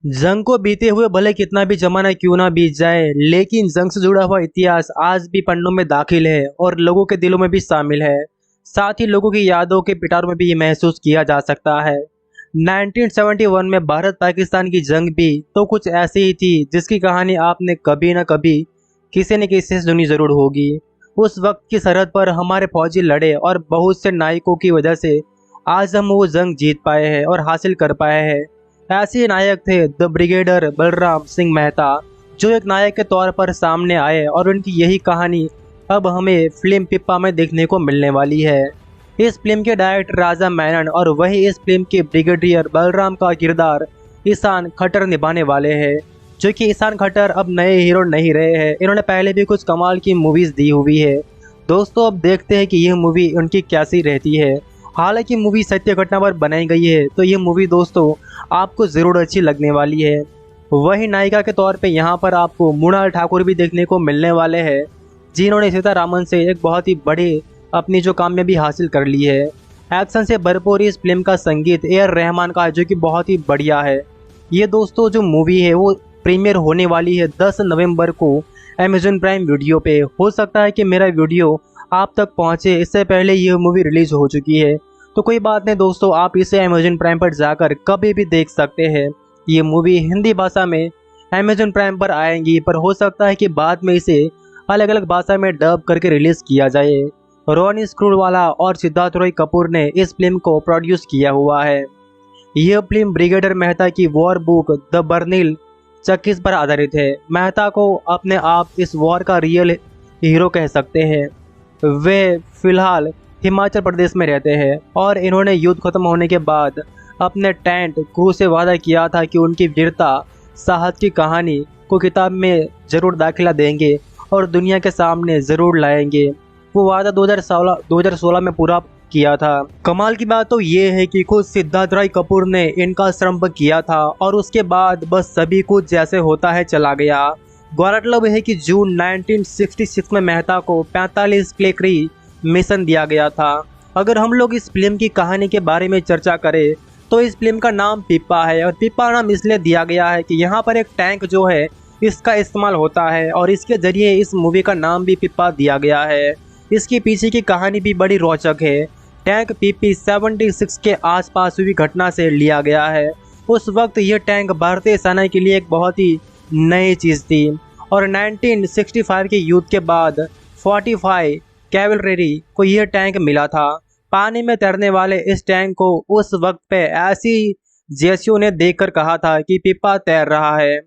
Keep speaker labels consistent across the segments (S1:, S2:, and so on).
S1: जंग को बीते हुए भले कितना भी जमाना क्यों ना बीत जाए, लेकिन जंग से जुड़ा हुआ इतिहास आज भी पन्नों में दाखिल है और लोगों के दिलों में भी शामिल है। साथ ही लोगों की यादों के पिटारों में भी ये महसूस किया जा सकता है। 1971 में भारत पाकिस्तान की जंग भी तो कुछ ऐसी ही थी जिसकी कहानी आपने कभी न कभी किसी न किसी से सुनी जरूर होगी। उस वक्त की सरहद पर हमारे फौजी लड़े और बहुत से नायकों की वजह से आज हम वो जंग जीत पाए हैं और हासिल कर पाए हैं। ऐसे नायक थे द ब्रिगेडियर बलराम सिंह मेहता, जो एक नायक के तौर पर सामने आए और उनकी यही कहानी अब हमें फिल्म पिप्पा में देखने को मिलने वाली है। इस फिल्म के डायरेक्टर राजा मेनन और वही इस फिल्म के ब्रिगेडियर बलराम का किरदार ईशान खट्टर निभाने वाले हैं, जो कि ईशान खट्टर अब नए हीरो नहीं रहे हैं। इन्होंने पहले भी कुछ कमाल की मूवीज दी हुई है। दोस्तों, अब देखते हैं कि यह मूवी उनकी कैसी रहती है। हालांकि मूवी सत्य घटना पर बनाई गई है, तो ये मूवी दोस्तों आपको ज़रूर अच्छी लगने वाली है। वही नायिका के तौर पे यहाँ पर आपको मृणाल ठाकुर भी देखने को मिलने वाले हैं, जिन्होंने सीतारामन से एक बहुत ही बड़ी अपनी जो कामयाबी हासिल कर ली है। एक्शन से भरपूर इस फिल्म का संगीत ए.आर. रहमान का है, जो कि बहुत ही बढ़िया है। ये दोस्तों जो मूवी है वो प्रीमियर होने वाली है 10 नवंबर को अमेजन प्राइम वीडियो पे। हो सकता है कि मेरा वीडियो आप तक पहुंचे इससे पहले यह मूवी रिलीज हो चुकी है, तो कोई बात नहीं दोस्तों, आप इसे अमेजन प्राइम पर जाकर कभी भी देख सकते हैं। ये मूवी हिंदी भाषा में अमेजन प्राइम पर आएंगी, पर हो सकता है कि बाद में इसे अलग अलग भाषा में डब करके रिलीज किया जाए। रोनी स्क्रूवाला और सिद्धार्थ रॉय कपूर ने इस फिल्म को प्रोड्यूस किया हुआ है। यह फिल्म ब्रिगेडियर मेहता की वॉर बुक द बर्निल चक्कीस पर आधारित है। मेहता को अपने आप इस वॉर का रियल हीरो कह सकते हैं। वे फिलहाल हिमाचल प्रदेश में रहते हैं और इन्होंने युद्ध खत्म होने के बाद अपने टेंट क्रू से वादा किया था कि उनकी वीरता साहस की कहानी को किताब में ज़रूर दाखिला देंगे और दुनिया के सामने ज़रूर लाएंगे। वो वादा 2016 में पूरा किया था। कमाल की बात तो ये है कि खुद सिद्धार्थ राय कपूर ने इनका श्रम किया था और उसके बाद बस सभी कुछ जैसे होता है चला गया। गौरतलब है कि जून 1966 में मेहता को 45 क्लेकरी मिशन दिया गया था। अगर हम लोग इस फिल्म की कहानी के बारे में चर्चा करें तो इस फिल्म का नाम पिप्पा है, और पिप्पा नाम इसलिए दिया गया है कि यहाँ पर एक टैंक जो है इसका इस्तेमाल होता है और इसके जरिए इस मूवी का नाम भी पिप्पा दिया गया है। इसके पीछे की कहानी भी बड़ी रोचक है। टैंक पीपी 76 के आसपास हुई घटना से लिया गया है। उस वक्त यह टैंक भारतीय सेना के लिए एक बहुत ही नई चीज़ थी और 1965 के युद्ध के बाद 45 कैवलरी को यह टैंक मिला था। पानी में तैरने वाले इस टैंक को उस वक्त पे ऐसी जेसीओ ने देखकर कहा था कि पिप्पा तैर रहा है,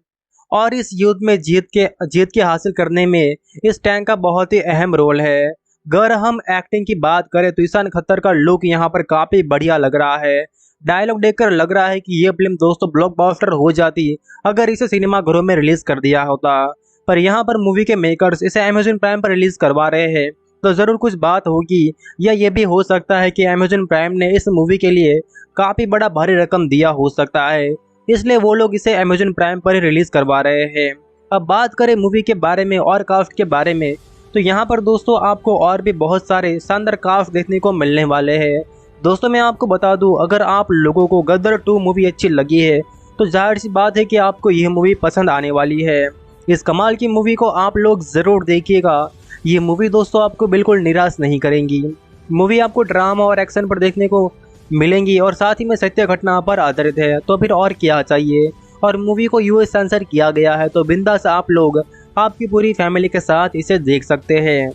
S1: और इस युद्ध में जीत के हासिल करने में इस टैंक का बहुत ही अहम रोल है। अगर हम एक्टिंग की बात करें तो ईशान खट्टर का लुक यहाँ पर काफ़ी बढ़िया लग रहा है। डायलॉग देखकर लग रहा है कि ये फिल्म दोस्तों ब्लॉकबस्टर हो जाती अगर इसे सिनेमाघरों में रिलीज कर दिया होता, पर यहाँ पर मूवी के मेकर्स इसे अमेजन प्राइम पर रिलीज करवा रहे हैं, तो ज़रूर कुछ बात होगी, या ये भी हो सकता है कि अमेजन प्राइम ने इस मूवी के लिए काफ़ी बड़ा भारी रकम दिया हो सकता है, इसलिए वो लोग इसे अमेजन प्राइम पर ही रिलीज करवा रहे हैं। अब बात करें मूवी के बारे में और कास्ट के बारे में, तो यहाँ पर दोस्तों आपको और भी बहुत सारे शानदार कास्ट देखने को मिलने वाले हैं। दोस्तों मैं आपको बता दूं, अगर आप लोगों को गदर 2 मूवी अच्छी लगी है तो जाहिर सी बात है कि आपको यह मूवी पसंद आने वाली है। इस कमाल की मूवी को आप लोग ज़रूर देखिएगा। ये मूवी दोस्तों आपको बिल्कुल निराश नहीं करेंगी। मूवी आपको ड्रामा और एक्शन पर देखने को मिलेंगी और साथ ही में सत्य घटना पर आधारित है, तो फिर और क्या चाहिए। और मूवी को यूएस सेंसर किया गया है, तो बिंदास आप लोग आपकी पूरी फैमिली के साथ इसे देख सकते हैं।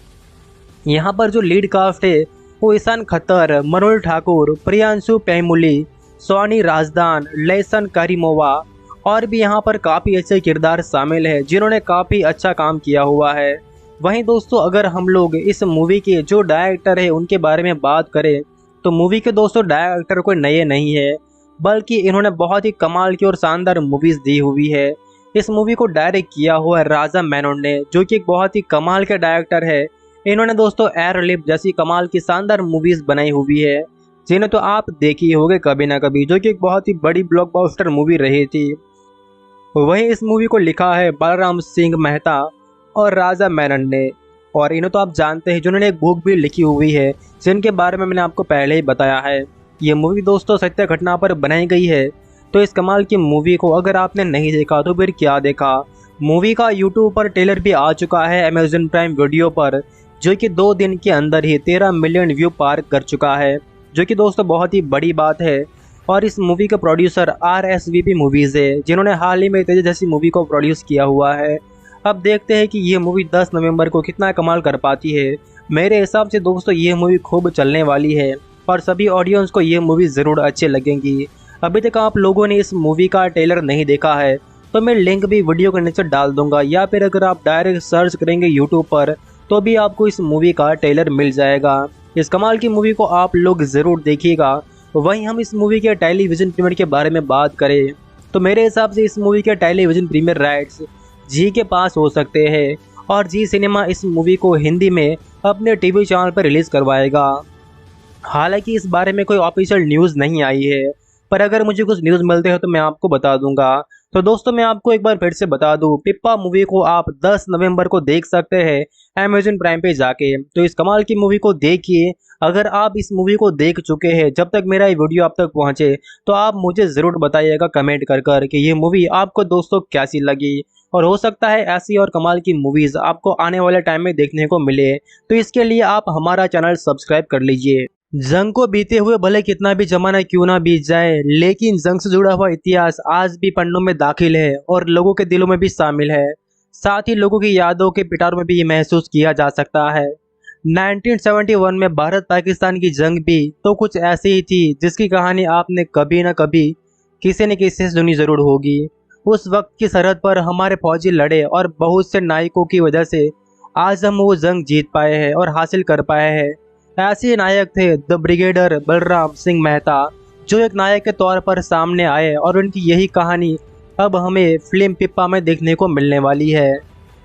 S1: यहाँ पर जो लीड कास्ट है वो ईशान खट्टर, मृणाल ठाकुर, प्रियांशु पैमुली, सोनी राजदान, लैसन करीमोवा और भी यहाँ पर काफ़ी अच्छे किरदार शामिल है, जिन्होंने काफ़ी अच्छा काम किया हुआ है। वहीं दोस्तों अगर हम लोग इस मूवी के जो डायरेक्टर है उनके बारे में बात करें तो मूवी के दोस्तों डायरेक्टर कोई नए नहीं है, बल्कि इन्होंने बहुत ही कमाल की और शानदार मूवीज़ दी हुई है। इस मूवी को डायरेक्ट किया हुआ है राजा मेनन ने, जो कि एक बहुत ही कमाल के डायरेक्टर है। इन्होंने दोस्तों एयरलिफ्ट जैसी कमाल की शानदार मूवीज़ बनाई हुई है, जिन्हें तो आप देखी होंगे कभी ना कभी, जो कि एक बहुत ही बड़ी ब्लॉकबस्टर मूवी रही थी। वहीं इस मूवी को लिखा है बलराम सिंह मेहता और राजा मेनन ने, और इन्हें तो आप जानते हैं, जिन्होंने एक बुक भी लिखी हुई है जिनके बारे में मैंने आपको पहले ही बताया है। ये मूवी दोस्तों सत्य घटना पर बनाई गई है, तो इस कमाल की मूवी को अगर आपने नहीं देखा तो फिर क्या देखा। मूवी का यूट्यूब पर ट्रेलर भी आ चुका है अमेजन प्राइम वीडियो पर, जो कि 2 दिन के अंदर ही 13 मिलियन व्यू पार कर चुका है, जो कि दोस्तों बहुत ही बड़ी बात है। और इस मूवी का प्रोड्यूसर RSVP मूवीज़ है, जिन्होंने हाल ही में तेज जैसी मूवी को प्रोड्यूस किया हुआ है। अब देखते हैं कि ये मूवी 10 नवंबर को कितना कमाल कर पाती है। मेरे हिसाब से दोस्तों ये मूवी खूब चलने वाली है और सभी ऑडियंस को ये मूवी ज़रूर अच्छी लगेंगी। अभी तक आप लोगों ने इस मूवी का ट्रेलर नहीं देखा है तो मैं लिंक भी वीडियो के नीचे डाल दूंगा, या फिर अगर आप डायरेक्ट सर्च करेंगे यूट्यूब पर तो भी आपको इस मूवी का ट्रेलर मिल जाएगा। इस कमाल की मूवी को आप लोग ज़रूर देखिएगा। वहीं हम इस मूवी के टेलीविज़न प्रीमियर के बारे में बात करें तो मेरे हिसाब से इस मूवी के टेलीविज़न प्रीमियर राइट्स जी के पास हो सकते हैं और जी सिनेमा इस मूवी को हिंदी में अपने टीवी चैनल पर रिलीज़ करवाएगा। हालांकि इस बारे में कोई ऑफिशियल न्यूज़ नहीं आई है, पर अगर मुझे कुछ न्यूज़ मिलते हैं तो मैं आपको बता दूंगा। तो दोस्तों मैं आपको एक बार फिर से बता दूं, पिप्पा मूवी को आप 10 नवंबर को देख सकते हैं अमेजन प्राइम पे जाके। तो इस कमाल की मूवी को देखिए। अगर आप इस मूवी को देख चुके हैं, जब तक मेरा ये वीडियो आप तक पहुंचे तो आप मुझे ज़रूर बताइएगा कमेंट कर कर कि ये मूवी आपको दोस्तों कैसी लगी। और हो सकता है ऐसी और कमाल की मूवीज़ आपको आने वाले टाइम में देखने को मिले, तो इसके लिए आप हमारा चैनल सब्सक्राइब कर लीजिए। जंग को बीते हुए भले कितना भी जमाना क्यों ना बीत जाए, लेकिन जंग से जुड़ा हुआ इतिहास आज भी पन्नों में दाखिल है और लोगों के दिलों में भी शामिल है। साथ ही लोगों की यादों के पिटारों में भी ये महसूस किया जा सकता है। 1971 में भारत पाकिस्तान की जंग भी तो कुछ ऐसी ही थी, जिसकी कहानी आपने कभी न कभी किसी न किसी से सुनी जरूर होगी। उस वक्त की सरहद पर हमारे फौजी लड़े और बहुत से नायकों की वजह से आज हम वो जंग जीत पाए हैं और हासिल कर पाए हैं। ऐसे नायक थे द ब्रिगेडियर बलराम सिंह मेहता, जो एक नायक के तौर पर सामने आए और उनकी यही कहानी अब हमें फिल्म पिप्पा में देखने को मिलने वाली है।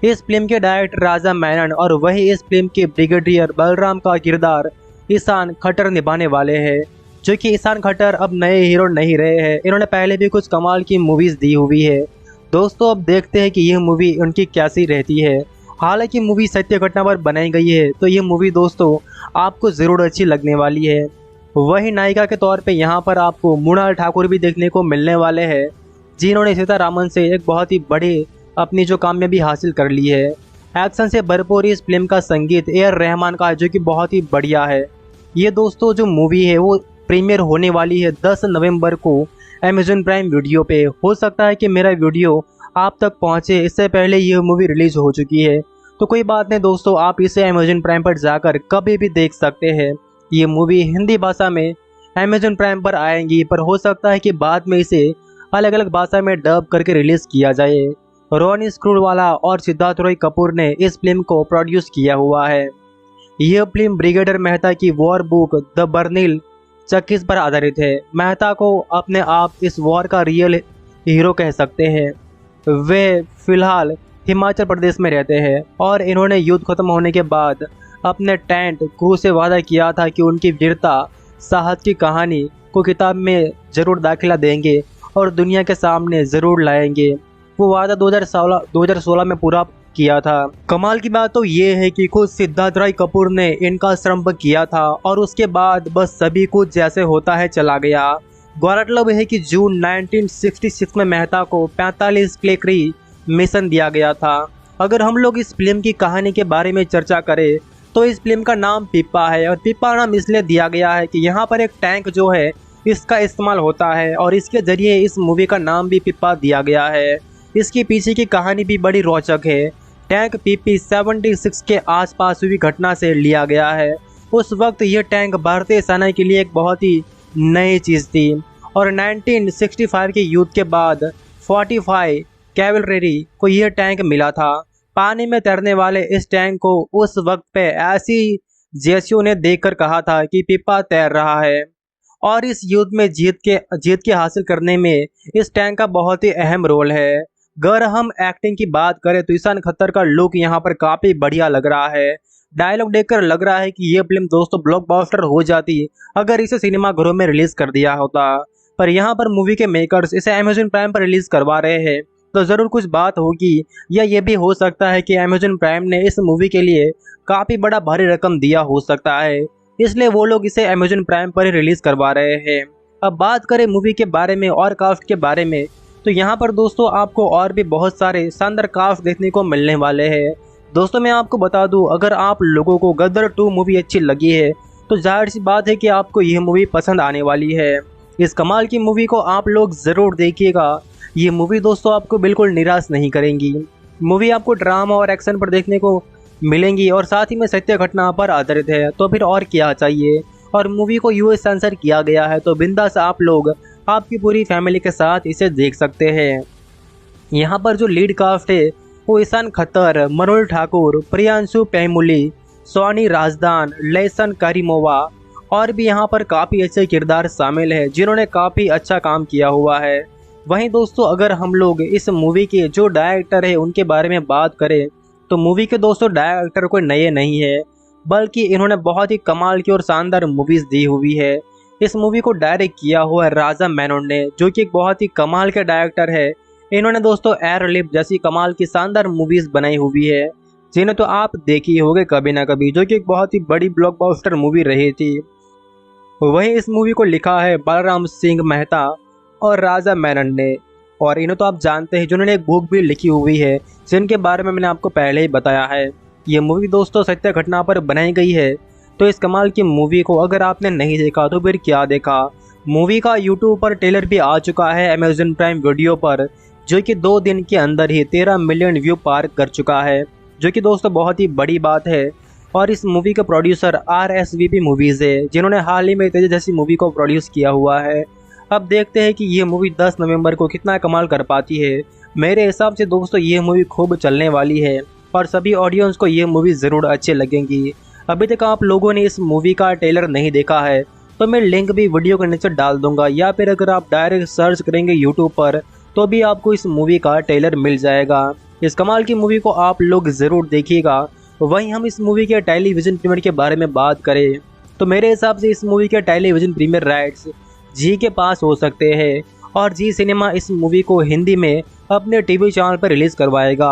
S1: इस फिल्म के डायरेक्टर राजा मेनन और वही इस फिल्म के ब्रिगेडियर बलराम का किरदार ईशान खट्टर निभाने वाले हैं, जो कि ईशान खट्टर अब नए हीरो नहीं रहे हैं। इन्होंने पहले भी कुछ कमाल की मूवीज़ दी हुई है। दोस्तों अब देखते हैं कि यह मूवी उनकी कैसी रहती है। हालांकि मूवी सत्य घटना पर बनाई गई है, तो ये मूवी दोस्तों आपको ज़रूर अच्छी लगने वाली है। वही नायिका के तौर पे यहाँ पर आपको मृणाल ठाकुर भी देखने को मिलने वाले हैं, जिन्होंने सीतारामन से एक बहुत ही बड़ी अपनी जो कामयाबी हासिल कर ली है। एक्शन से भरपूर इस फिल्म का संगीत रहमान का है, जो कि बहुत ही बढ़िया है। ये दोस्तों जो मूवी है वो प्रीमियर होने वाली है 10 नवंबर को अमेजन प्राइम वीडियो पे। हो सकता है कि मेरा वीडियो आप तक पहुंचे इससे पहले यह मूवी रिलीज हो चुकी है, तो कोई बात नहीं दोस्तों, आप इसे अमेजन प्राइम पर जाकर कभी भी देख सकते हैं। ये मूवी हिंदी भाषा में अमेजन प्राइम पर आएंगी, पर हो सकता है कि बाद में इसे अलग अलग भाषा में डब करके रिलीज किया जाए। रोनी स्क्रूवाला और सिद्धार्थ रॉय कपूर ने इस फिल्म को प्रोड्यूस किया हुआ है। यह फिल्म ब्रिगेडियर मेहता की वॉर बुक द बर्निल चक्कीस पर आधारित है। मेहता को अपने आप इस वॉर का रियल हीरो कह सकते हैं। वे फिलहाल हिमाचल प्रदेश में रहते हैं और इन्होंने युद्ध खत्म होने के बाद अपने टेंट क्रू से वादा किया था कि उनकी वीरता साहस की कहानी को किताब में ज़रूर दाखिला देंगे और दुनिया के सामने ज़रूर लाएंगे। वो वादा 2016 में पूरा किया था। कमाल की बात तो ये है कि खुद सिद्धार्थ रॉय कपूर ने इनका श्रम किया था और उसके बाद बस सभी कुछ जैसे होता है चला गया। गौरतलब है कि जून 1966 में मेहता को 45 क्लेकरी मिशन दिया गया था। अगर हम लोग इस फिल्म की कहानी के बारे में चर्चा करें तो इस फिल्म का नाम पिप्पा है, और पिप्पा नाम इसलिए दिया गया है कि यहाँ पर एक टैंक जो है इसका इस्तेमाल होता है और इसके जरिए इस मूवी का नाम भी पिप्पा दिया गया है। इसके पीछे की कहानी भी बड़ी रोचक है। टैंक PP-76 के आसपास हुई घटना से लिया गया है। उस वक्त यह टैंक भारतीय सेना के लिए एक बहुत ही नई चीज़ थी और 1965 के युद्ध के बाद 45 कैवलरी को यह टैंक मिला था। पानी में तैरने वाले इस टैंक को उस वक्त पे ऐसी जेसीओ ने देखकर कहा था कि पिप्पा तैर रहा है, और इस युद्ध में जीत के हासिल करने में इस टैंक का बहुत ही अहम रोल है। अगर हम एक्टिंग की बात करें तो ईशान खट्टर का लुक यहाँ पर काफ़ी बढ़िया लग रहा है। डायलॉग देखकर लग रहा है कि ये फिल्म दोस्तों ब्लॉकबस्टर हो जाती अगर इसे सिनेमाघरों में रिलीज कर दिया होता, पर यहाँ पर मूवी के मेकर्स इसे अमेजन प्राइम पर रिलीज करवा रहे हैं तो ज़रूर कुछ बात होगी, या ये भी हो सकता है कि अमेजन प्राइम ने इस मूवी के लिए काफ़ी बड़ा भारी रकम दिया हो सकता है, इसलिए वो लोग इसे अमेजन प्राइम पर ही रिलीज करवा रहे हैं। अब बात करें मूवी के बारे में और कास्ट के बारे में, तो यहाँ पर दोस्तों आपको और भी बहुत सारे शानदार कास्ट देखने को मिलने वाले हैं। दोस्तों मैं आपको बता दूं, अगर आप लोगों को गदर 2 मूवी अच्छी लगी है तो जाहिर सी बात है कि आपको यह मूवी पसंद आने वाली है। इस कमाल की मूवी को आप लोग ज़रूर देखिएगा। ये मूवी दोस्तों आपको बिल्कुल निराश नहीं करेंगी। मूवी आपको ड्रामा और एक्शन पर देखने को मिलेंगी और साथ ही में सत्य घटना पर आधारित है, तो फिर और क्या चाहिए। और मूवी को यूएस सेंसर किया गया है, तो बिंदास आप लोग आपकी पूरी फैमिली के साथ इसे देख सकते हैं। यहाँ पर जो लीड कास्ट है वो ईशान खत्तर, मनोज ठाकुर, प्रियांशु पैमुली, सोनी राजदान, लेसन करीमोवा और भी यहाँ पर काफ़ी अच्छे किरदार शामिल है जिन्होंने काफ़ी अच्छा काम किया हुआ है। वहीं दोस्तों अगर हम लोग इस मूवी के जो डायरेक्टर है उनके बारे में बात करें, तो मूवी के दोस्तों डायरेक्टर कोई नए नहीं है, बल्कि इन्होंने बहुत ही कमाल की और शानदार मूवीज़ दी हुई है। इस मूवी को डायरेक्ट किया हुआ है राजा मेनन ने, जो कि एक बहुत ही कमाल के डायरेक्टर है। इन्होंने दोस्तों एयरलिफ्ट जैसी कमाल की शानदार मूवीज़ बनाई हुई है, जिन्हें तो आप देखी होंगे कभी ना कभी, जो कि एक बहुत ही बड़ी ब्लॉकबस्टर मूवी रही थी। वहीं इस मूवी को लिखा है बलराम सिंह मेहता और राजा मेनन ने, और इन्हें तो आप जानते हैं जिन्होंने एक बुक भी लिखी हुई है जिनके बारे में मैंने आपको पहले ही बताया है। ये मूवी दोस्तों सत्य घटना पर बनाई गई है, तो इस कमाल की मूवी को अगर आपने नहीं देखा तो फिर क्या देखा। मूवी का यूट्यूब पर ट्रेलर भी आ चुका है अमेज़न प्राइम वीडियो पर, जो कि 2 दिन के अंदर ही 13 मिलियन व्यू पार कर चुका है, जो कि दोस्तों बहुत ही बड़ी बात है। और इस मूवी के प्रोड्यूसर RSVP मूवीज़ है, जिन्होंने हाल ही में तेज जैसी मूवी को प्रोड्यूस किया हुआ है। अब देखते हैं कि ये मूवी 10 नवंबर को कितना कमाल कर पाती है। मेरे हिसाब से दोस्तों ये मूवी खूब चलने वाली है और सभी ऑडियंस को ये मूवी ज़रूर अच्छी लगेंगी। अभी तक आप लोगों ने इस मूवी का ट्रेलर नहीं देखा है तो मैं लिंक भी वीडियो के नीचे डाल दूंगा, या फिर अगर आप डायरेक्ट सर्च करेंगे यूट्यूब पर तो भी आपको इस मूवी का ट्रेलर मिल जाएगा। इस कमाल की मूवी को आप लोग ज़रूर देखिएगा। वहीं हम इस मूवी के टेलीविज़न प्रीमियर के बारे में बात करें, तो मेरे हिसाब से इस मूवी के टेलीविज़न प्रीमियर राइट्स जी के पास हो सकते हैं और जी सिनेमा इस मूवी को हिंदी में अपने टीवी चैनल पर रिलीज़ करवाएगा।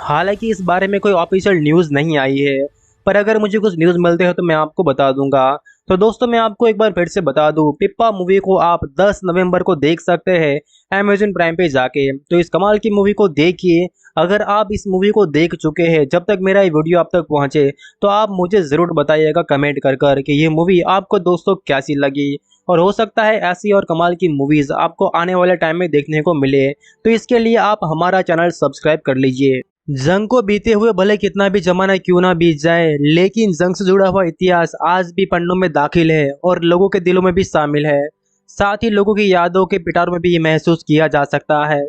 S1: हालांकि इस बारे में कोई ऑफिशियल न्यूज़ नहीं आई है, पर अगर मुझे कुछ न्यूज़ मिलते हैं तो मैं आपको बता दूंगा। तो दोस्तों मैं आपको एक बार फिर से बता दूं, पिप्पा मूवी को आप 10 नवंबर को देख सकते हैं अमेज़न प्राइम पे जाके। तो इस कमाल की मूवी को देखिए। अगर आप इस मूवी को देख चुके हैं, जब तक मेरा ये वीडियो आप तक पहुंचे, तो आप मुझे ज़रूर बताइएगा कमेंट कर कर कि ये मूवी आपको दोस्तों कैसी लगी। और हो सकता है ऐसी और कमाल की मूवीज़ आपको आने वाले टाइम में देखने को मिले, तो इसके लिए आप हमारा चैनल सब्सक्राइब कर लीजिए। जंग को बीते हुए भले कितना भी जमाना क्यों ना बीत जाए, लेकिन जंग से जुड़ा हुआ इतिहास आज भी पन्नों में दाखिल है और लोगों के दिलों में भी शामिल है। साथ ही लोगों की यादों के पिटारों में भी ये महसूस किया जा सकता है।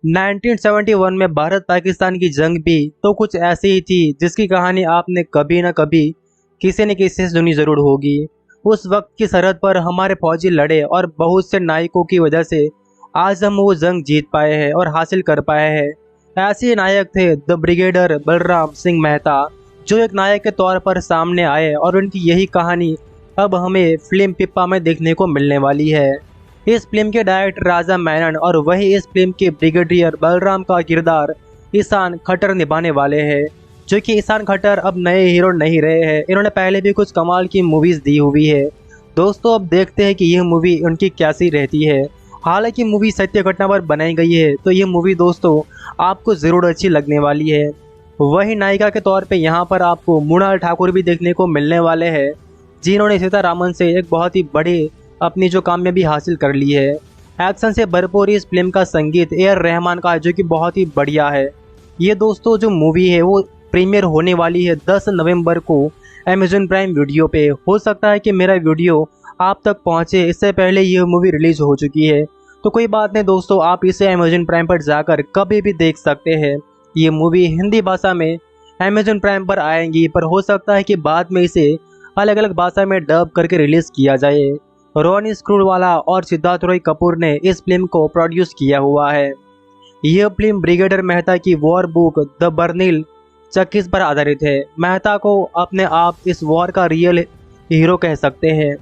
S1: 1971 में भारत पाकिस्तान की जंग भी तो कुछ ऐसी ही थी जिसकी कहानी आपने कभी न कभी किसी न किसी से सुनी जरूर होगी। उस वक्त की सरहद पर हमारे फौजी लड़े और बहुत से नायकों की वजह से आज हम वो जंग जीत पाए हैं और हासिल कर पाए हैं। ऐसे नायक थे द ब्रिगेडियर बलराम सिंह मेहता, जो एक नायक के तौर पर सामने आए और उनकी यही कहानी अब हमें फिल्म पिप्पा में देखने को मिलने वाली है। इस फिल्म के डायरेक्टर राजा मेनन और वही इस फिल्म के ब्रिगेडियर बलराम का किरदार ईशान खट्टर निभाने वाले हैं, जो कि ईशान खट्टर अब नए हीरो नहीं रहे हैं। इन्होंने पहले भी कुछ कमाल की मूवीज़ दी हुई है। दोस्तों अब देखते हैं कि यह मूवी उनकी कैसी रहती है। हालांकि मूवी सत्य घटना पर बनाई गई है, तो ये मूवी दोस्तों आपको ज़रूर अच्छी लगने वाली है। वही नायिका के तौर पे यहाँ पर आपको मृणाल ठाकुर भी देखने को मिलने वाले हैं, जिन्होंने सीतारामन से एक बहुत ही बड़ी अपनी जो कामयाबी हासिल कर ली है। एक्शन से भरपूर इस फिल्म का संगीत AR रहमान का है, जो कि बहुत ही बढ़िया है। ये दोस्तों जो मूवी है वो प्रीमियर होने वाली है 10 नवंबर को अमेज़न प्राइम वीडियो पे। हो सकता है कि मेरा वीडियो आप तक पहुंचे इससे पहले ये मूवी रिलीज हो चुकी है, तो कोई बात नहीं दोस्तों, आप इसे अमेज़न प्राइम पर जाकर कभी भी देख सकते हैं। ये मूवी हिंदी भाषा में अमेज़न प्राइम पर आएंगी, पर हो सकता है कि बाद में इसे अलग अलग भाषा में डब करके रिलीज़ किया जाए। रोनी स्क्रूवाला और सिद्धार्थ रॉय कपूर ने इस फिल्म को प्रोड्यूस किया हुआ है। यह फिल्म ब्रिगेडियर मेहता की वॉर बुक द बर्निल चक्कीस पर आधारित है। मेहता को अपने आप इस वॉर का रियल हीरो कह सकते हैं।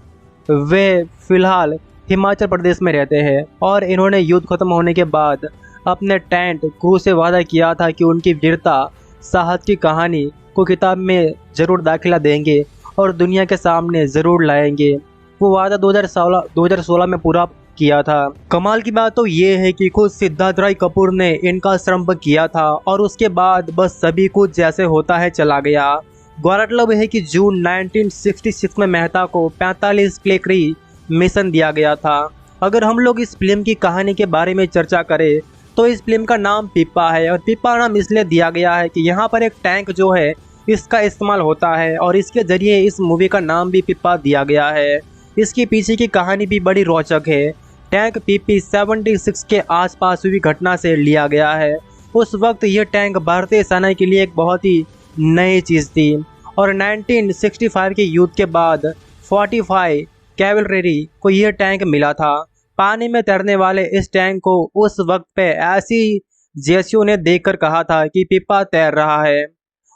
S1: वे फिलहाल हिमाचल प्रदेश में रहते हैं और इन्होंने युद्ध खत्म होने के बाद अपने टेंट क्रू से वादा किया था कि उनकी वीरता साहस की कहानी को किताब में ज़रूर दाखिला देंगे और दुनिया के सामने ज़रूर लाएंगे। वो वादा 2016 में पूरा किया था। कमाल की बात तो ये है कि खुद सिद्धार्थ राय कपूर ने इनका श्रम किया था और उसके बाद बस सभी कुछ जैसे होता है चला गया। गौरतलब है कि जून 1966 में मेहता को 45 क्लेकरी मिशन दिया गया था। अगर हम लोग इस फिल्म की कहानी के बारे में चर्चा करें तो इस फिल्म का नाम पिप्पा है और पिप्पा नाम इसलिए दिया गया है कि यहाँ पर एक टैंक जो है इसका इस्तेमाल होता है और इसके जरिए इस मूवी का नाम भी पिप्पा दिया गया है। इसके पीछे की कहानी भी बड़ी रोचक है। टैंक पीपी 76 के आसपास हुई घटना से लिया गया है। उस वक्त यह टैंक भारतीय सेना के लिए एक बहुत ही नई चीज़ थी और 1965 के युद्ध के बाद 45 कैवलरी को यह टैंक मिला था। पानी में तैरने वाले इस टैंक को उस वक्त पे ऐसी जेसीओ ने देखकर कहा था कि पिप्पा तैर रहा है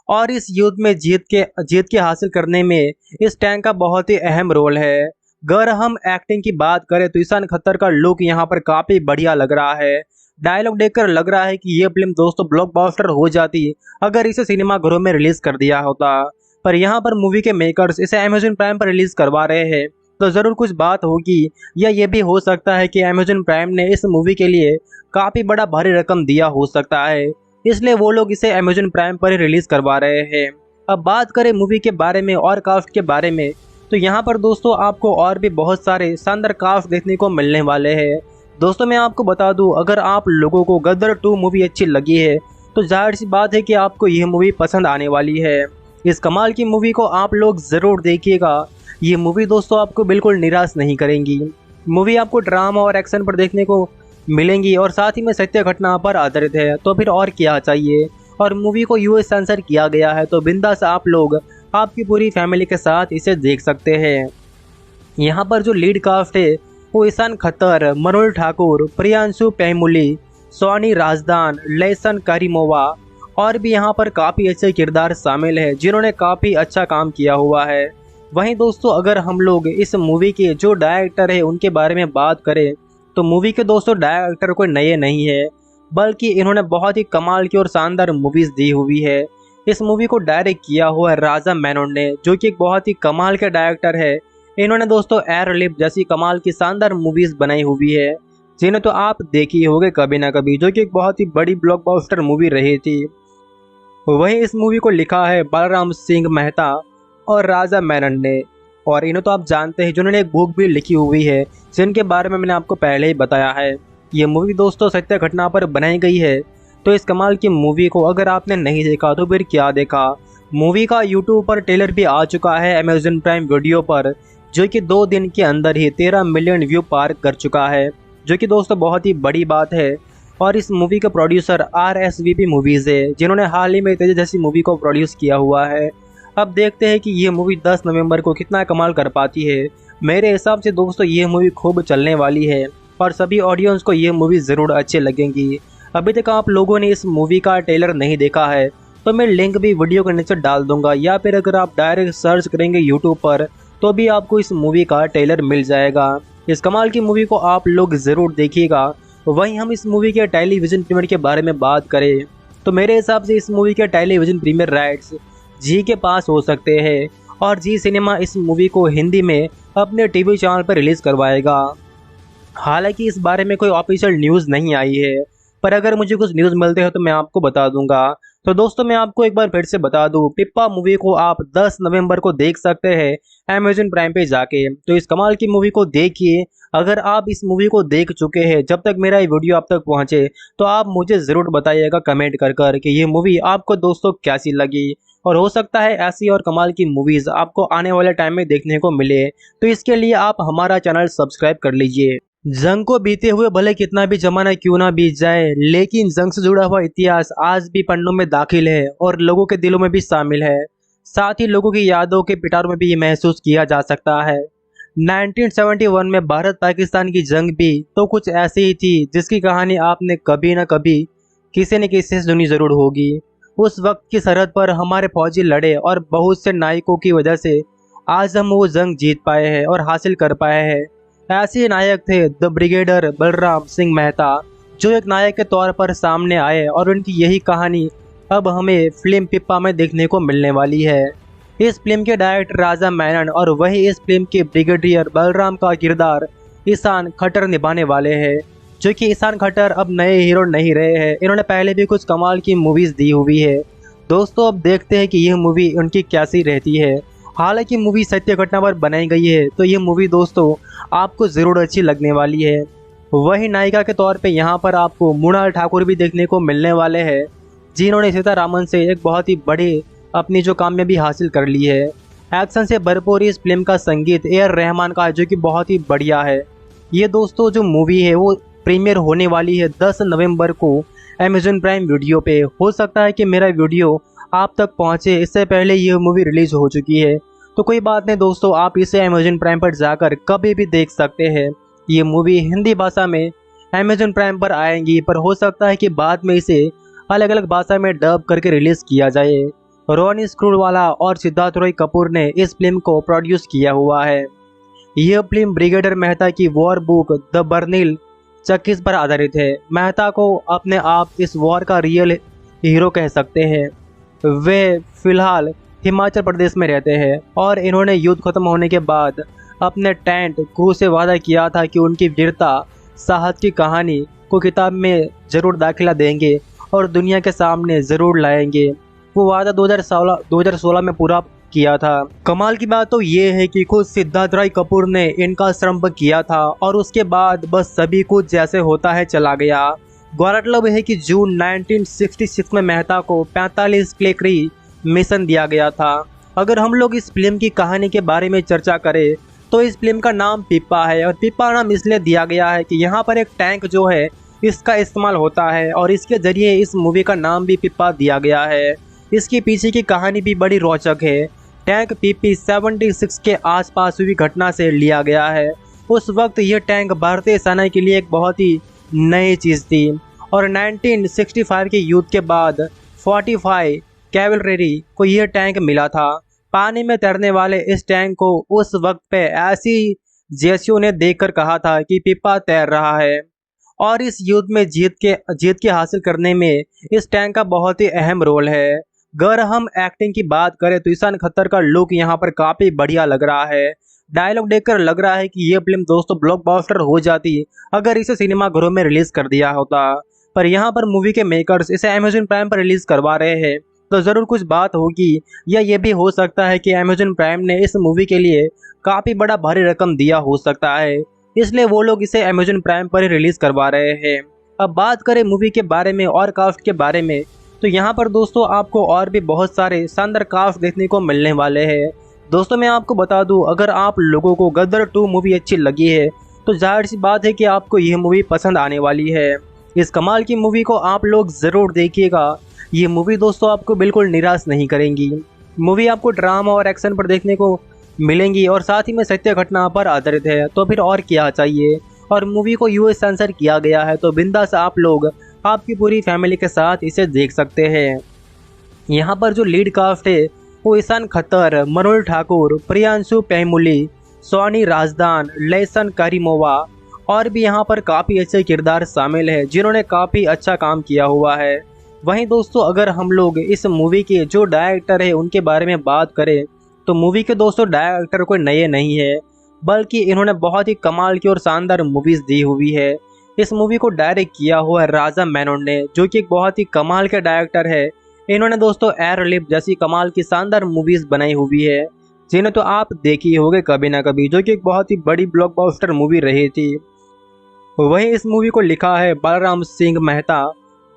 S1: और इस युद्ध में जीत के हासिल करने में इस टैंक का बहुत ही अहम रोल है। अगर हम एक्टिंग की बात करें तो ईशान खत्तर का लुक यहाँ पर काफ़ी बढ़िया लग रहा है। डायलॉग देखकर लग रहा है कि ये फिल्म दोस्तों ब्लॉकबस्टर हो जाती अगर इसे सिनेमाघरों में रिलीज कर दिया होता, पर यहाँ पर मूवी के मेकर्स इसे अमेज़न प्राइम पर रिलीज करवा रहे हैं तो ज़रूर कुछ बात होगी, या ये भी हो सकता है कि अमेज़न प्राइम ने इस मूवी के लिए काफ़ी बड़ा भारी रकम दिया हो सकता है, इसलिए वो लोग इसे अमेज़न प्राइम पर ही रिलीज़ करवा रहे हैं। अब बात करें मूवी के बारे में और कास्ट के बारे में तो यहाँ पर दोस्तों आपको और भी बहुत सारे शानदार कास्ट देखने को मिलने वाले हैं। दोस्तों मैं आपको बता दूँ, अगर आप लोगों को गदर 2 मूवी अच्छी लगी है तो जाहिर सी बात है कि आपको यह मूवी पसंद आने वाली है। इस कमाल की मूवी को आप लोग ज़रूर देखिएगा। ये मूवी दोस्तों आपको बिल्कुल निराश नहीं करेंगी। मूवी आपको ड्रामा और एक्शन पर देखने को मिलेंगी और साथ ही में सत्य घटना पर आधारित है, तो फिर और क्या चाहिए। और मूवी को यूएस सेंसर किया गया है तो बिंदास आप लोग आपकी पूरी फैमिली के साथ इसे देख सकते हैं। यहाँ पर जो लीड कास्ट है वो ईशान खत्तर, मनोज ठाकुर, प्रियांशु पैमुली, सोनी राजदान, लेसन करीमोवा और भी यहाँ पर काफ़ी अच्छे किरदार शामिल है जिन्होंने काफ़ी अच्छा काम किया हुआ है। वहीं दोस्तों अगर हम लोग इस मूवी के जो डायरेक्टर है उनके बारे में बात करें तो मूवी के दोस्तों डायरेक्टर कोई नए नहीं है, बल्कि इन्होंने बहुत ही कमाल की और शानदार मूवीज़ दी हुई है। इस मूवी को डायरेक्ट किया हुआ है राजा मेनन ने, जो कि एक बहुत ही कमाल के डायरेक्टर है। इन्होंने दोस्तों एयरलिफ्ट जैसी कमाल की शानदार मूवीज़ बनाई हुई है जिन्हें तो आप देखी होंगे कभी ना कभी, जो कि एक बहुत ही बड़ी ब्लॉकबस्टर मूवी रही थी। वहीं इस मूवी को लिखा है बलराम सिंह मेहता और राजा मेनन ने, और इन्हें तो आप जानते हैं जिन्होंने एक बुक भी लिखी हुई है जिनके बारे में मैंने आपको पहले ही बताया है। ये मूवी दोस्तों सत्य घटना पर बनाई गई है। तो इस कमाल की मूवी को अगर आपने नहीं देखा तो फिर क्या देखा। मूवी का यूट्यूब पर ट्रेलर भी आ चुका है अमेज़न प्राइम वीडियो पर, जो कि 2 दिन के अंदर ही 13 मिलियन व्यू पार कर चुका है, जो कि दोस्तों बहुत ही बड़ी बात है। और इस मूवी के प्रोड्यूसर RSVP मूवीज़ है जिन्होंने हाल ही में तेज जैसी मूवी को प्रोड्यूस किया हुआ है। अब देखते हैं कि ये मूवी 10 नवंबर को कितना कमाल कर पाती है। मेरे हिसाब से दोस्तों ये मूवी खूब चलने वाली है और सभी ऑडियंस को ये मूवी ज़रूर अच्छी लगेंगी। अभी तक आप लोगों ने इस मूवी का ट्रेलर नहीं देखा है तो मैं लिंक भी वीडियो के नीचे डाल दूंगा, या फिर अगर आप डायरेक्ट सर्च करेंगे यूट्यूब पर तो भी आपको इस मूवी का ट्रेलर मिल जाएगा। इस कमाल की मूवी को आप लोग ज़रूर देखिएगा। वहीं हम इस मूवी के टेलीविज़न प्रीमियर के बारे में बात करें तो मेरे हिसाब से इस मूवी के टेलीविज़न प्रीमियर राइट्स जी के पास हो सकते हैं और जी सिनेमा इस मूवी को हिंदी में अपने टीवी चैनल पर रिलीज़ करवाएगा। हालांकि इस बारे में कोई ऑफिशियल न्यूज़ नहीं आई है, पर अगर मुझे कुछ न्यूज़ मिलते हैं तो मैं आपको बता दूंगा। तो दोस्तों मैं आपको एक बार फिर से बता दूं, पिप्पा मूवी को आप 10 नवंबर को देख सकते हैं अमेज़न प्राइम पे जाके। तो इस कमाल की मूवी को देखिए। अगर आप इस मूवी को देख चुके हैं, जब तक मेरा ये वीडियो आप तक पहुंचे तो आप मुझे ज़रूर बताइएगा कमेंट कर कि ये मूवी आपको दोस्तों कैसी लगी, और हो सकता है ऐसी और कमाल की मूवीज़ आपको आने वाले टाइम में देखने को मिले। तो इसके लिए आप हमारा चैनल सब्सक्राइब कर लीजिए। जंग को बीते हुए भले कितना भी जमाना क्यों ना बीत जाए, लेकिन जंग से जुड़ा हुआ इतिहास आज भी पन्नों में दाखिल है और लोगों के दिलों में भी शामिल है। साथ ही लोगों की यादों के पिटारों में भी ये महसूस किया जा सकता है। 1971 में भारत पाकिस्तान की जंग भी तो कुछ ऐसी ही थी जिसकी कहानी आपने कभी ना कभी किसी न किसी से सुनी जरूर होगी। उस वक्त की सरहद पर हमारे फौजी लड़े और बहुत से नायकों की वजह से आज हम वो जंग जीत पाए हैं और हासिल कर पाए हैं। ऐसे नायक थे द ब्रिगेडियर बलराम सिंह मेहता, जो एक नायक के तौर पर सामने आए और उनकी यही कहानी अब हमें फिल्म पिप्पा में देखने को मिलने वाली है। इस फिल्म के डायरेक्टर राजा मेनन और वही इस फिल्म के ब्रिगेडियर बलराम का किरदार ईशान खट्टर निभाने वाले हैं। जो कि ईशान खट्टर अब नए हीरो नहीं रहे हैं, इन्होंने पहले भी कुछ कमाल की मूवीज़ दी हुई है। दोस्तों अब देखते हैं कि यह मूवी उनकी कैसी रहती है। हालांकि मूवी सत्य घटना पर बनाई गई है, तो ये मूवी दोस्तों आपको ज़रूर अच्छी लगने वाली है। वही नायिका के तौर पे यहाँ पर आपको मृणाल ठाकुर भी देखने को मिलने वाले हैं, जिन्होंने सीतारामन से एक बहुत ही बड़ी अपनी जो कामयाबी हासिल कर ली है। एक्शन से भरपूर इस फिल्म का संगीत ए आर रहमान का है, जो कि बहुत ही बढ़िया है। ये दोस्तों जो मूवी है वो प्रीमियर होने वाली है 10 नवंबर को अमेजन प्राइम वीडियो पे। हो सकता है कि मेरा वीडियो आप तक पहुंचे इससे पहले ये मूवी रिलीज हो चुकी है, तो कोई बात नहीं दोस्तों, आप इसे अमेजन प्राइम पर जाकर कभी भी देख सकते हैं। ये मूवी हिंदी भाषा में अमेजन प्राइम पर आएंगी, पर हो सकता है कि बाद में इसे अलग अलग भाषा में डब करके रिलीज किया जाए। रोनी स्क्रूवाला और सिद्धार्थ रॉय कपूर ने इस फिल्म को प्रोड्यूस किया हुआ है। यह फिल्म ब्रिगेडियर मेहता की वॉर बुक द बर्निल चक्कीस पर आधारित है। मेहता को अपने आप इस वॉर का रियल हीरो कह सकते हैं। वे फिलहाल हिमाचल प्रदेश में रहते हैं और इन्होंने युद्ध खत्म होने के बाद अपने टेंट क्रू से वादा किया था कि उनकी वीरता साहस की कहानी को किताब में ज़रूर दाखिला देंगे और दुनिया के सामने ज़रूर लाएंगे। वो वादा 2016 में पूरा किया था। कमाल की बात तो ये है कि खुद सिद्धार्थ राय कपूर ने इनका श्रम किया था और उसके बाद बस सभी कुछ जैसे होता है चला गया। गौरतलब है कि जून 1966 में मेहता को 45 क्लेकरी मिशन दिया गया था। अगर हम लोग इस फिल्म की कहानी के बारे में चर्चा करें तो इस फिल्म का नाम पिप्पा है, और पिप्पा नाम इसलिए दिया गया है कि यहाँ पर एक टैंक जो है इसका इस्तेमाल होता है और इसके जरिए इस मूवी का नाम भी पिप्पा दिया गया है। इसके पीछे की कहानी भी बड़ी रोचक है। टैंक पीपी 76 के आसपास हुई घटना से लिया गया है। उस वक्त यह टैंक भारतीय सेना के लिए एक बहुत ही नई चीज़ थी और 1965 के युद्ध के बाद 45 कैवलरी को यह टैंक मिला था। पानी में तैरने वाले इस टैंक को उस वक्त पे ऐसी जेसियो ने देखकर कहा था कि पिप्पा तैर रहा है, और इस युद्ध में जीत के हासिल करने में इस टैंक का बहुत ही अहम रोल है। अगर हम एक्टिंग की बात करें तो ईशान खट्टर का लुक यहाँ पर काफ़ी बढ़िया लग रहा है। डायलॉग देखकर लग रहा है कि ये फिल्म दोस्तों ब्लॉकबस्टर हो जाती अगर इसे सिनेमाघरों में रिलीज कर दिया होता, पर यहाँ पर मूवी के मेकर्स इसे अमेजन प्राइम पर रिलीज करवा रहे हैं, तो ज़रूर कुछ बात होगी, या ये भी हो सकता है कि अमेजन प्राइम ने इस मूवी के लिए काफ़ी बड़ा भारी रकम दिया हो सकता है, इसलिए वो लोग इसे अमेजन प्राइम पर ही रिलीज़ करवा रहे हैं। अब बात करें मूवी के बारे में और कास्ट के बारे में, तो यहाँ पर दोस्तों आपको और भी बहुत सारे शानदार कास्ट देखने को मिलने वाले हैं। दोस्तों मैं आपको बता दूँ, अगर आप लोगों को गदर 2 मूवी अच्छी लगी है तो जाहिर सी बात है कि आपको यह मूवी पसंद आने वाली है। इस कमाल की मूवी को आप लोग ज़रूर देखिएगा। ये मूवी दोस्तों आपको बिल्कुल निराश नहीं करेंगी। मूवी आपको ड्रामा और एक्शन पर देखने को मिलेंगी और साथ ही में सत्य घटना पर आधारित है, तो फिर और क्या चाहिए। और मूवी को यूएस सेंसर किया गया है, तो बिंदास आप लोग आपकी पूरी फैमिली के साथ इसे देख सकते हैं। यहाँ पर जो लीड कास्ट है वो ईशान खट्टर, मृणाल ठाकुर, प्रियांशु पैमुली, सोनी राजदान, लेसन करीमोवा और भी यहाँ पर काफ़ी अच्छे किरदार शामिल है जिन्होंने काफ़ी अच्छा काम किया हुआ है। वहीं दोस्तों अगर हम लोग इस मूवी के जो डायरेक्टर है उनके बारे में बात करें तो मूवी के दोस्तों डायरेक्टर कोई नए नहीं है, बल्कि इन्होंने बहुत ही कमाल की और शानदार मूवीज़ दी हुई है। इस मूवी को डायरेक्ट किया हुआ है राजा मेनन ने, जो कि एक बहुत ही कमाल के डायरेक्टर है। इन्होंने दोस्तों एयरलिफ्ट जैसी कमाल की शानदार मूवीज़ बनाई हुई है, जिन्हें तो आप देखी होंगे कभी ना कभी, जो कि एक बहुत ही बड़ी ब्लॉकबस्टर मूवी रही थी। वहीं इस मूवी को लिखा है बलराम सिंह मेहता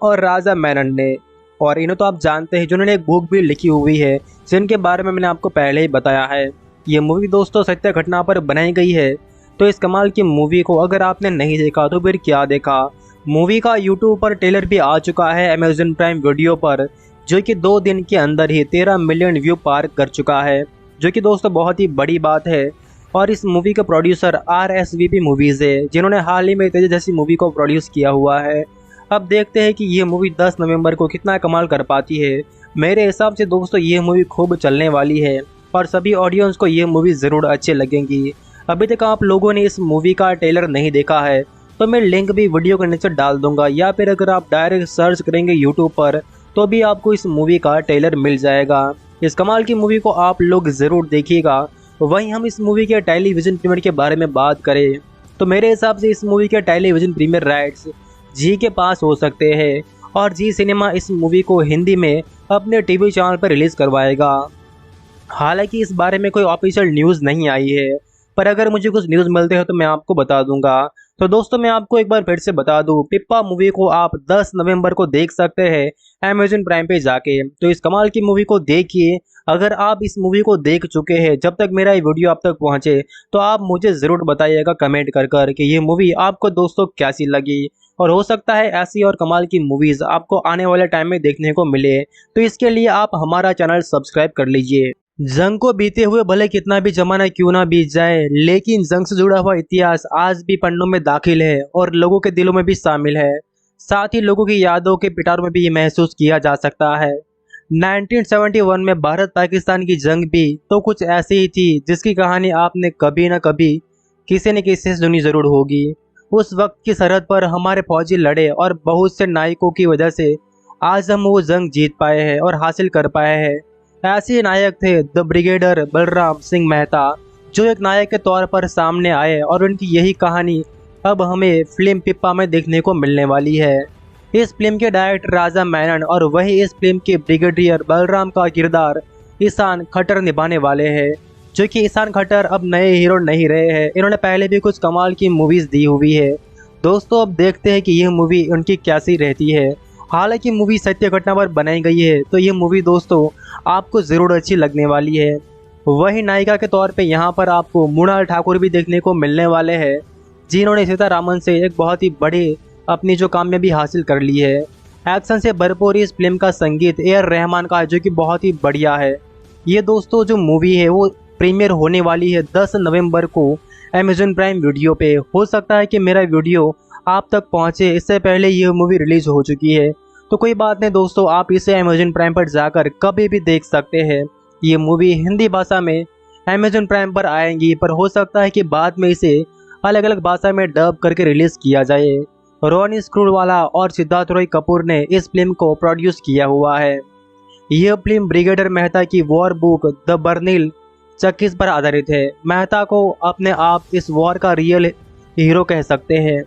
S1: और राजा मेनन ने, और इन्हें तो आप जानते हैं जिन्होंने एक बुक भी लिखी हुई है जिनके बारे में मैंने आपको पहले ही बताया है। ये मूवी दोस्तों सत्य घटना पर बनाई गई है, तो इस कमाल की मूवी को अगर आपने नहीं देखा तो फिर क्या देखा। मूवी का यूट्यूब पर ट्रेलर भी आ चुका है अमेजन प्राइम वीडियो पर, जो कि 2 दिन के अंदर ही 13 मिलियन व्यू पार कर चुका है, जो कि दोस्तों बहुत ही बड़ी बात है। और इस मूवी के प्रोड्यूसर RSVP मूवीज़ है, जिन्होंने हाल ही में तेज जैसी मूवी को प्रोड्यूस किया हुआ है। अब देखते हैं कि ये मूवी 10 नवंबर को कितना कमाल कर पाती है। मेरे हिसाब से दोस्तों ये मूवी खूब चलने वाली है और सभी ऑडियंस को ये मूवी ज़रूर अच्छी लगेंगी। अभी तक आप लोगों ने इस मूवी का ट्रेलर नहीं देखा है तो मैं लिंक भी वीडियो के नीचे डाल दूंगा, या फिर अगर आप डायरेक्ट सर्च करेंगे यूट्यूब पर तो भी आपको इस मूवी का ट्रेलर मिल जाएगा। इस कमाल की मूवी को आप लोग ज़रूर देखिएगा। वहीं हम इस मूवी के टेलीविज़न प्रीमियर के बारे में बात करें तो मेरे हिसाब से इस मूवी के टेलीविज़न प्रीमियर राइट्स जी के पास हो सकते हैं और जी सिनेमा इस मूवी को हिंदी में अपने टीवी चैनल पर रिलीज़ करवाएगा। हालांकि इस बारे में कोई ऑफिशियल न्यूज़ नहीं आई है, पर अगर मुझे कुछ न्यूज़ मिलते हैं तो मैं आपको बता दूंगा। तो दोस्तों मैं आपको एक बार फिर से बता दूं, पिप्पा मूवी को आप 10 नवंबर को देख सकते हैं अमेजन प्राइम पे जाके। तो इस कमाल की मूवी को देखिए। अगर आप इस मूवी को देख चुके हैं, जब तक मेरा ये वीडियो आप तक पहुंचे, तो आप मुझे ज़रूर बताइएगा कमेंट कर कर कि ये मूवी आपको दोस्तों कैसी लगी। और हो सकता है ऐसी और कमाल की मूवीज़ आपको आने वाले टाइम में देखने को मिले, तो इसके लिए आप हमारा चैनल सब्सक्राइब कर लीजिए। जंग को बीते हुए भले कितना भी जमाना क्यों ना बीत जाए, लेकिन जंग से जुड़ा हुआ इतिहास आज भी पन्नों में दाखिल है और लोगों के दिलों में भी शामिल है। साथ ही लोगों की यादों के पिटारों में भी ये महसूस किया जा सकता है। 1971 में भारत पाकिस्तान की जंग भी तो कुछ ऐसी ही थी, जिसकी कहानी आपने कभी न कभी किसी न किसी से सुनी जरूर होगी। उस वक्त की सरहद पर हमारे फौजी लड़े और बहुत से नायकों की वजह से आज हम वो जंग जीत पाए हैं और हासिल कर पाए हैं। ऐसे नायक थे द ब्रिगेडियर बलराम सिंह मेहता, जो एक नायक के तौर पर सामने आए और उनकी यही कहानी अब हमें फिल्म पिप्पा में देखने को मिलने वाली है। इस फिल्म के डायरेक्टर राजा मेनन और वही इस फिल्म के ब्रिगेडियर बलराम का किरदार ईशान खट्टर निभाने वाले हैं, जो कि ईशान खट्टर अब नए हीरो नहीं रहे हैं। इन्होंने पहले भी कुछ कमाल की मूवीज़ दी हुई है। दोस्तों अब देखते हैं कि यह मूवी उनकी कैसी रहती है। हालांकि मूवी सत्य घटना पर बनाई गई है, तो ये मूवी दोस्तों आपको ज़रूर अच्छी लगने वाली है। वही नायिका के तौर पे यहाँ पर आपको मृणाल ठाकुर भी देखने को मिलने वाले हैं, जिन्होंने सीतारामन से एक बहुत ही बड़ी अपनी जो कामयाबी हासिल कर ली है। एक्शन से भरपूर इस फिल्म का संगीत ए आर रहमान का है, जो कि बहुत ही बढ़िया है। ये दोस्तों जो मूवी है वो प्रीमियर होने वाली है 10 नवंबर को अमेजन प्राइम वीडियो पे। हो सकता है कि मेरा वीडियो आप तक पहुंचे इससे पहले ये मूवी रिलीज हो चुकी है, तो कोई बात नहीं दोस्तों, आप इसे अमेजन प्राइम पर जाकर कभी भी देख सकते हैं। ये मूवी हिंदी भाषा में अमेजन प्राइम पर आएंगी, पर हो सकता है कि बाद में इसे अलग अलग भाषा में डब करके रिलीज किया जाए। रोनी स्क्रूवाला और सिद्धार्थ रॉय कपूर ने इस फिल्म को प्रोड्यूस किया हुआ है। यह फिल्म ब्रिगेडियर मेहता की वॉर बुक द बर्निल चक्कीस पर आधारित है। मेहता को अपने आप इस वॉर का रियल हीरो कह सकते हैं।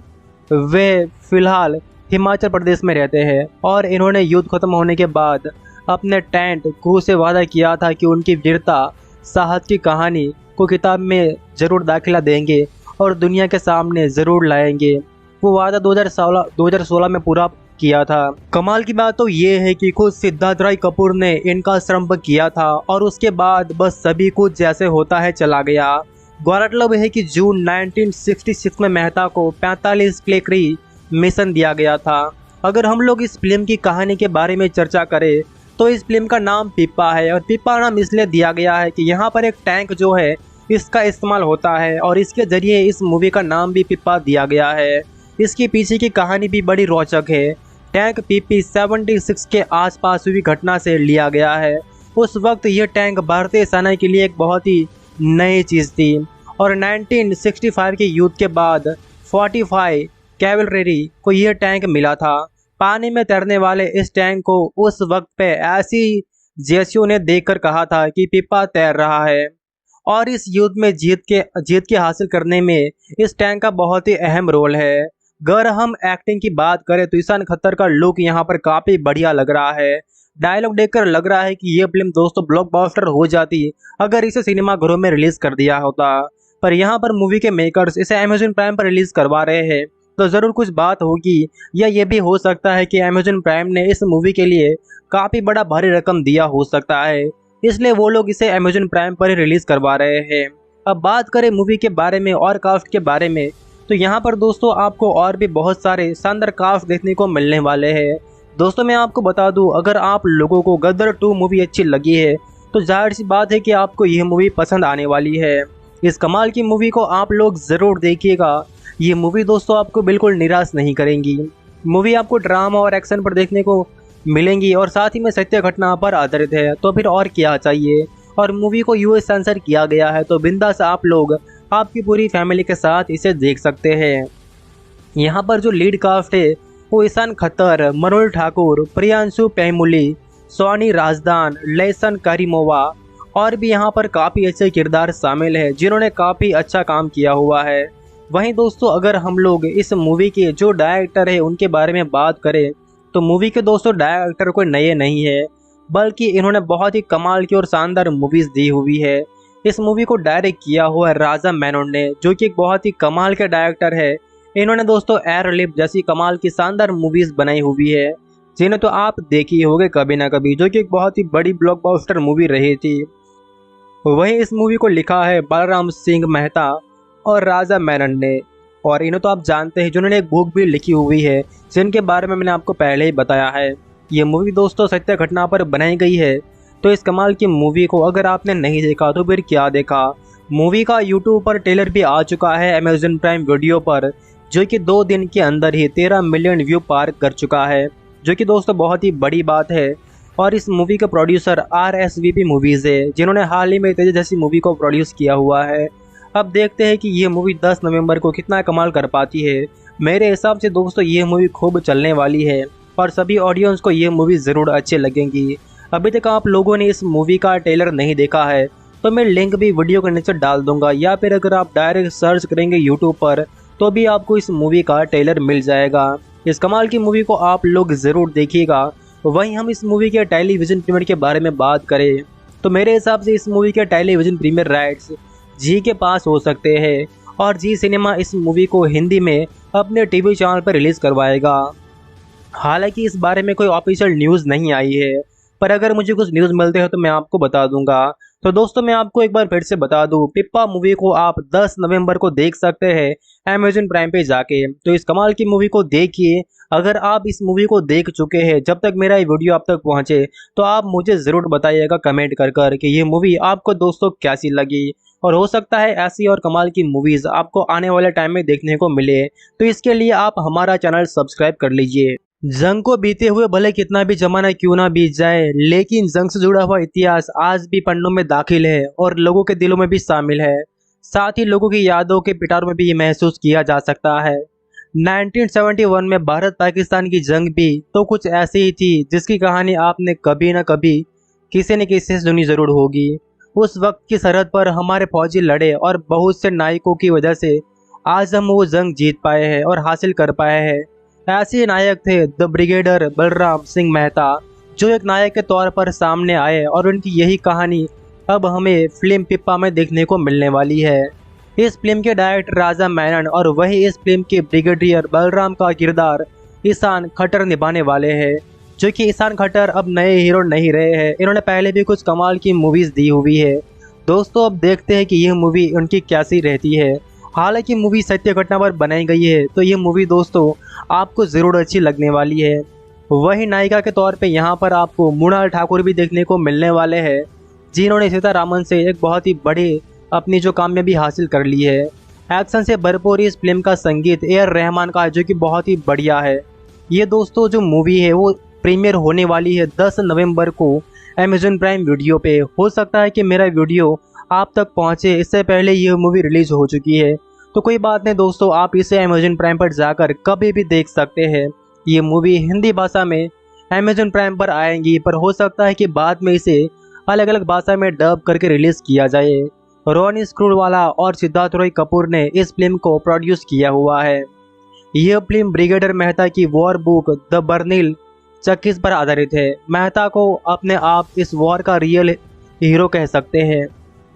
S1: वे फिलहाल हिमाचल प्रदेश में रहते हैं और इन्होंने युद्ध खत्म होने के बाद अपने टेंट क्रू से वादा किया था कि उनकी वीरता साहस की कहानी को किताब में ज़रूर दाखिला देंगे और दुनिया के सामने ज़रूर लाएंगे। वो वादा 2016 में पूरा किया था। कमाल की बात तो ये है कि खुद सिद्धार्थ राय कपूर ने इनका श्रम किया था और उसके बाद बस सभी कुछ जैसे होता है चला गया। गौरतलब है कि जून 1966 में मेहता को 45 क्लेकरी मिशन दिया गया था। अगर हम लोग इस फिल्म की कहानी के बारे में चर्चा करें तो इस फिल्म का नाम पिप्पा है और पिप्पा नाम इसलिए दिया गया है कि यहाँ पर एक टैंक जो है इसका इस्तेमाल होता है और इसके जरिए इस मूवी का नाम भी पिप्पा दिया गया है। इसके पीछे की कहानी भी बड़ी रोचक है। टैंक PP-76 के आसपास हुई घटना से लिया गया है। उस वक्त यह टैंक भारतीय सेना के लिए एक बहुत ही नई चीज़ थी और 1965 के युद्ध के बाद 45 कैवलरी को यह टैंक मिला था। पानी में तैरने वाले इस टैंक को उस वक्त पे ऐसी जेसियो ने देखकर कहा था कि पिप्पा तैर रहा है और इस युद्ध में जीत के हासिल करने में इस टैंक का बहुत ही अहम रोल है। अगर हम एक्टिंग की बात करें तो ईशान खट्टर का लुक यहाँ पर काफ़ी बढ़िया लग रहा है। डायलॉग देखकर लग रहा है कि ये फिल्म दोस्तों ब्लॉकबस्टर हो जाती अगर इसे सिनेमा घरों में रिलीज कर दिया होता, पर यहाँ पर मूवी के मेकर्स इसे अमेजन प्राइम पर रिलीज करवा रहे हैं, तो ज़रूर कुछ बात होगी। या ये भी हो सकता है कि अमेजन प्राइम ने इस मूवी के लिए काफ़ी बड़ा भारी रकम दिया हो सकता है, इसलिए वो लोग इसे अमेजन प्राइम पर ही रिलीज़ करवा रहे हैं। अब बात करें मूवी के बारे में और कास्ट के बारे में, तो यहाँ पर दोस्तों आपको और भी बहुत सारे शानदार कास्ट देखने को मिलने वाले हैं। दोस्तों मैं आपको बता दूं, अगर आप लोगों को गदर 2 मूवी अच्छी लगी है तो जाहिर सी बात है कि आपको यह मूवी पसंद आने वाली है। इस कमाल की मूवी को आप लोग ज़रूर देखिएगा। ये मूवी दोस्तों आपको बिल्कुल निराश नहीं करेंगी। मूवी आपको ड्रामा और एक्शन पर देखने को मिलेंगी और साथ ही में सत्य घटना पर आधारित है, तो फिर और क्या चाहिए। और मूवी को US सेंसर किया गया है, तो बिंदास आप लोग आपकी पूरी फैमिली के साथ इसे देख सकते हैं। यहाँ पर जो लीड कास्ट है वो ईशान खट्टर, मृणाल ठाकुर, प्रियांशु पैमुली, सोनी राजदान, लेसन करीमोवा और भी यहाँ पर काफ़ी अच्छे किरदार शामिल है जिन्होंने काफ़ी अच्छा काम किया हुआ है। वहीं दोस्तों अगर हम लोग इस मूवी के जो डायरेक्टर है उनके बारे में बात करें तो मूवी के दोस्तों डायरेक्टर कोई नए नहीं है, बल्कि इन्होंने बहुत ही कमाल की और शानदार मूवीज़ दी हुई है। इस मूवी को डायरेक्ट किया हुआ है राजा मेनन ने, जो कि एक बहुत ही कमाल के डायरेक्टर है। इन्होंने दोस्तों एयरलिफ्ट जैसी कमाल की शानदार मूवीज़ बनाई हुई है जिन्हें तो आप देखी होंगे कभी ना कभी, जो कि एक बहुत ही बड़ी ब्लॉकबस्टर मूवी रही थी। वहीं इस मूवी को लिखा है बलराम सिंह मेहता और राजा मेनन ने, और इन्हें तो आप जानते हैं जिन्होंने एक बुक भी लिखी हुई है जिनके बारे में मैंने आपको पहले ही बताया है। ये मूवी दोस्तों सत्य घटना पर बनाई गई है। तो इस कमाल की मूवी को अगर आपने नहीं देखा तो फिर क्या देखा। मूवी का यूट्यूब पर ट्रेलर भी आ चुका है अमेजन प्राइम वीडियो पर, जो कि 2 दिन के अंदर ही 13 मिलियन व्यू पार कर चुका है, जो कि दोस्तों बहुत ही बड़ी बात है। और इस मूवी के प्रोड्यूसर RSVP मूवीज़ है जिन्होंने हाल ही में तेज जैसी मूवी को प्रोड्यूस किया हुआ है। अब देखते हैं कि ये मूवी 10 नवंबर को कितना कमाल कर पाती है। मेरे हिसाब से दोस्तों ये मूवी खूब चलने वाली है और सभी ऑडियंस को ये मूवी ज़रूर अच्छी लगेंगी। अभी तक आप लोगों ने इस मूवी का ट्रेलर नहीं देखा है तो मैं लिंक भी वीडियो के नीचे डाल दूंगा, या फिर अगर आप डायरेक्ट सर्च करेंगे यूट्यूब पर तो भी आपको इस मूवी का ट्रेलर मिल जाएगा। इस कमाल की मूवी को आप लोग ज़रूर देखिएगा। वहीं हम इस मूवी के टेलीविज़न प्रीमियर के बारे में बात करें तो मेरे हिसाब से इस मूवी के टेलीविज़न प्रीमियर राइट्स जी के पास हो सकते हैं और जी सिनेमा इस मूवी को हिंदी में अपने टीवी चैनल पर रिलीज़ करवाएगा। हालांकि इस बारे में कोई ऑफिशियल न्यूज़ नहीं आई है, पर अगर मुझे कुछ न्यूज़ मिलते हैं तो मैं आपको बता दूंगा। तो दोस्तों मैं आपको एक बार फिर से बता दूं, पिप्पा मूवी को आप 10 नवंबर को देख सकते हैं अमेजन प्राइम पे जाके। तो इस कमाल की मूवी को देखिए। अगर आप इस मूवी को देख चुके हैं, जब तक मेरा ये वीडियो आप तक पहुंचे तो आप मुझे ज़रूर बताइएगा कमेंट कर कि ये मूवी आपको दोस्तों कैसी लगी। और हो सकता है ऐसी और कमाल की मूवीज़ आपको आने वाले टाइम में देखने को मिले, तो इसके लिए आप हमारा चैनल सब्सक्राइब कर लीजिए। जंग को बीते हुए भले कितना भी जमाना क्यों ना बीत जाए, लेकिन जंग से जुड़ा हुआ इतिहास आज भी पन्नों में दाखिल है और लोगों के दिलों में भी शामिल है। साथ ही लोगों की यादों के पिटारों में भी ये महसूस किया जा सकता है। 1971 में भारत पाकिस्तान की जंग भी तो कुछ ऐसी ही थी जिसकी कहानी आपने कभी न कभी किसी न किसी से सुनी जरूर होगी। उस वक्त की सरहद पर हमारे फौजी लड़े और बहुत से नायकों की वजह से आज हम वो जंग जीत पाए हैं और हासिल कर पाए हैं। ऐसे नायक थे द ब्रिगेडियर बलराम सिंह मेहता, जो एक नायक के तौर पर सामने आए और उनकी यही कहानी अब हमें फिल्म पिप्पा में देखने को मिलने वाली है। इस फिल्म के डायरेक्टर राजा मेनन और वही इस फिल्म के ब्रिगेडियर बलराम का किरदार ईशान खट्टर निभाने वाले हैं, जो कि ईशान खट्टर अब नए हीरो नहीं रहे हैं। इन्होंने पहले भी कुछ कमाल की मूवीज़ दी हुई है। दोस्तों अब देखते हैं कि यह मूवी उनकी कैसी रहती है। हालांकि मूवी सत्य घटना पर बनाई गई है तो ये मूवी दोस्तों आपको ज़रूर अच्छी लगने वाली है। वही नायिका के तौर पे यहाँ पर आपको मृणाल ठाकुर भी देखने को मिलने वाले हैं, जिन्होंने सीतारामन से एक बहुत ही बड़ी अपनी जो कामयाबी हासिल कर ली है। एक्शन से भरपूर इस फिल्म का संगीत रहमान का है, जो कि बहुत ही बढ़िया है। ये दोस्तों जो मूवी है वो प्रीमियर होने वाली है 10 नवंबर को अमेजन प्राइम वीडियो पे। हो सकता है कि मेरा वीडियो आप तक पहुंचे इससे पहले ये मूवी रिलीज हो चुकी है, तो कोई बात नहीं दोस्तों, आप इसे अमेजन प्राइम पर जाकर कभी भी देख सकते हैं। ये मूवी हिंदी भाषा में अमेजन प्राइम पर आएंगी, पर हो सकता है कि बाद में इसे अलग अलग भाषा में डब करके रिलीज किया जाए। रोनी स्क्रूवाला और सिद्धार्थ रॉय कपूर ने इस फिल्म को प्रोड्यूस किया हुआ है। यह फिल्म ब्रिगेडियर मेहता की वॉर बुक द बर्निल चक्कीस पर आधारित है। मेहता को अपने आप इस वॉर का रियल हीरो कह सकते हैं।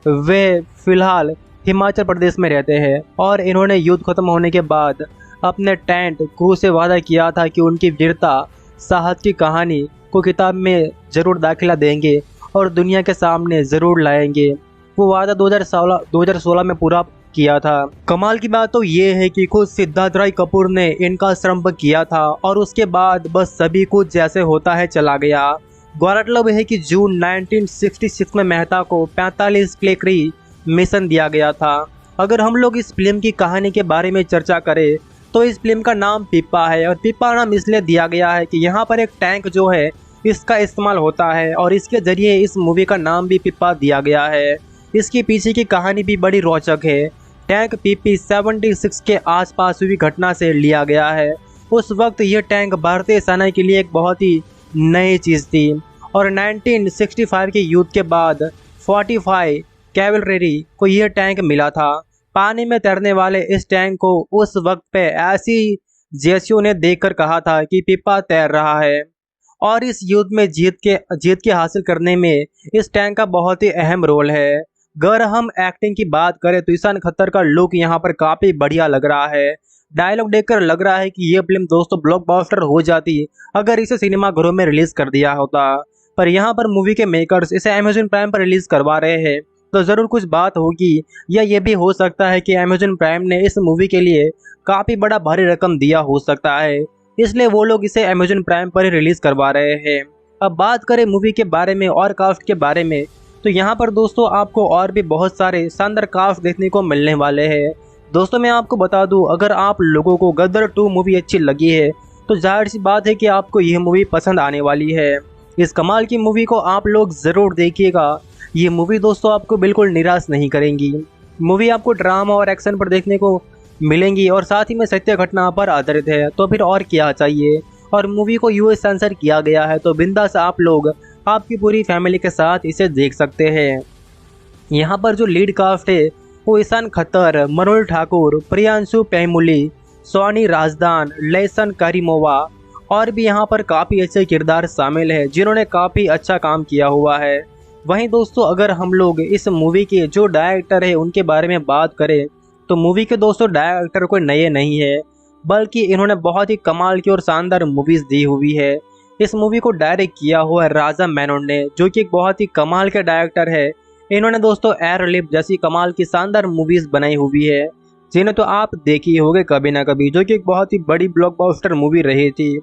S1: वे फिलहाल हिमाचल प्रदेश में रहते हैं और इन्होंने युद्ध खत्म होने के बाद अपने टेंट क्रू से वादा किया था कि उनकी वीरता साहस की कहानी को किताब में ज़रूर दाखिला देंगे और दुनिया के सामने ज़रूर लाएंगे। वो वादा 2016 में पूरा किया था। कमाल की बात तो ये है कि खुद सिद्धार्थ रॉय कपूर ने इनका श्रम किया था और उसके बाद बस सभी कुछ जैसे होता है चला गया। गौरतलब है कि जून 1966 में मेहता को 45 क्लेकरी मिशन दिया गया था। अगर हम लोग इस फिल्म की कहानी के बारे में चर्चा करें तो इस फिल्म का नाम पिप्पा है, और पिप्पा नाम इसलिए दिया गया है कि यहाँ पर एक टैंक जो है इसका इस्तेमाल होता है और इसके ज़रिए इस मूवी का नाम भी पिप्पा दिया गया है। इसके पीछे की कहानी भी बड़ी रोचक है। टैंक PP 76 के आसपास हुई घटना से लिया गया है। उस वक्त यह टैंक भारतीय सेना के लिए एक बहुत ही नई चीज़ थी और 1965 के युद्ध के बाद 45 कैवलरी को यह टैंक मिला था। पानी में तैरने वाले इस टैंक को उस वक्त पे ऐसी जेसियो ने देखकर कहा था कि पिप्पा तैर रहा है और इस युद्ध में जीत के हासिल करने में इस टैंक का बहुत ही अहम रोल है। अगर हम एक्टिंग की बात करें तो ईशान खट्टर का लुक यहाँ पर काफी बढ़िया लग रहा है। डायलॉग देखकर लग रहा है कि ये फिल्म दोस्तों ब्लॉकबस्टर हो जाती अगर इसे सिनेमाघरों में रिलीज कर दिया होता, पर यहाँ पर मूवी के मेकर्स इसे अमेज़न प्राइम पर रिलीज करवा रहे हैं तो ज़रूर कुछ बात होगी, या ये भी हो सकता है कि अमेज़न प्राइम ने इस मूवी के लिए काफ़ी बड़ा भारी रकम दिया हो सकता है, इसलिए वो लोग इसे अमेज़न प्राइम पर ही रिलीज करवा रहे हैं। अब बात करें मूवी के बारे में और कास्ट के बारे में, तो यहाँ पर दोस्तों आपको और भी बहुत सारे शानदार कास्ट देखने को मिलने वाले हैं। दोस्तों मैं आपको बता दूं, अगर आप लोगों को गदर 2 मूवी अच्छी लगी है तो जाहिर सी बात है कि आपको यह मूवी पसंद आने वाली है। इस कमाल की मूवी को आप लोग ज़रूर देखिएगा। ये मूवी दोस्तों आपको बिल्कुल निराश नहीं करेंगी। मूवी आपको ड्रामा और एक्शन पर देखने को मिलेंगी और साथ ही में सत्य घटना पर आधारित है, तो फिर और क्या चाहिए। और मूवी को यूएस सेंसर किया गया है, तो बिंदास आप लोग आपकी पूरी फैमिली के साथ इसे देख सकते हैं। यहाँ पर जो लीड कास्ट है वो ईशान खट्टर, मृणाल ठाकुर, प्रियांशु पैमुली, सोनी राजदान, लेसन करीमोवा और भी यहाँ पर काफ़ी अच्छे किरदार शामिल हैं जिन्होंने काफ़ी अच्छा काम किया हुआ है। वहीं दोस्तों अगर हम लोग इस मूवी के जो डायरेक्टर है उनके बारे में बात करें तो मूवी के दोस्तों डायरेक्टर कोई नए नहीं है, बल्कि इन्होंने बहुत ही कमाल की और शानदार मूवीज़ दी हुई है। इस मूवी को डायरेक्ट किया हुआ है राजा मेनन ने, जो कि एक बहुत ही कमाल के डायरेक्टर है। इन्होंने दोस्तों एयरलिफ्ट जैसी कमाल की शानदार मूवीज़ बनाई हुई है जिन्हें तो आप देखी होंगे कभी ना कभी, जो कि एक बहुत ही बड़ी ब्लॉकबस्टर मूवी रही थी।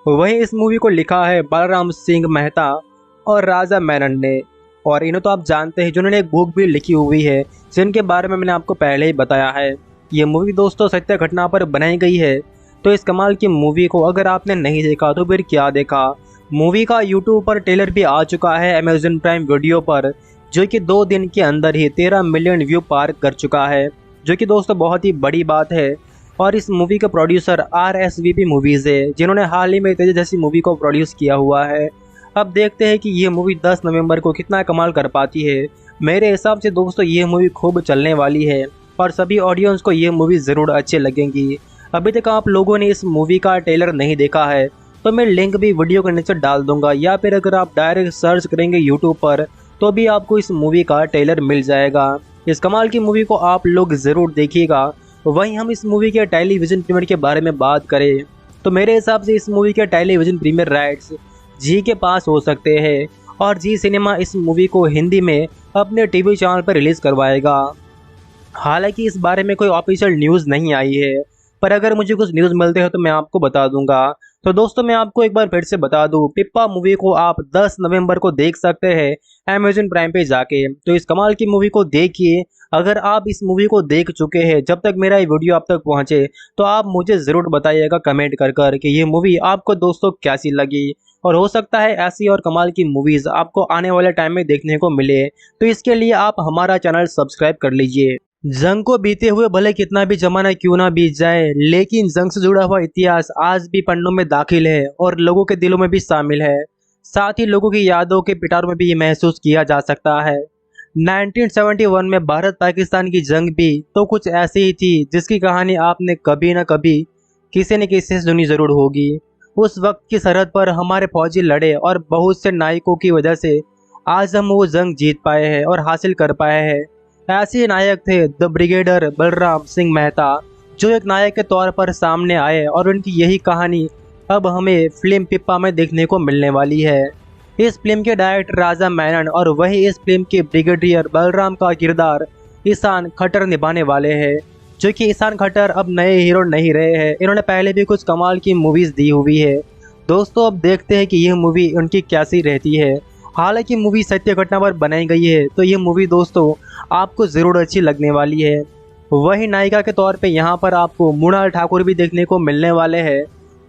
S1: वहीं इस मूवी को लिखा है बलराम सिंह मेहता और राजा मेनन ने, और इन्हें तो आप जानते हैं जिन्होंने एक बुक भी लिखी हुई है जिनके बारे में मैंने आपको पहले ही बताया है। ये मूवी दोस्तों सत्य घटना पर बनाई गई है, तो इस कमाल की मूवी को अगर आपने नहीं देखा तो फिर क्या देखा। मूवी का यूट्यूब पर ट्रेलर भी आ चुका है अमेज़न प्राइम वीडियो पर, जो कि 2 दिन के अंदर ही 13 मिलियन व्यू पार कर चुका है, जो कि दोस्तों बहुत ही बड़ी बात है। और इस मूवी के प्रोड्यूसर RSVP मूवीज़ है जिन्होंने हाल ही में तेज जैसी मूवी को प्रोड्यूस किया हुआ है। अब देखते हैं कि ये मूवी 10 नवंबर को कितना कमाल कर पाती है। मेरे हिसाब से दोस्तों ये मूवी खूब चलने वाली है और सभी ऑडियंस को ये मूवी ज़रूर अच्छी लगेंगी। अभी तक आप लोगों ने इस मूवी का ट्रेलर नहीं देखा है तो मैं लिंक भी वीडियो के नीचे डाल दूंगा, या फिर अगर आप डायरेक्ट सर्च करेंगे यूट्यूब पर तो भी आपको इस मूवी का ट्रेलर मिल जाएगा। इस कमाल की मूवी को आप लोग ज़रूर देखिएगा। वहीं हम इस मूवी के टेलीविज़न प्रीमियर के बारे में बात करें तो मेरे हिसाब से इस मूवी के टेलीविज़न प्रीमियर राइट्स जी के पास हो सकते हैं और जी सिनेमा इस मूवी को हिंदी में अपने टीवी चैनल पर रिलीज़ करवाएगा। हालांकि इस बारे में कोई ऑफिशियल न्यूज़ नहीं आई है, पर अगर मुझे कुछ न्यूज़ मिलते हैं तो मैं आपको बता दूंगा। तो दोस्तों मैं आपको एक बार फिर से बता दूं, पिप्पा मूवी को आप 10 नवंबर को देख सकते हैं अमेज़न प्राइम पे जाके। तो इस कमाल की मूवी को देखिए। अगर आप इस मूवी को देख चुके हैं, जब तक मेरा ये वीडियो आप तक पहुंचे तो आप मुझे ज़रूर बताइएगा कमेंट कर कि ये मूवी आपको दोस्तों कैसी लगी, और हो सकता है ऐसी और कमाल की मूवीज़ आपको आने वाले टाइम में देखने को मिले। तो इसके लिए आप हमारा चैनल सब्सक्राइब कर लीजिए। जंग को बीते हुए भले कितना भी जमाना क्यों ना बीत जाए, लेकिन जंग से जुड़ा हुआ इतिहास आज भी पन्नों में दाखिल है और लोगों के दिलों में भी शामिल है। साथ ही लोगों की यादों के पिटारों में भी ये महसूस किया जा सकता है। 1971 में भारत पाकिस्तान की जंग भी तो कुछ ऐसी ही थी जिसकी कहानी आपने कभी न कभी किसी न किसी से सुनी जरूर होगी। उस वक्त की सरहद पर हमारे फौजी लड़े और बहुत से नायकों की वजह से आज हम वो जंग जीत पाए हैं और हासिल कर पाए हैं। ऐसे नायक थे द ब्रिगेडियर बलराम सिंह मेहता, जो एक नायक के तौर पर सामने आए और उनकी यही कहानी अब हमें फिल्म पिप्पा में देखने को मिलने वाली है। इस फिल्म के डायरेक्टर राजा मेनन और वही इस फिल्म के ब्रिगेडियर बलराम का किरदार ईशान खट्टर निभाने वाले हैं, जो कि ईशान खट्टर अब नए हीरो नहीं रहे हैं। इन्होंने पहले भी कुछ कमाल की मूवीज़ दी हुई है। दोस्तों अब देखते हैं कि यह मूवी उनकी कैसी रहती है। हालांकि मूवी सत्य घटना पर बनाई गई है, तो ये मूवी दोस्तों आपको ज़रूर अच्छी लगने वाली है। वही नायिका के तौर पे यहाँ पर आपको मृणाल ठाकुर भी देखने को मिलने वाले हैं,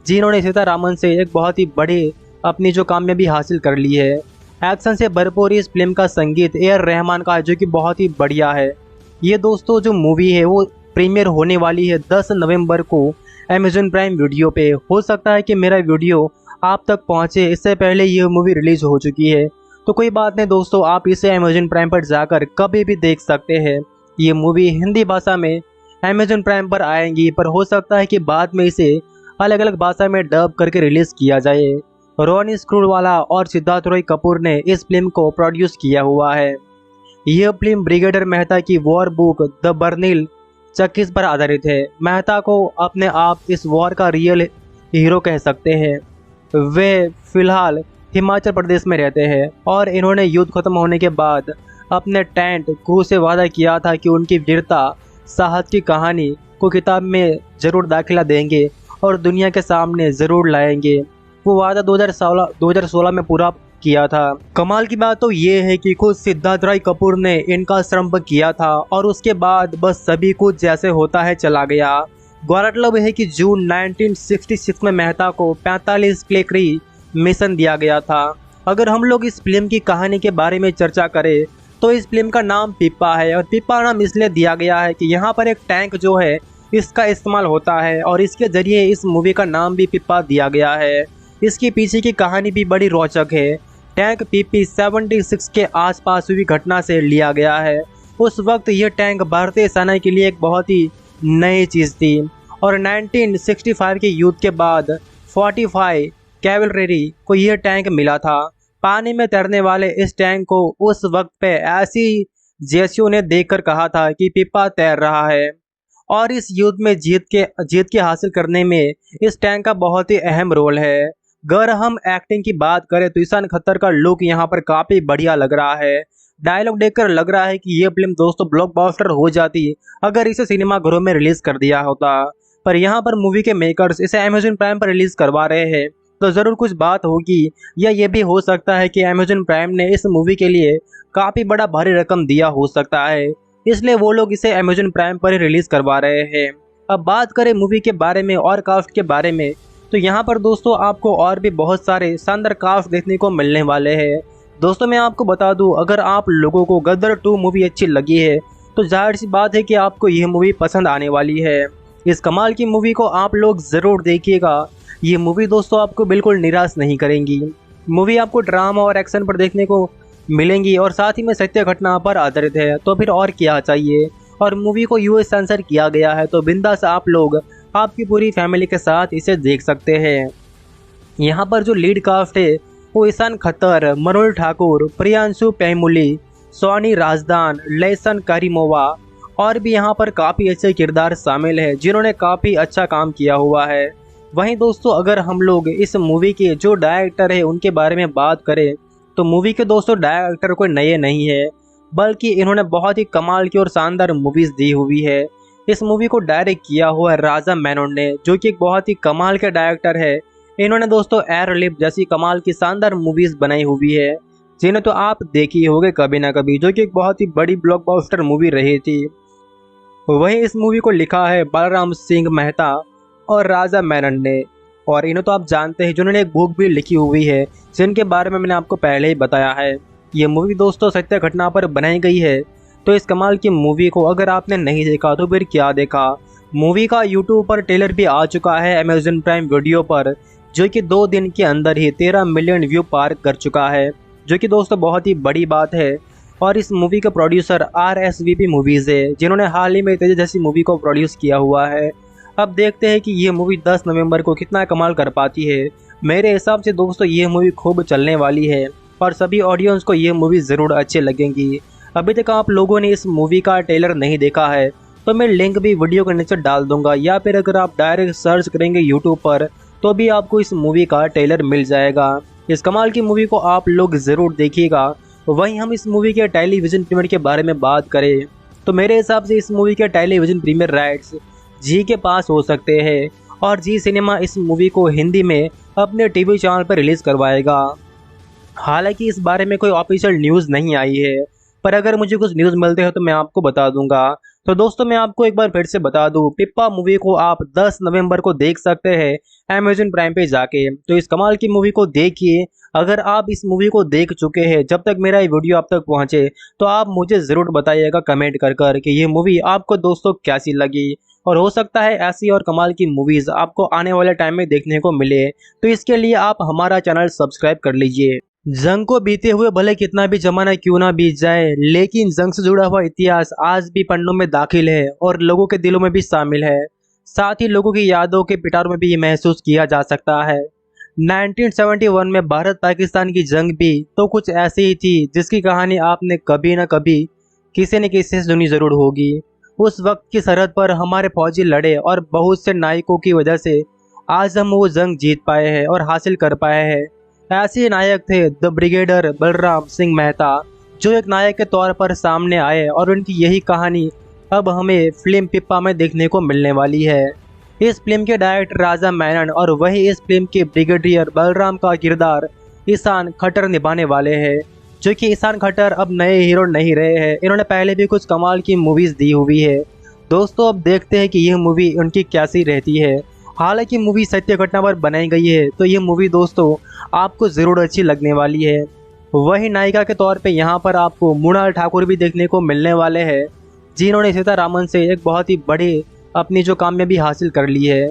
S1: जिन्होंने सीतारामन से एक बहुत ही बड़ी अपनी जो कामयाबी हासिल कर ली है। एक्शन से भरपूर इस फिल्म का संगीत रहमान का है, जो कि बहुत ही बढ़िया है। ये दोस्तों जो मूवी है वो प्रीमियर होने वाली है 10 नवंबर को अमेज़न प्राइम वीडियो पे। हो सकता है कि मेरा वीडियो आप तक पहुंचे इससे पहले ये मूवी रिलीज हो चुकी है। तो कोई बात नहीं दोस्तों, आप इसे अमेजन प्राइम पर जाकर कभी भी देख सकते हैं। ये मूवी हिंदी भाषा में अमेजन प्राइम पर आएंगी, पर हो सकता है कि बाद में इसे अलग अलग भाषा में डब करके रिलीज किया जाए। रोनी स्क्रूवाला और सिद्धार्थ रॉय कपूर ने इस फिल्म को प्रोड्यूस किया हुआ है। यह फिल्म ब्रिगेडियर मेहता की वॉर बुक द बर्निल चक्कीज पर आधारित है। मेहता को अपने आप इस वॉर का रियल हीरो कह सकते हैं। वे फिलहाल हिमाचल प्रदेश में रहते हैं और इन्होंने युद्ध खत्म होने के बाद अपने टेंट क्रू से वादा किया था कि उनकी वीरता साहस की कहानी को किताब में जरूर दाखिला देंगे और दुनिया के सामने जरूर लाएंगे। वो वादा 2016 में पूरा किया था। कमाल की बात तो ये है कि खुद सिद्धार्थ राय कपूर ने इनका श्रम किया था और उसके बाद बस सभी कुछ जैसे होता है चला गया। गौरतलब है कि जून 1966 में मेहता को 45 क्लेकरी मिशन दिया गया था। अगर हम लोग इस फिल्म की कहानी के बारे में चर्चा करें तो इस फिल्म का नाम पिप्पा है और पिप्पा नाम इसलिए दिया गया है कि यहाँ पर एक टैंक जो है इसका इस्तेमाल होता है और इसके जरिए इस मूवी का नाम भी पिप्पा दिया गया है। इसके पीछे की कहानी भी बड़ी रोचक है। टैंक पीपी 76 के आसपास हुई घटना से लिया गया है। उस वक्त यह टैंक भारतीय सेना के लिए एक बहुत ही नई चीज़ थी और 1965 के युद्ध के बाद 45 कैवलरी को यह टैंक मिला था। पानी में तैरने वाले इस टैंक को उस वक्त पे ऐसी जेसियो ने देखकर कहा था कि पिप्पा तैर रहा है और इस युद्ध में जीत के हासिल करने में इस टैंक का बहुत ही अहम रोल है। अगर हम एक्टिंग की बात करें तो ईशान खत्तर का लुक यहाँ पर काफ़ी बढ़िया लग रहा है। डायलॉग देखकर लग रहा है कि ये फिल्म दोस्तों ब्लॉकबस्टर हो जाती अगर इसे सिनेमाघरों में रिलीज कर दिया होता, पर यहाँ पर मूवी के मेकर्स इसे अमेजन प्राइम पर रिलीज करवा रहे हैं तो ज़रूर कुछ बात होगी, या ये भी हो सकता है कि अमेजन प्राइम ने इस मूवी के लिए काफ़ी बड़ा भारी रकम दिया हो सकता है, इसलिए वो लोग इसे अमेजन प्राइम पर ही रिलीज करवा रहे हैं। अब बात करें मूवी के बारे में और कास्ट के बारे में, तो यहाँ पर दोस्तों आपको और भी बहुत सारे शानदार कास्ट देखने को मिलने वाले हैं। दोस्तों मैं आपको बता दूं, अगर आप लोगों को गदर 2 मूवी अच्छी लगी है तो जाहिर सी बात है कि आपको यह मूवी पसंद आने वाली है। इस कमाल की मूवी को आप लोग ज़रूर देखिएगा। ये मूवी दोस्तों आपको बिल्कुल निराश नहीं करेंगी। मूवी आपको ड्रामा और एक्शन पर देखने को मिलेंगी और साथ ही में सत्य घटना पर आधारित है, तो फिर और क्या चाहिए। और मूवी को यूएस सेंसर किया गया है, तो बिंदास आप लोग आपकी पूरी फैमिली के साथ इसे देख सकते हैं। यहाँ पर जो लीड कास्ट है वो ईशान खत्तर, मरुल ठाकुर, प्रियांशु पैमुली, सोनी राजदान, लेसन करीमोवा और भी यहाँ पर काफ़ी अच्छे किरदार शामिल हैं जिन्होंने काफ़ी अच्छा काम किया हुआ है। वहीं दोस्तों अगर हम लोग इस मूवी के जो डायरेक्टर है उनके बारे में बात करें तो मूवी के दोस्तों डायरेक्टर कोई नए नहीं है, बल्कि इन्होंने बहुत ही कमाल की और शानदार मूवीज़ दी हुई है। इस मूवी को डायरेक्ट किया हुआ है राजा मेनन ने, जो कि एक बहुत ही कमाल के डायरेक्टर है। इन्होंने दोस्तों एयरलिफ्ट जैसी कमाल की शानदार मूवीज़ बनाई हुई है जिन्हें तो आप देखी होंगे कभी ना कभी, जो कि एक बहुत ही बड़ी ब्लॉकबस्टर मूवी रही थी। वहीं इस मूवी को लिखा है बलराम सिंह मेहता और राजा मेनन ने, और इन्हें तो आप जानते हैं जिन्होंने एक बुक भी लिखी हुई है जिनके बारे में मैंने आपको पहले ही बताया है। ये मूवी दोस्तों सत्य घटना पर बनाई गई है। तो इस कमाल की मूवी को अगर आपने नहीं देखा तो फिर क्या देखा। मूवी का यूट्यूब पर ट्रेलर भी आ चुका है अमेजन प्राइम वीडियो पर, जो कि 2 दिन के अंदर ही 13 मिलियन व्यू पार कर चुका है, जो कि दोस्तों बहुत ही बड़ी बात है। और इस मूवी के प्रोड्यूसर RSVP मूवीज़ है जिन्होंने हाल ही में तेज जैसी मूवी को प्रोड्यूस किया हुआ है। अब देखते हैं कि ये मूवी 10 नवंबर को कितना कमाल कर पाती है। मेरे हिसाब से दोस्तों ये मूवी खूब चलने वाली है और सभी ऑडियंस को ये मूवी ज़रूर अच्छी लगेंगी। अभी तक आप लोगों ने इस मूवी का ट्रेलर नहीं देखा है तो मैं लिंक भी वीडियो के नीचे डाल दूंगा, या फिर अगर आप डायरेक्ट सर्च करेंगे यूट्यूब पर तो भी आपको इस मूवी का ट्रेलर मिल जाएगा। इस कमाल की मूवी को आप लोग ज़रूर देखिएगा। वहीं हम इस मूवी के टेलीविज़न प्रीमियर के बारे में बात करें तो मेरे हिसाब से इस मूवी के टेलीविज़न प्रीमियर राइट्स जी के पास हो सकते हैं और जी सिनेमा इस मूवी को हिंदी में अपने टीवी चैनल पर रिलीज़ करवाएगा। हालांकि इस बारे में कोई ऑफिशियल न्यूज़ नहीं आई है, पर अगर मुझे कुछ न्यूज़ मिलते हैं तो मैं आपको बता दूंगा। तो दोस्तों मैं आपको एक बार फिर से बता दूं, पिप्पा मूवी को आप 10 नवंबर को देख सकते हैं अमेजन प्राइम पे जाके। तो इस कमाल की मूवी को देखिए। अगर आप इस मूवी को देख चुके हैं, जब तक मेरा ये वीडियो आप तक पहुंचे तो आप मुझे ज़रूर बताइएगा कमेंट कर कि ये मूवी आपको दोस्तों कैसी लगी। और हो सकता है ऐसी और कमाल की मूवीज आपको आने वाले टाइम में देखने को मिले। तो इसके लिए आप हमारा चैनल सब्सक्राइब कर लीजिए। जंग को बीते हुए भले कितना भी जमाना क्यों ना बीत जाए, लेकिन जंग से जुड़ा हुआ इतिहास आज भी पन्नों में दाखिल है और लोगों के दिलों में भी शामिल है। साथ ही लोगों की यादों के पिटारों में भी ये महसूस किया जा सकता है। 1971 में भारत पाकिस्तान की जंग भी तो कुछ ऐसी ही थी जिसकी कहानी आपने कभी न कभी किसी न किसी से सुनी जरूर होगी। उस वक्त की सरहद पर हमारे फौजी लड़े और बहुत से नायकों की वजह से आज हम वो जंग जीत पाए हैं और हासिल कर पाए हैं। ऐसे नायक थे द ब्रिगेडियर बलराम सिंह मेहता, जो एक नायक के तौर पर सामने आए और उनकी यही कहानी अब हमें फिल्म पिप्पा में देखने को मिलने वाली है। इस फिल्म के डायरेक्टर राजा मेनन और वही इस फिल्म के ब्रिगेडियर बलराम का किरदार ईशान खट्टर निभाने वाले हैं, जो कि ईशान खट्टर अब नए हीरो नहीं रहे हैं। इन्होंने पहले भी कुछ कमाल की मूवीज दी हुई है। दोस्तों अब देखते हैं कि यह मूवी उनकी कैसी रहती है। हालांकि मूवी सत्य घटना पर बनाई गई है, तो ये मूवी दोस्तों आपको ज़रूर अच्छी लगने वाली है। वही नायिका के तौर पे यहाँ पर आपको मृणाल ठाकुर भी देखने को मिलने वाले हैं, जिन्होंने सीतारामन से एक बहुत ही बड़ी अपनी जो कामयाबी हासिल कर ली है।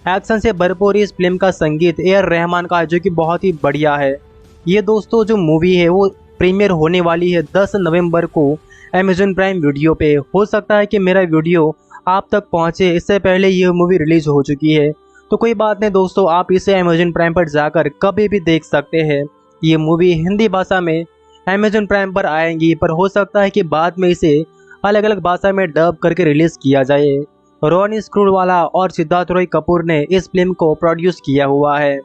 S1: एक्शन से भरपूर इस फिल्म का संगीत ए आर रहमान का है, जो कि बहुत ही बढ़िया है। ये दोस्तों जो मूवी है वो प्रीमियर होने वाली है 10 नवंबर को अमेजन प्राइम वीडियो पे। हो सकता है कि मेरा वीडियो आप तक पहुंचे इससे पहले ये मूवी रिलीज हो चुकी है, तो कोई बात नहीं दोस्तों, आप इसे अमेजन प्राइम पर जाकर कभी भी देख सकते हैं। ये मूवी हिंदी भाषा में अमेजन प्राइम पर आएंगी, पर हो सकता है कि बाद में इसे अलग अलग भाषा में डब करके रिलीज किया जाए। रोनी स्क्रूवाला और सिद्धार्थ रॉय कपूर ने इस फिल्म को प्रोड्यूस किया हुआ है।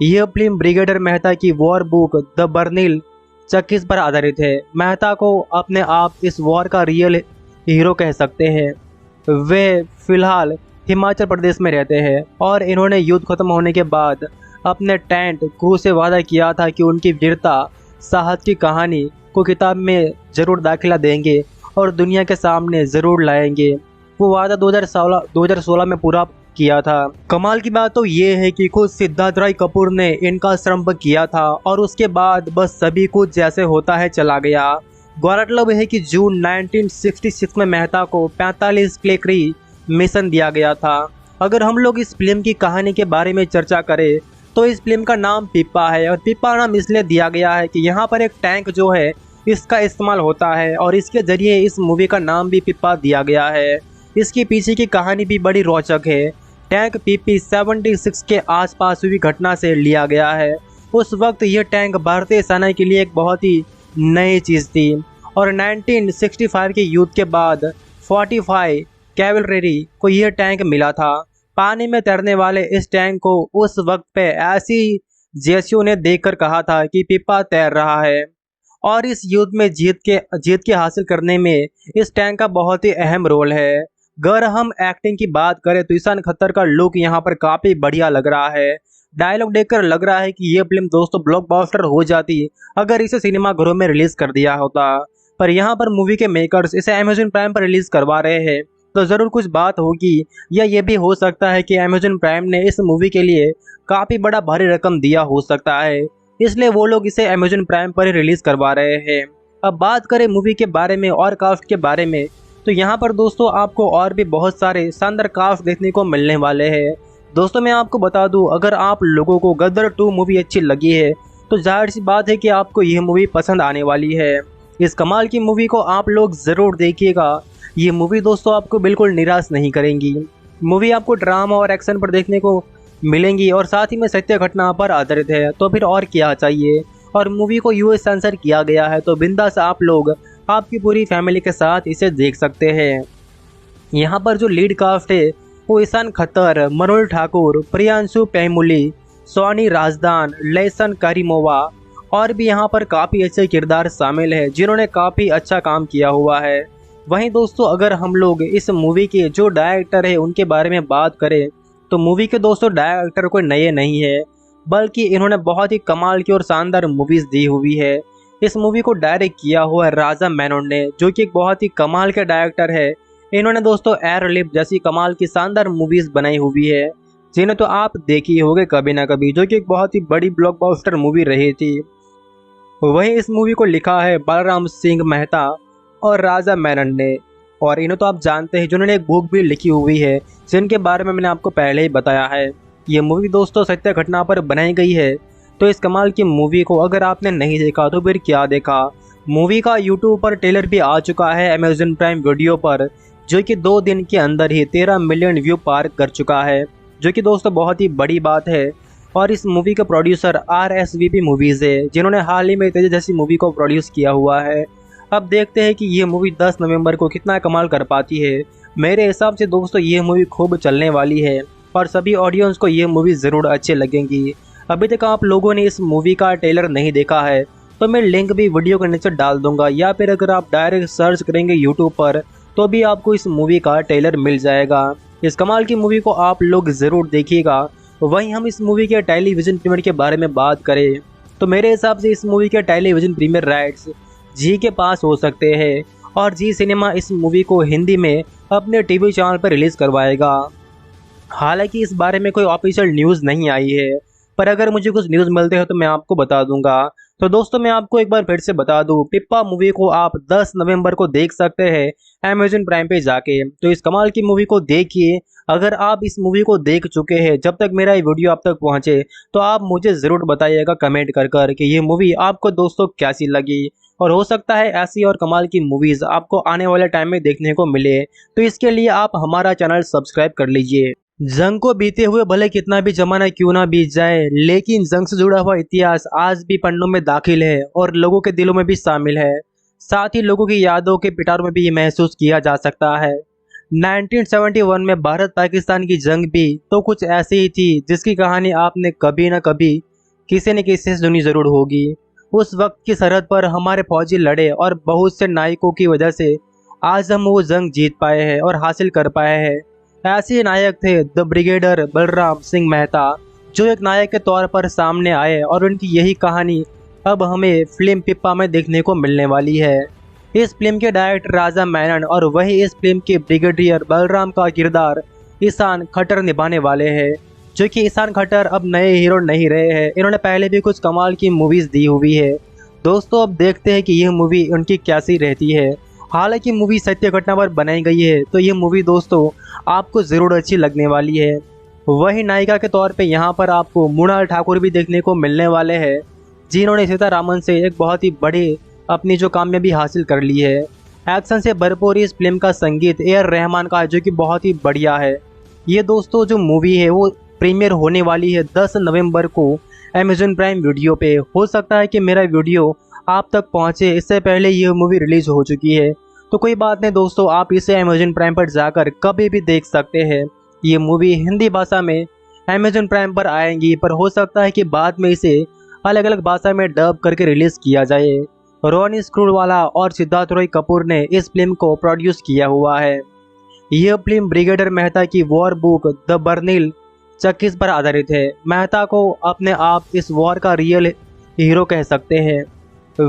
S1: यह फिल्म ब्रिगेडियर मेहता की वॉर बुक द बर्निल चक्कीस पर आधारित है। मेहता को अपने आप इस वॉर का रियल हीरो कह सकते हैं। वे फिलहाल हिमाचल प्रदेश में रहते हैं और इन्होंने युद्ध खत्म होने के बाद अपने टेंट क्रू से वादा किया था कि उनकी वीरता साहस की कहानी को किताब में ज़रूर दाखिला देंगे और दुनिया के सामने ज़रूर लाएंगे। वो वादा 2016 में पूरा किया था। कमाल की बात तो ये है कि खुद सिद्धार्थ राय कपूर ने इनका श्रम किया था और उसके बाद बस सभी कुछ जैसे होता है चला गया। गौरतलब है कि जून 1966 में मेहता को 45 क्लेकरी मिशन दिया गया था। अगर हम लोग इस फिल्म की कहानी के बारे में चर्चा करें तो इस फिल्म का नाम पिप्पा है, और पिप्पा नाम इसलिए दिया गया है कि यहाँ पर एक टैंक जो है इसका इस्तेमाल होता है और इसके जरिए इस मूवी का नाम भी पिप्पा दिया गया है। इसके पीछे की कहानी भी बड़ी रोचक है। टैंक पीपी 76 के आसपास हुई घटना से लिया गया है। उस वक्त यह टैंक भारतीय सेना के लिए एक बहुत ही नई चीज़ थी और 1965 के युद्ध के बाद 45 कैवलरी को यह टैंक मिला था। पानी में तैरने वाले इस टैंक को उस वक्त पे ऐसी जेसीओ ने देखकर कहा था कि पिप्पा तैर रहा है, और इस युद्ध में जीत के हासिल करने में इस टैंक का बहुत ही अहम रोल है। अगर हम एक्टिंग की बात करें तो ईशान खट्टर का लुक यहाँ पर काफ़ी बढ़िया लग रहा है। डायलॉग देखकर लग रहा है कि ये फिल्म दोस्तों ब्लॉकबस्टर हो जाती अगर इसे सिनेमाघरों में रिलीज कर दिया होता, पर यहाँ पर मूवी के मेकर्स इसे अमेजन प्राइम पर रिलीज करवा रहे हैं, तो ज़रूर कुछ बात होगी, या ये भी हो सकता है कि अमेजन प्राइम ने इस मूवी के लिए काफ़ी बड़ा भारी रकम दिया हो सकता है, इसलिए वो लोग इसे अमेजन प्राइम पर ही रिलीज़ करवा रहे हैं। अब बात करें मूवी के बारे में और कास्ट के बारे में, तो यहाँ पर दोस्तों आपको और भी बहुत सारे शानदार कास्ट देखने को मिलने वाले हैं। दोस्तों मैं आपको बता दूं, अगर आप लोगों को गदर 2 मूवी अच्छी लगी है तो जाहिर सी बात है कि आपको यह मूवी पसंद आने वाली है। इस कमाल की मूवी को आप लोग ज़रूर देखिएगा। ये मूवी दोस्तों आपको बिल्कुल निराश नहीं करेंगी। मूवी आपको ड्रामा और एक्शन पर देखने को मिलेंगी और साथ ही में सत्य घटना पर आधारित है, तो फिर और क्या चाहिए। और मूवी को यूएस सेंसर किया गया है, तो बिंदास आप लोग आपकी पूरी फैमिली के साथ इसे देख सकते हैं। यहाँ पर जो लीड कास्ट है वो ईशान खट्टर, मृणाल ठाकुर, प्रियांशु पेमुली, सोनी राजदान, लेसन करीमोवा और भी यहाँ पर काफ़ी अच्छे किरदार शामिल हैं जिन्होंने काफ़ी अच्छा काम किया हुआ है। वहीं दोस्तों अगर हम लोग इस मूवी के जो डायरेक्टर है उनके बारे में बात करें तो मूवी के दोस्तों डायरेक्टर कोई नए नहीं है, बल्कि इन्होंने बहुत ही कमाल की और शानदार मूवीज़ दी हुई है। इस मूवी को डायरेक्ट किया हुआ है राजा मेनन ने, जो कि एक बहुत ही कमाल के डायरेक्टर है। इन्होंने दोस्तों एयरलिफ्ट जैसी कमाल की शानदार मूवीज़ बनाई हुई है, जिन्हें तो आप देखी होंगे कभी ना कभी, जो कि एक बहुत ही बड़ी ब्लॉकबस्टर मूवी रही थी। वहीं इस मूवी को लिखा है बलराम सिंह मेहता और राजा मेनन ने। और इन्हें तो आप जानते हैं, जिन्होंने एक बुक भी लिखी हुई है जिनके बारे में मैंने आपको पहले ही बताया है। ये मूवी दोस्तों सत्य घटना पर बनाई गई है। तो इस कमाल की मूवी को अगर आपने नहीं देखा तो फिर क्या देखा। मूवी का यूट्यूब पर ट्रेलर भी आ चुका है अमेजन प्राइम वीडियो पर, जो कि 2 दिन के अंदर ही 13 मिलियन व्यू पार कर चुका है, जो कि दोस्तों बहुत ही बड़ी बात है। और इस मूवी के प्रोड्यूसर RSVP मूवीज़ है, जिन्होंने हाल ही में तेज जैसी मूवी को प्रोड्यूस किया हुआ है। अब देखते हैं कि ये मूवी 10 नवंबर को कितना कमाल कर पाती है। मेरे हिसाब से दोस्तों ये मूवी खूब चलने वाली है और सभी ऑडियंस को ये मूवी ज़रूर अच्छी लगेंगी। अभी तक आप लोगों ने इस मूवी का ट्रेलर नहीं देखा है तो मैं लिंक भी वीडियो के नीचे डाल दूंगा, या फिर अगर आप डायरेक्ट सर्च करेंगे यूट्यूब पर तो भी आपको इस मूवी का ट्रेलर मिल जाएगा। इस कमाल की मूवी को आप लोग ज़रूर देखिएगा। वहीं हम इस मूवी के टेलीविज़न प्रीमियर के बारे में बात करें तो मेरे हिसाब से इस मूवी के टेलीविज़न प्रीमियर राइट्स जी के पास हो सकते हैं और जी सिनेमा इस मूवी को हिंदी में अपने टीवी चैनल पर रिलीज़ करवाएगा। हालांकि इस बारे में कोई ऑफिशियल न्यूज़ नहीं आई है, पर अगर मुझे कुछ न्यूज़ मिलते हैं तो मैं आपको बता दूंगा। तो दोस्तों मैं आपको एक बार फिर से बता दूं, पिप्पा मूवी को आप 10 नवंबर को देख सकते हैं अमेजन प्राइम पे जाके। तो इस कमाल की मूवी को देखिए। अगर आप इस मूवी को देख चुके हैं, जब तक मेरा ये वीडियो आप तक पहुंचे तो आप मुझे ज़रूर बताइएगा कमेंट कर कर कि ये मूवी आपको दोस्तों कैसी लगी। और हो सकता है ऐसी और कमाल की मूवीज़ आपको आने वाले टाइम में देखने को मिले, तो इसके लिए आप हमारा चैनल सब्सक्राइब कर लीजिए। जंग को बीते हुए भले कितना भी जमाना क्यों ना बीत जाए, लेकिन जंग से जुड़ा हुआ इतिहास आज भी पन्नों में दाखिल है और लोगों के दिलों में भी शामिल है। साथ ही लोगों की यादों के पिटारों में भी ये महसूस किया जा सकता है। 1971 में भारत पाकिस्तान की जंग भी तो कुछ ऐसी ही थी जिसकी कहानी आपने कभी न कभी किसी न किसी से सुनी जरूर होगी। उस वक्त की सरहद पर हमारे फौजी लड़े और बहुत से नायकों की वजह से आज हम वो जंग जीत पाए हैं और हासिल कर पाए हैं। ऐसे नायक थे द ब्रिगेडियर बलराम सिंह मेहता, जो एक नायक के तौर पर सामने आए और उनकी यही कहानी अब हमें फिल्म पिप्पा में देखने को मिलने वाली है। इस फिल्म के डायरेक्टर राजा मेनन और वही इस फिल्म के ब्रिगेडियर बलराम का किरदार ईशान खट्टर निभाने वाले हैं, जो कि ईशान खट्टर अब नए हीरो नहीं रहे हैं। इन्होंने पहले भी कुछ कमाल की मूवीज़ दी हुई है। दोस्तों अब देखते हैं कि यह मूवी उनकी कैसी रहती है। हालांकि मूवी सत्य घटना पर बनाई गई है, तो ये मूवी दोस्तों आपको ज़रूर अच्छी लगने वाली है। वही नायिका के तौर पे यहाँ पर आपको मृणाल ठाकुर भी देखने को मिलने वाले हैं, जिन्होंने सीतारामन से एक बहुत ही बड़ी अपनी जो कामयाबी हासिल कर ली है। एक्शन से भरपूर इस फिल्म का संगीत रहमान का है, जो कि बहुत ही बढ़िया है। ये दोस्तों जो मूवी है वो प्रीमियर होने वाली है 10 नवंबर को अमेजन प्राइम वीडियो पे। हो सकता है कि मेरा वीडियो आप तक पहुंचे इससे पहले ये मूवी रिलीज हो चुकी है, तो कोई बात नहीं दोस्तों, आप इसे अमेजन प्राइम पर जाकर कभी भी देख सकते हैं। ये मूवी हिंदी भाषा में अमेजन प्राइम पर आएंगी, पर हो सकता है कि बाद में इसे अलग अलग भाषा में डब करके रिलीज किया जाए। रोनी स्क्रूवाला और सिद्धार्थ रॉय कपूर ने इस फिल्म को प्रोड्यूस किया हुआ है। यह फिल्म ब्रिगेडियर मेहता की वॉर बुक द बर्निल चक्कीस पर आधारित है। मेहता को अपने आप इस वॉर का रियल हीरो कह सकते हैं।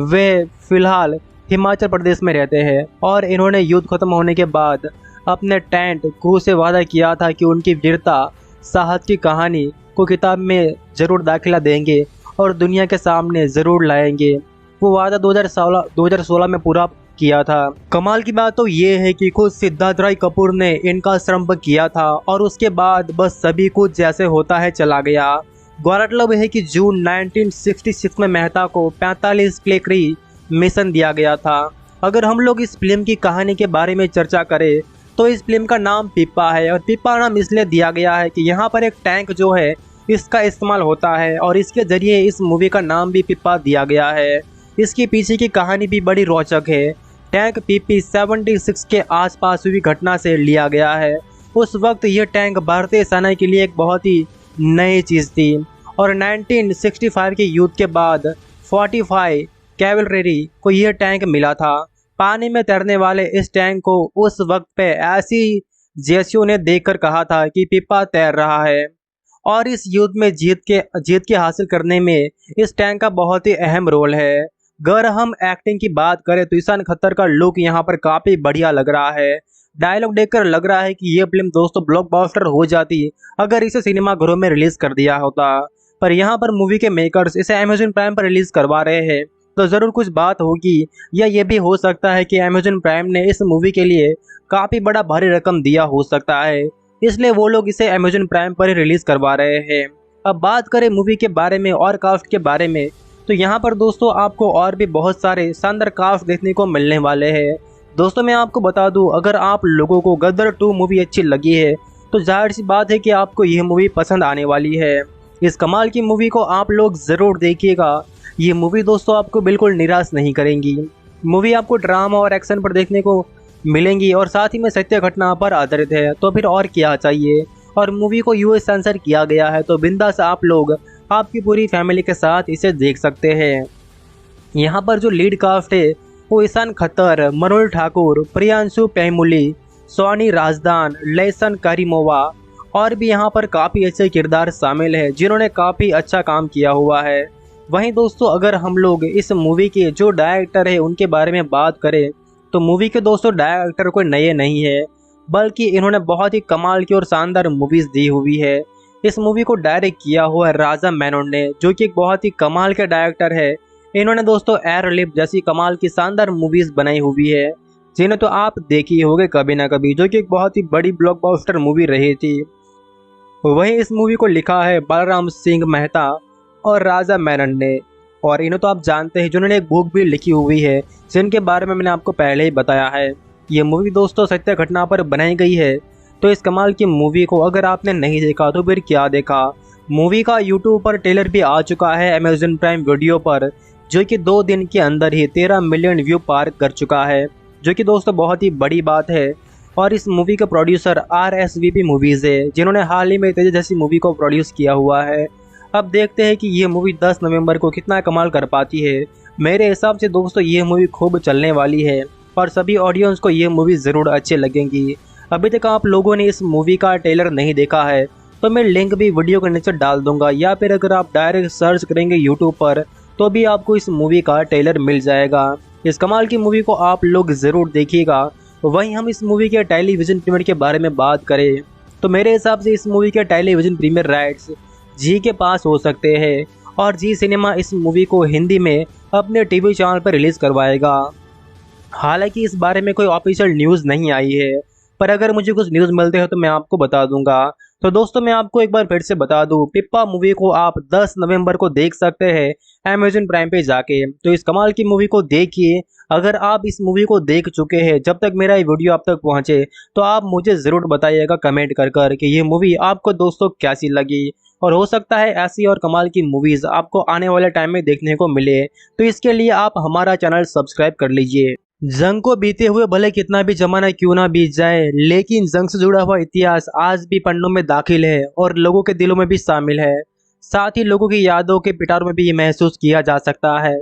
S1: वे फिलहाल हिमाचल प्रदेश में रहते हैं और इन्होंने युद्ध खत्म होने के बाद अपने टेंट क्रू से वादा किया था कि उनकी वीरता साहस की कहानी को किताब में ज़रूर दाखिला देंगे और दुनिया के सामने ज़रूर लाएंगे। वो वादा 2016 में पूरा किया था। कमाल की बात तो ये है कि खुद सिद्धार्थ रॉय कपूर ने इनका श्रम किया था और उसके बाद बस सभी कुछ जैसे होता है चला गया। गौरतलब है कि जून 1966 में मेहता को 45 क्लेकरी मिशन दिया गया था। अगर हम लोग इस फिल्म की कहानी के बारे में चर्चा करें तो इस फिल्म का नाम पिप्पा है, और पिप्पा नाम इसलिए दिया गया है कि यहाँ पर एक टैंक जो है इसका इस्तेमाल होता है और इसके ज़रिए इस मूवी का नाम भी पिप्पा दिया गया है। इसके पीछे की कहानी भी बड़ी रोचक है। टैंक PP-76 के आसपास हुई घटना से लिया गया है। उस वक्त यह टैंक भारतीय सेना के लिए एक बहुत ही नई चीज़ थी और 1965 के युद्ध के बाद 45 कैवलरी को यह टैंक मिला था। पानी में तैरने वाले इस टैंक को उस वक्त पे ऐसी जेसियों ने देखकर कहा था कि पिप्पा तैर रहा है, और इस युद्ध में जीत के हासिल करने में इस टैंक का बहुत ही अहम रोल है। अगर हम एक्टिंग की बात करें तो ईशान खट्टर का लुक यहाँ पर काफ़ी बढ़िया लग रहा है। डायलॉग देखकर लग रहा है कि ये फिल्म दोस्तों ब्लॉकबस्टर हो जाती अगर इसे सिनेमा घरों में रिलीज कर दिया होता, पर यहाँ पर मूवी के मेकर्स इसे अमेजन प्राइम पर रिलीज करवा रहे हैं तो ज़रूर कुछ बात होगी, या ये भी हो सकता है कि अमेज़न प्राइम ने इस मूवी के लिए काफ़ी बड़ा भारी रकम दिया हो सकता है, इसलिए वो लोग इसे अमेज़न प्राइम पर ही रिलीज़ करवा रहे हैं। अब बात करें मूवी के बारे में और कास्ट के बारे में, तो यहाँ पर दोस्तों आपको और भी बहुत सारे शानदार कास्ट देखने को मिलने वाले हैं। दोस्तों मैं आपको बता दूं, अगर आप लोगों को गदर 2 मूवी अच्छी लगी है तो जाहिर सी बात है कि आपको यह मूवी पसंद आने वाली है। इस कमाल की मूवी को आप लोग ज़रूर देखिएगा। ये मूवी दोस्तों आपको बिल्कुल निराश नहीं करेंगी। मूवी आपको ड्रामा और एक्शन पर देखने को मिलेंगी और साथ ही में सत्य घटना पर आधारित है, तो फिर और क्या चाहिए। और मूवी को यूएस सेंसर किया गया है, तो बिंदास आप लोग आपकी पूरी फैमिली के साथ इसे देख सकते हैं। यहाँ पर जो लीड कास्ट है वो ईशान खत्तर, मरुल ठाकुर, प्रियांशु पैमुली, सोनी राजदान, लेसन करीमोवा और भी यहाँ पर काफ़ी अच्छे किरदार शामिल हैं जिन्होंने काफ़ी अच्छा काम किया हुआ है। वहीं दोस्तों अगर हम लोग इस मूवी के जो डायरेक्टर है उनके बारे में बात करें, तो मूवी के दोस्तों डायरेक्टर कोई नए नहीं है, बल्कि इन्होंने बहुत ही कमाल की और शानदार मूवीज़ दी हुई है। इस मूवी को डायरेक्ट किया हुआ है राजा मेनन ने, जो कि एक बहुत ही कमाल के डायरेक्टर है। इन्होंने दोस्तों एयरलिफ्ट जैसी कमाल की शानदार मूवीज़ बनाई हुई है, जिन्हें तो आप देखी होंगे कभी ना कभी, जो कि एक बहुत ही बड़ी ब्लॉकबस्टर मूवी रही थी। वहीं इस मूवी को लिखा है बलराम सिंह मेहता और राजा मेनन ने, और इन्हें तो आप जानते हैं जिन्होंने एक बुक भी लिखी हुई है जिनके बारे में मैंने आपको पहले ही बताया है। ये मूवी दोस्तों सत्य घटना पर बनाई गई है, तो इस कमाल की मूवी को अगर आपने नहीं देखा तो फिर क्या देखा। मूवी का यूट्यूब पर ट्रेलर भी आ चुका है अमेज़न प्राइम वीडियो पर, जो कि 2 दिन के अंदर ही 13 मिलियन व्यू पार कर चुका है, जो कि दोस्तों बहुत ही बड़ी बात है। और इस मूवी के प्रोड्यूसर RSVP मूवीज़ है, जिन्होंने हाल ही में तेज जैसी मूवी को प्रोड्यूस किया हुआ है। अब देखते हैं कि ये मूवी 10 नवंबर को कितना कमाल कर पाती है। मेरे हिसाब से दोस्तों ये मूवी खूब चलने वाली है और सभी ऑडियंस को ये मूवी ज़रूर अच्छे लगेंगी। अभी तक आप लोगों ने इस मूवी का ट्रेलर नहीं देखा है तो मैं लिंक भी वीडियो के नीचे डाल दूंगा, या फिर अगर आप डायरेक्ट सर्च करेंगे यूट्यूब पर तो भी आपको इस मूवी का ट्रेलर मिल जाएगा। इस कमाल की मूवी को आप लोग ज़रूर देखिएगा। वहीं हम इस मूवी के टेलीविज़न प्रीमियर के बारे में बात करें, तो मेरे हिसाब से इस मूवी के टेलीविज़न प्रीमियर राइट्स जी के पास हो सकते हैं और जी सिनेमा इस मूवी को हिंदी में अपने टीवी चैनल पर रिलीज़ करवाएगा। हालांकि इस बारे में कोई ऑफिशियल न्यूज़ नहीं आई है, पर अगर मुझे कुछ न्यूज़ मिलते हैं तो मैं आपको बता दूंगा। तो दोस्तों मैं आपको एक बार फिर से बता दूं, पिप्पा मूवी को आप 10 नवंबर को देख सकते हैं अमेज़न प्राइम पे जाके। तो इस कमाल की मूवी को देखिए। अगर आप इस मूवी को देख चुके हैं, जब तक मेरा ये वीडियो आप तक पहुंचे, तो आप मुझे ज़रूर बताइएगा कमेंट कर कि ये मूवी आपको दोस्तों कैसी लगी। और हो सकता है ऐसी और कमाल की मूवीज़ आपको आने वाले टाइम में देखने को मिले, तो इसके लिए आप हमारा चैनल सब्सक्राइब कर लीजिए। जंग को बीते हुए भले कितना भी जमाना क्यों ना बीत जाए, लेकिन जंग से जुड़ा हुआ इतिहास आज भी पन्नों में दाखिल है और लोगों के दिलों में भी शामिल है। साथ ही लोगों की यादों के पिटारों में भी ये महसूस किया जा सकता है।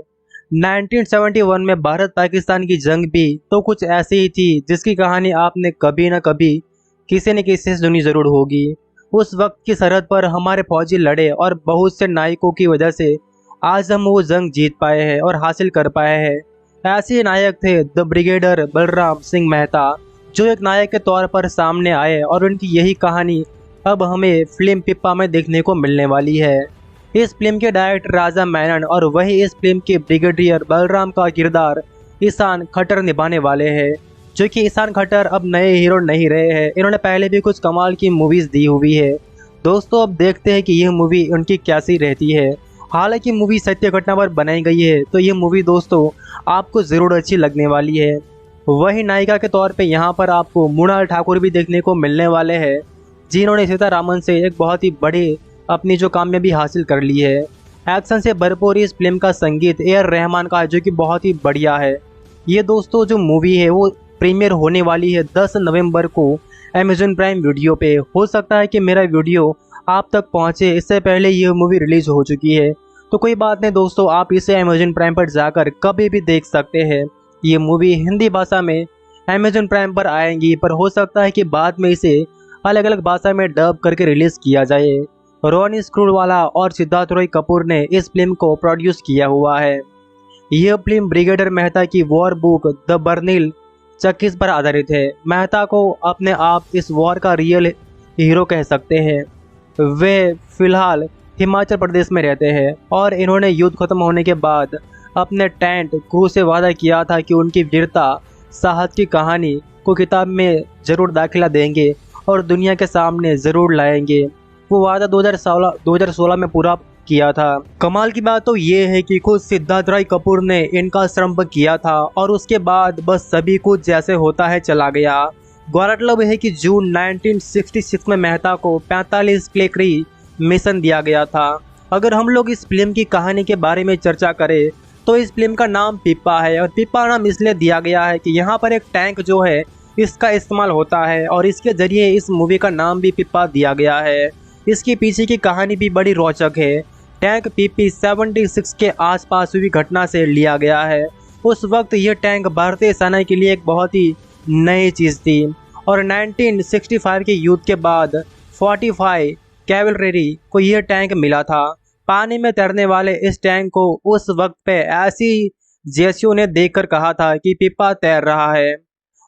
S1: 1971 में भारत पाकिस्तान की जंग भी तो कुछ ऐसी ही थी जिसकी कहानी आपने कभी न कभी किसी न किसी से सुनी जरूर होगी। उस वक्त की सरहद पर हमारे फौजी लड़े और बहुत से नायकों की वजह से आज हम वो जंग जीत पाए हैं और हासिल कर पाए हैं। ऐसे नायक थे द ब्रिगेडियर बलराम सिंह मेहता, जो एक नायक के तौर पर सामने आए और उनकी यही कहानी अब हमें फिल्म पिप्पा में देखने को मिलने वाली है। इस फिल्म के डायरेक्टर राजा मेनन और वही इस फिल्म के ब्रिगेडियर बलराम का किरदार ईशान खट्टर निभाने वाले हैं, जो कि ईशान खट्टर अब नए हीरो नहीं रहे हैं। इन्होंने पहले भी कुछ कमाल की मूवीज़ दी हुई है। दोस्तों अब देखते हैं कि यह मूवी उनकी कैसी रहती है। हालांकि मूवी सत्य घटना पर बनाई गई है, तो ये मूवी दोस्तों आपको ज़रूर अच्छी लगने वाली है। वही नायिका के तौर पे यहाँ पर आपको मृणाल ठाकुर भी देखने को मिलने वाले हैं, जिन्होंने सीतारामन से एक बहुत ही बड़ी अपनी जो कामयाबी हासिल कर ली है। एक्शन से भरपूर इस फिल्म का संगीत A.R. रहमान का है, जो कि बहुत ही बढ़िया है। ये दोस्तों जो मूवी है वो प्रीमियर होने वाली है 10 नवंबर को अमेज़न प्राइम वीडियो पे। हो सकता है कि मेरा वीडियो आप तक पहुंचे इससे पहले ये मूवी रिलीज हो चुकी है, तो कोई बात नहीं दोस्तों, आप इसे अमेज़न प्राइम पर जाकर कभी भी देख सकते हैं। ये मूवी हिंदी भाषा में अमेज़न प्राइम पर आएंगी, पर हो सकता है कि बाद में इसे अलग अलग भाषा में डब करके रिलीज़ किया जाए। रोनी स्क्रूवाला और सिद्धार्थ रॉय कपूर ने इस फिल्म को प्रोड्यूस किया हुआ है। यह फिल्म ब्रिगेडियर मेहता की वॉर बुक द बर्निल चक्कीस पर आधारित है। मेहता को अपने आप इस वॉर का रियल हीरो कह सकते हैं। वे फिलहाल हिमाचल प्रदेश में रहते हैं और इन्होंने युद्ध खत्म होने के बाद अपने टेंट क्रू से वादा किया था कि उनकी वीरता साहस की कहानी को किताब में ज़रूर दाखिला देंगे और दुनिया के सामने ज़रूर लाएंगे। वो वादा 2016 में पूरा किया था। कमाल की बात तो ये है कि खुद सिद्धार्थ राय कपूर ने इनका श्रम किया था और उसके बाद बस सभी कुछ जैसे होता है चला गया। गौरतलब है कि जून 1966 में मेहता को 45 क्लेकरी मिशन दिया गया था। अगर हम लोग इस फिल्म की कहानी के बारे में चर्चा करें तो इस फिल्म का नाम पिप्पा है और पिप्पा नाम इसलिए दिया गया है कि यहाँ पर एक टैंक जो है इसका इस्तेमाल होता है और इसके ज़रिए इस मूवी का नाम भी पिप्पा दिया गया है। इसके पीछे की कहानी भी बड़ी रोचक है। टैंक PP 76 के आसपास हुई घटना से लिया गया है। उस वक्त यह टैंक भारतीय सेना के लिए एक बहुत ही नई चीज़ थी और 1965 के युद्ध के बाद 45 कैवलरी को यह टैंक मिला था। पानी में तैरने वाले इस टैंक को उस वक्त पे ऐसी जेसीओ ने देखकर कहा था कि पिप्पा तैर रहा है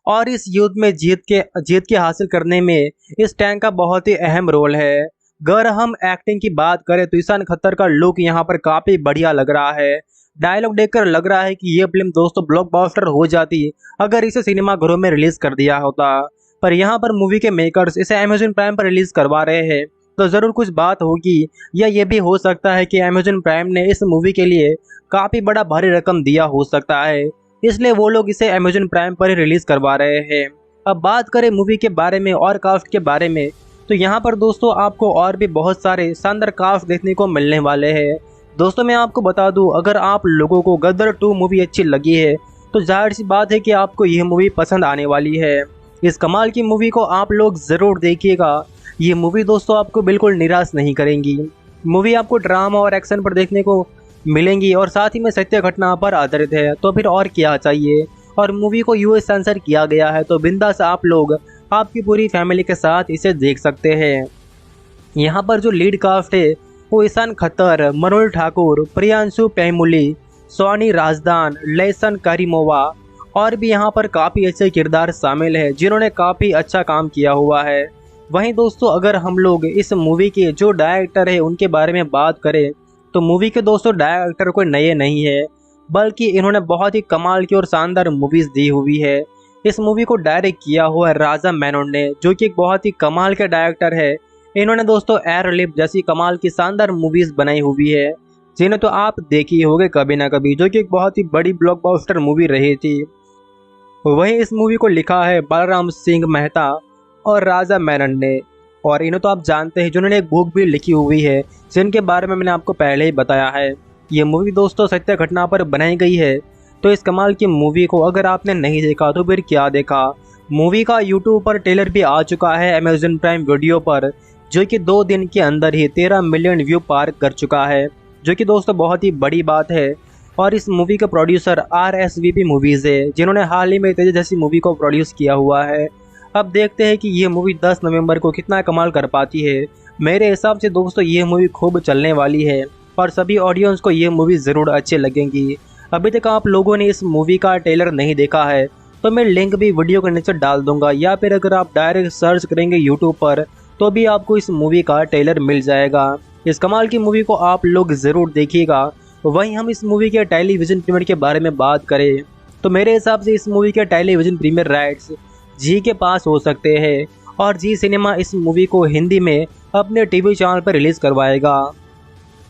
S1: और इस युद्ध में जीत के हासिल करने में इस टैंक का बहुत ही अहम रोल है। अगर हम एक्टिंग की बात करें तो ईशान खट्टर का लुक यहाँ पर काफ़ी बढ़िया लग रहा है। डायलॉग देखकर लग रहा है कि ये फिल्म दोस्तों ब्लॉकबस्टर हो जाती अगर इसे सिनेमाघरों में रिलीज कर दिया होता, पर यहाँ पर मूवी के मेकर्स इसे अमेजन प्राइम पर रिलीज करवा रहे हैं तो ज़रूर कुछ बात होगी, या ये भी हो सकता है कि अमेजन प्राइम ने इस मूवी के लिए काफ़ी बड़ा भारी रकम दिया हो सकता है, इसलिए वो लोग इसे अमेजन प्राइम पर ही रिलीज करवा रहे हैं। अब बात करें मूवी के बारे में और कास्ट के बारे में तो यहाँ पर दोस्तों आपको और भी बहुत सारे शानदार कास्ट देखने को मिलने वाले हैं। दोस्तों मैं आपको बता दूं, अगर आप लोगों को गदर 2 मूवी अच्छी लगी है तो जाहिर सी बात है कि आपको यह मूवी पसंद आने वाली है। इस कमाल की मूवी को आप लोग ज़रूर देखिएगा। ये मूवी दोस्तों आपको बिल्कुल निराश नहीं करेंगी। मूवी आपको ड्रामा और एक्शन पर देखने को मिलेंगी और साथ ही में सत्य घटना पर आधारित है, तो फिर और क्या चाहिए। और मूवी को US सेंसर किया गया है तो बिंदास आप लोग आपकी पूरी फैमिली के साथ इसे देख सकते हैं। यहाँ पर जो लीड कास्ट है वो ईशान खट्टर, मृणाल ठाकुर, प्रियांशु पैमुली, सोनी राजदान, लेसन करीमोवा और भी यहाँ पर काफ़ी अच्छे किरदार शामिल हैं जिन्होंने काफ़ी अच्छा काम किया हुआ है। वहीं दोस्तों अगर हम लोग इस मूवी के जो डायरेक्टर है उनके बारे में बात करें तो मूवी के दोस्तों डायरेक्टर कोई नए नहीं है, बल्कि इन्होंने बहुत ही कमाल की और शानदार मूवीज़ दी हुई है। इस मूवी को डायरेक्ट किया हुआ है राजा मेनन ने, जो कि एक बहुत ही कमाल के डायरेक्टर है। इन्होंने दोस्तों एयरलिफ्ट जैसी कमाल की शानदार मूवीज़ बनाई हुई है जिन्हें तो आप देखी होंगे कभी ना कभी, जो कि एक बहुत ही बड़ी ब्लॉकबस्टर मूवी रही थी। वहीं इस मूवी को लिखा है बलराम सिंह मेहता और राजा मेनन ने, और इन्हें तो आप जानते हैं जिन्होंने एक बुक भी लिखी हुई है जिनके बारे में मैंने आपको पहले ही बताया है। ये मूवी दोस्तों सत्य घटना पर बनाई गई है, तो इस कमाल की मूवी को अगर आपने नहीं देखा तो फिर क्या देखा। मूवी का यूट्यूब पर ट्रेलर भी आ चुका है अमेजन प्राइम वीडियो पर, जो कि 2 दिन के अंदर ही 13 मिलियन व्यू पार कर चुका है, जो कि दोस्तों बहुत ही बड़ी बात है। और इस मूवी के प्रोड्यूसर RSVP मूवीज़ है जिन्होंने हाल ही में तेज जैसी मूवी को प्रोड्यूस किया हुआ है। अब देखते हैं कि ये मूवी 10 नवंबर को कितना कमाल कर पाती है। मेरे हिसाब से दोस्तों ये मूवी खूब चलने वाली है और सभी ऑडियंस को ये मूवी ज़रूर अच्छी लगेंगी। अभी तक आप लोगों ने इस मूवी का ट्रेलर नहीं देखा है तो मैं लिंक भी वीडियो के नीचे डाल दूंगा, या फिर अगर आप डायरेक्ट सर्च करेंगे यूट्यूब पर तो भी आपको इस मूवी का ट्रेलर मिल जाएगा। इस कमाल की मूवी को आप लोग ज़रूर देखिएगा। वहीं हम इस मूवी के टेलीविज़न प्रीमियर के बारे में बात करें तो मेरे हिसाब से इस मूवी के टेलीविज़न प्रीमियर राइट्स जी के पास हो सकते हैं और जी सिनेमा इस मूवी को हिंदी में अपने टीवी चैनल पर रिलीज़ करवाएगा।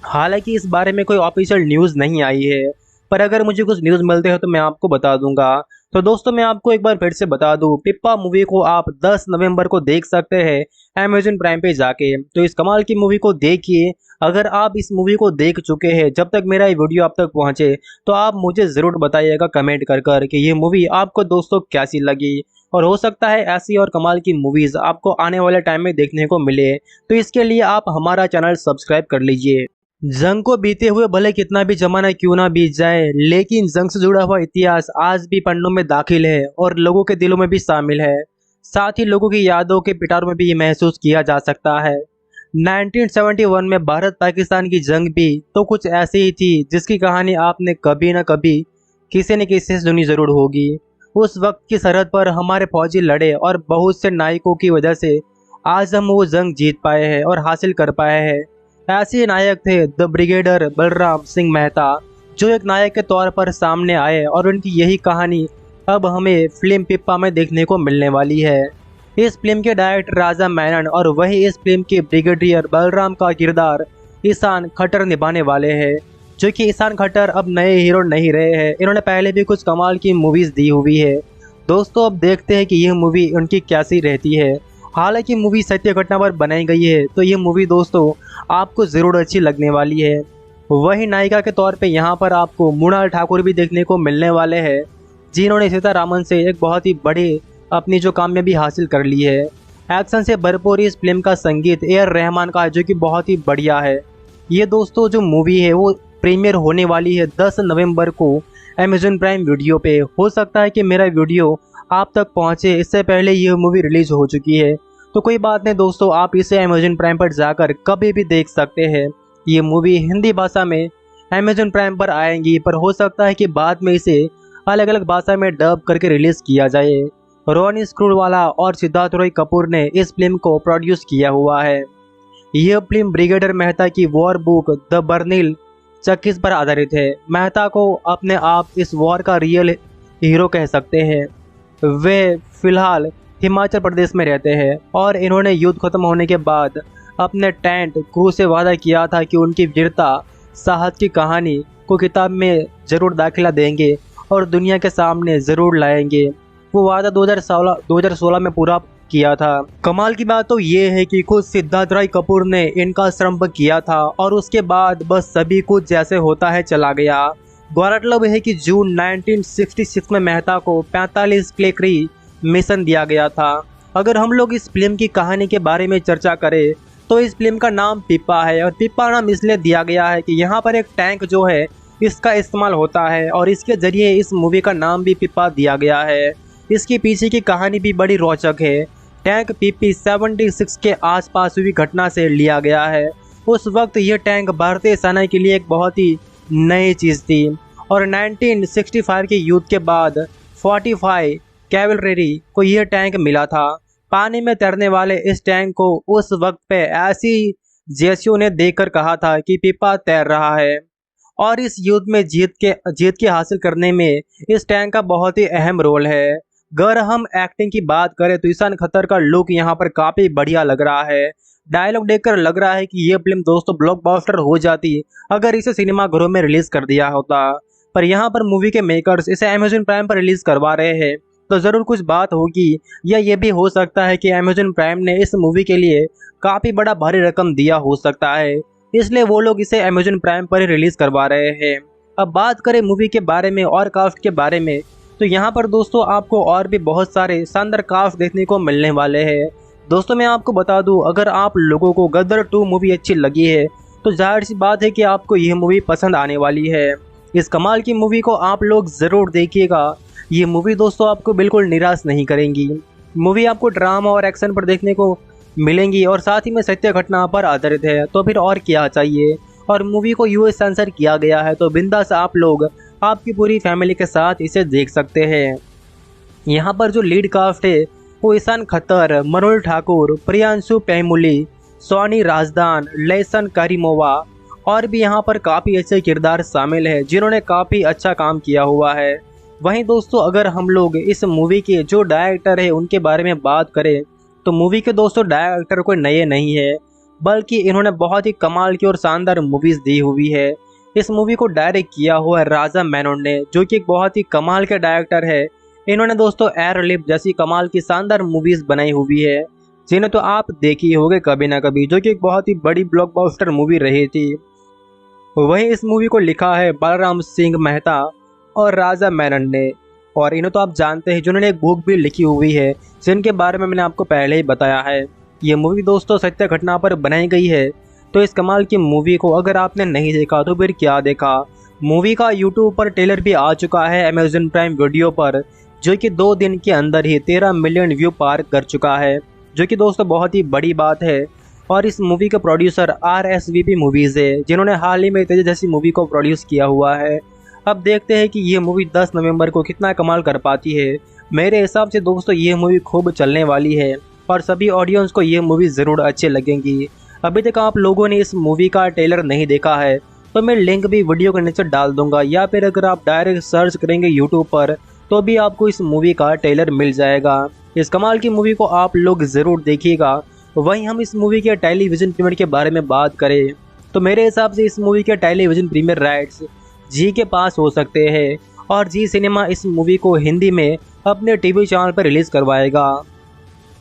S1: हालांकि इस बारे में कोई ऑफिशियल न्यूज़ नहीं आई है, पर अगर मुझे कुछ न्यूज़ मिलते हैं तो मैं आपको बता दूंगा। तो दोस्तों मैं आपको एक बार फिर से बता दूं, पिप्पा मूवी को आप 10 नवंबर को देख सकते हैं अमेजन प्राइम पे जाके। तो इस कमाल की मूवी को देखिए। अगर आप इस मूवी को देख चुके हैं, जब तक मेरा ये वीडियो आप तक पहुंचे तो आप मुझे ज़रूर बताइएगा कमेंट कर कि ये मूवी आपको दोस्तों कैसी लगी, और हो सकता है ऐसी और कमाल की मूवीज़ आपको आने वाले टाइम में देखने को मिले। तो इसके लिए आप हमारा चैनल सब्सक्राइब कर लीजिए। जंग को बीते हुए भले कितना भी जमाना क्यों ना बीत जाए, लेकिन जंग से जुड़ा हुआ इतिहास आज भी पन्नों में दाखिल है और लोगों के दिलों में भी शामिल है। साथ ही लोगों की यादों के पिटारों में भी ये महसूस किया जा सकता है। 1971 में भारत पाकिस्तान की जंग भी तो कुछ ऐसी ही थी जिसकी कहानी आपने कभी न कभी किसी न किसी से सुनी जरूर होगी। उस वक्त की सरहद पर हमारे फौजी लड़े और बहुत से नायकों की वजह से आज हम वो जंग जीत पाए हैं और हासिल कर पाए हैं। ऐसे नायक थे द ब्रिगेडियर बलराम सिंह मेहता, जो एक नायक के तौर पर सामने आए और उनकी यही कहानी अब हमें फिल्म पिप्पा में देखने को मिलने वाली है। इस फिल्म के डायरेक्टर राजा मेनन और वही इस फिल्म के ब्रिगेडियर बलराम का किरदार ईशान खट्टर निभाने वाले हैं, जो कि ईशान खट्टर अब नए हीरो नहीं रहे हैं। इन्होंने पहले भी कुछ कमाल की मूवीज़ दी हुई है। दोस्तों अब देखते हैं कि यह मूवी उनकी कैसी रहती है। हालांकि मूवी सत्य घटना पर बनाई गई है, तो ये मूवी दोस्तों आपको ज़रूर अच्छी लगने वाली है। वही नायिका के तौर पे यहाँ पर आपको मृणाल ठाकुर भी देखने को मिलने वाले हैं, जिन्होंने सीतारामन से एक बहुत ही बड़ी अपनी जो कामयाबी हासिल कर ली है। एक्शन से भरपूर इस फिल्म का संगीत ए.आर. रहमान का है, जो कि बहुत ही बढ़िया है। ये दोस्तों जो मूवी है वो प्रीमियर होने वाली है 10 नवंबर को अमेज़न प्राइम वीडियो पे। हो सकता है कि मेरा वीडियो आप तक पहुंचे इससे पहले यह मूवी रिलीज हो चुकी है, तो कोई बात नहीं दोस्तों, आप इसे अमेज़न प्राइम पर जाकर कभी भी देख सकते हैं। ये मूवी हिंदी भाषा में अमेज़न प्राइम पर आएंगी, पर हो सकता है कि बाद में इसे अलग अलग भाषा में डब करके रिलीज किया जाए। रोनी स्क्रूवाला और सिद्धार्थ रॉय कपूर ने इस फिल्म को प्रोड्यूस किया हुआ है। यह फिल्म ब्रिगेडियर मेहता की वॉर बुक द बर्निल चक्कीस पर आधारित है। मेहता को अपने आप इस वॉर का रियल हीरो कह सकते हैं। वे फिलहाल हिमाचल प्रदेश में रहते हैं और इन्होंने युद्ध खत्म होने के बाद अपने टेंट क्रू से वादा किया था कि उनकी वीरता साहस की कहानी को किताब में ज़रूर दाखिला देंगे और दुनिया के सामने ज़रूर लाएंगे। वो वादा 2016 में पूरा किया था। कमाल की बात तो ये है कि खुद सिद्धार्थ रॉय कपूर ने इनका श्रम किया था और उसके बाद बस सभी कुछ जैसे होता है चला गया। गौरतलब है कि जून 1966 में मेहता को 45 क्लेकरी मिशन दिया गया था। अगर हम लोग इस फिल्म की कहानी के बारे में चर्चा करें तो इस फिल्म का नाम पिप्पा है, और पिप्पा नाम इसलिए दिया गया है कि यहाँ पर एक टैंक जो है इसका इस्तेमाल होता है और इसके जरिए इस मूवी का नाम भी पिप्पा दिया गया है। इसके पीछे की कहानी भी बड़ी रोचक है। टैंक पीपी 76 के आसपास हुई घटना से लिया गया है। उस वक्त यह टैंक भारतीय सेना के लिए एक बहुत ही नई चीज़ थी और 1965 के युद्ध के बाद 45 कैवलरी को यह टैंक मिला था। पानी में तैरने वाले इस टैंक को उस वक्त पे ऐसी जेसीओ ने देखकर कहा था कि पिप्पा तैर रहा है, और इस युद्ध में जीत के हासिल करने में इस टैंक का बहुत ही अहम रोल है। अगर हम एक्टिंग की बात करें तो ईशान खट्टर का लुक यहाँ पर काफ़ी बढ़िया लग रहा है। डायलॉग देखकर लग रहा है कि ये फिल्म दोस्तों ब्लॉकबस्टर हो जाती अगर इसे सिनेमाघरों में रिलीज कर दिया होता, पर यहाँ पर मूवी के मेकर्स इसे अमेज़न प्राइम पर रिलीज करवा रहे हैं, तो ज़रूर कुछ बात होगी, या ये भी हो सकता है कि अमेज़न प्राइम ने इस मूवी के लिए काफ़ी बड़ा भारी रकम दिया हो सकता है, इसलिए वो लोग इसे अमेज़न प्राइम पर ही रिलीज करवा रहे हैं। अब बात करें मूवी के बारे में और कास्ट के बारे में, तो यहाँ पर दोस्तों आपको और भी बहुत सारे शानदार कास्ट देखने को मिलने वाले हैं। दोस्तों मैं आपको बता दूं, अगर आप लोगों को गदर 2 मूवी अच्छी लगी है तो जाहिर सी बात है कि आपको यह मूवी पसंद आने वाली है। इस कमाल की मूवी को आप लोग ज़रूर देखिएगा। ये मूवी दोस्तों आपको बिल्कुल निराश नहीं करेंगी। मूवी आपको ड्रामा और एक्शन पर देखने को मिलेंगी और साथ ही में सत्य घटना पर आधारित है, तो फिर और क्या चाहिए। और मूवी को यूएस सेंसर किया गया है, तो बिंदास आप लोग आपकी पूरी फैमिली के साथ इसे देख सकते हैं। यहाँ पर जो लीड कास्ट है वो ईशान खट्टर, मृणाल ठाकुर, प्रियांशु पैमुली, सोनी राजदान, लैसन करीमोवा और भी यहाँ पर काफ़ी अच्छे किरदार शामिल है जिन्होंने काफ़ी अच्छा काम किया हुआ है। वहीं दोस्तों अगर हम लोग इस मूवी के जो डायरेक्टर है उनके बारे में बात करें तो मूवी के दोस्तों डायरेक्टर कोई नए नहीं है, बल्कि इन्होंने बहुत ही कमाल की और शानदार मूवीज़ दी हुई है। इस मूवी को डायरेक्ट किया हुआ है राजा मेनन ने, जो कि एक बहुत ही कमाल के डायरेक्टर है। इन्होंने दोस्तों एयरलिफ्ट जैसी कमाल की शानदार मूवीज़ बनाई हुई है, जिन्हें तो आप देखी होंगे कभी ना कभी, जो कि एक बहुत ही बड़ी ब्लॉकबस्टर मूवी रही थी। वहीं इस मूवी को लिखा है बलराम सिंह मेहता और राजा मेनन ने, और इन्हें तो आप जानते हैं जिन्होंने एक बुक भी लिखी हुई है जिनके बारे में मैंने आपको पहले ही बताया है। ये मूवी दोस्तों सत्य घटना पर बनाई गई है, तो इस कमाल की मूवी को अगर आपने नहीं देखा तो फिर क्या देखा। मूवी का यूट्यूब पर ट्रेलर भी आ चुका है अमेज़न प्राइम वीडियो पर, जो कि 2 दिन के अंदर ही 13 मिलियन व्यू पार कर चुका है, जो कि दोस्तों बहुत ही बड़ी बात है। और इस मूवी के प्रोड्यूसर RSVP मूवीज़ है, जिन्होंने हाल ही में तेज जैसी मूवी को प्रोड्यूस किया हुआ है। अब देखते हैं कि ये मूवी 10 नवंबर को कितना कमाल कर पाती है। मेरे हिसाब से दोस्तों ये मूवी खूब चलने वाली है और सभी ऑडियंस को ये मूवी ज़रूर अच्छी लगेंगी। अभी तक आप लोगों ने इस मूवी का ट्रेलर नहीं देखा है तो मैं लिंक भी वीडियो के नीचे डाल दूंगा, या फिर अगर आप डायरेक्ट सर्च करेंगे यूट्यूब पर तो भी आपको इस मूवी का ट्रेलर मिल जाएगा। इस कमाल की मूवी को आप लोग ज़रूर देखिएगा। वहीं हम इस मूवी के टेलीविज़न प्रीमियर के बारे में बात करें तो मेरे हिसाब से इस मूवी के टेलीविज़न प्रीमियर राइट्स जी के पास हो सकते हैं और जी सिनेमा इस मूवी को हिंदी में अपने टीवी चैनल पर रिलीज़ करवाएगा।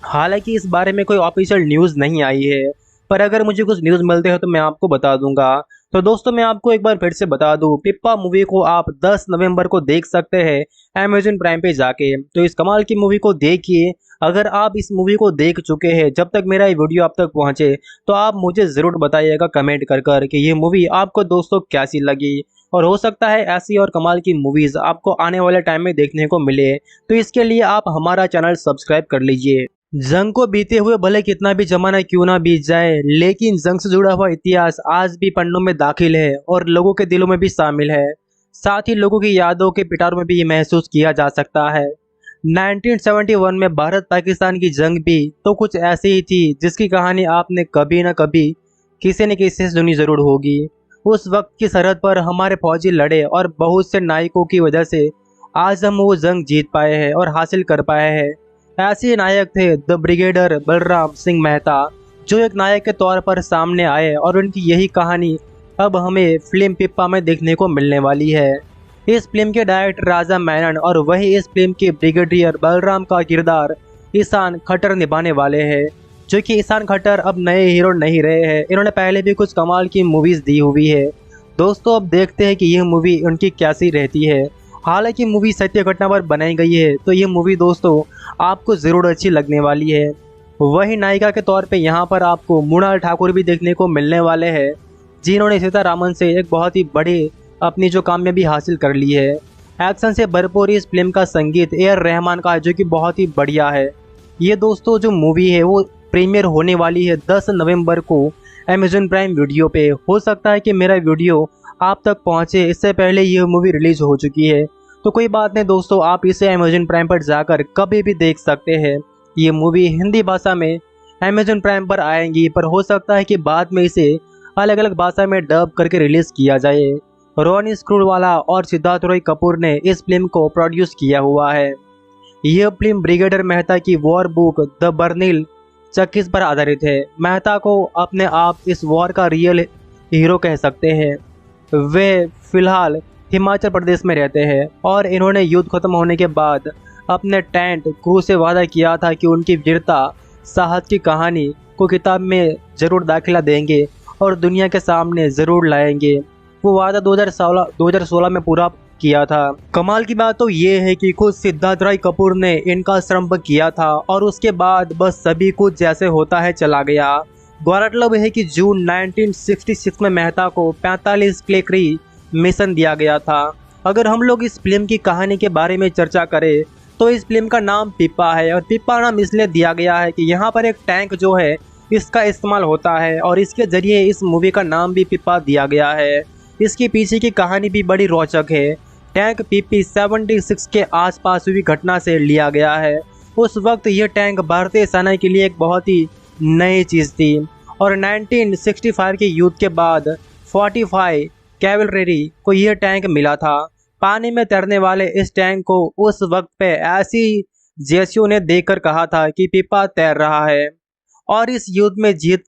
S1: हालांकि इस बारे में कोई ऑफिशियल न्यूज़ नहीं आई है, पर अगर मुझे कुछ न्यूज़ मिलते हैं तो मैं आपको बता दूंगा। तो दोस्तों मैं आपको एक बार फिर से बता दूं, पिप्पा मूवी को आप 10 नवंबर को देख सकते हैं अमेज़न प्राइम पे जाके। तो इस कमाल की मूवी को देखिए। अगर आप इस मूवी को देख चुके हैं, जब तक मेरा ये वीडियो आप तक पहुंचे तो आप मुझे ज़रूर बताइएगा कमेंट कर कर कि ये मूवी आपको दोस्तों कैसी लगी। और हो सकता है ऐसी और कमाल की मूवीज़ आपको आने वाले टाइम में देखने को मिले, तो इसके लिए आप हमारा चैनल सब्सक्राइब कर लीजिए। जंग को बीते हुए भले कितना भी जमाना क्यों ना बीत जाए, लेकिन जंग से जुड़ा हुआ इतिहास आज भी पन्नों में दाखिल है और लोगों के दिलों में भी शामिल है। साथ ही लोगों की यादों के पिटारों में भी ये महसूस किया जा सकता है। 1971 में भारत पाकिस्तान की जंग भी तो कुछ ऐसी ही थी जिसकी कहानी आपने कभी न कभी किसी न किसी से सुनी जरूर होगी। उस वक्त की सरहद पर हमारे फौजी लड़े और बहुत से नायकों की वजह से आज हम वो जंग जीत पाए हैं और हासिल कर पाए हैं। ऐसे नायक थे द ब्रिगेडियर बलराम सिंह मेहता, जो एक नायक के तौर पर सामने आए और उनकी यही कहानी अब हमें फिल्म पिप्पा में देखने को मिलने वाली है। इस फिल्म के डायरेक्टर राजा मेनन और वही इस फिल्म के ब्रिगेडियर बलराम का किरदार ईशान खट्टर निभाने वाले हैं, जो कि ईशान खट्टर अब नए हीरो नहीं रहे हैं। इन्होंने पहले भी कुछ कमाल की मूवीज़ दी हुई है। दोस्तों अब देखते हैं कि यह मूवी उनकी कैसी रहती है। हालांकि मूवी सत्य घटना पर बनाई गई है, तो ये मूवी दोस्तों आपको ज़रूर अच्छी लगने वाली है। वही नायिका के तौर पे यहाँ पर आपको मृणाल ठाकुर भी देखने को मिलने वाले हैं, जिन्होंने सीतारामन से एक बहुत ही बड़ी अपनी जो कामयाबी हासिल कर ली है। एक्शन से भरपूर इस फिल्म का संगीत ए.आर. रहमान का है, जो कि बहुत ही बढ़िया है। ये दोस्तों जो मूवी है वो प्रीमियर होने वाली है 10 नवंबर को अमेज़न प्राइम वीडियो पे। हो सकता है कि मेरा वीडियो आप तक पहुंचे इससे पहले यह मूवी रिलीज हो चुकी है, तो कोई बात नहीं दोस्तों, आप इसे अमेज़न प्राइम पर जाकर कभी भी देख सकते हैं। ये मूवी हिंदी भाषा में अमेज़न प्राइम पर आएंगी, पर हो सकता है कि बाद में इसे अलग अलग भाषा में डब करके रिलीज किया जाए। रोनी स्क्रूवाला और सिद्धार्थ रॉय कपूर ने इस फिल्म को प्रोड्यूस किया हुआ है। यह फिल्म ब्रिगेडियर मेहता की वॉर बुक द बर्निल चक्कीस पर आधारित है। मेहता को अपने आप इस वॉर का रियल हीरो कह सकते हैं। वे फिलहाल हिमाचल प्रदेश में रहते हैं और इन्होंने युद्ध खत्म होने के बाद अपने टेंट क्रू से वादा किया था कि उनकी वीरता साहस की कहानी को किताब में ज़रूर दाखिला देंगे और दुनिया के सामने ज़रूर लाएंगे। वो वादा 2016 में पूरा किया था। कमाल की बात तो ये है कि खुद सिद्धार्थ रॉय कपूर ने इनका श्रम किया था और उसके बाद बस सभी कुछ जैसे होता है चला गया। गौरतलब है कि जून 1966 में मेहता को 45 क्लेकरी मिशन दिया गया था। अगर हम लोग इस फिल्म की कहानी के बारे में चर्चा करें तो इस फिल्म का नाम पिप्पा है, और पिप्पा नाम इसलिए दिया गया है कि यहाँ पर एक टैंक जो है इसका इस्तेमाल होता है और इसके जरिए इस मूवी का नाम भी पिप्पा दिया गया है। इसके पीछे की कहानी भी बड़ी रोचक है। टैंक पीपी 76 के आसपास हुई घटना से लिया गया है। उस वक्त यह टैंक भारतीय सेना के लिए एक बहुत ही नई चीज़ थी और 1965 के युद्ध के बाद 45 कैवलरी को यह टैंक मिला था। पानी में तैरने वाले इस टैंक को उस वक्त पे ऐसी जेसीओ ने देखकर कहा था कि पिप्पा तैर रहा है, और इस युद्ध में जीत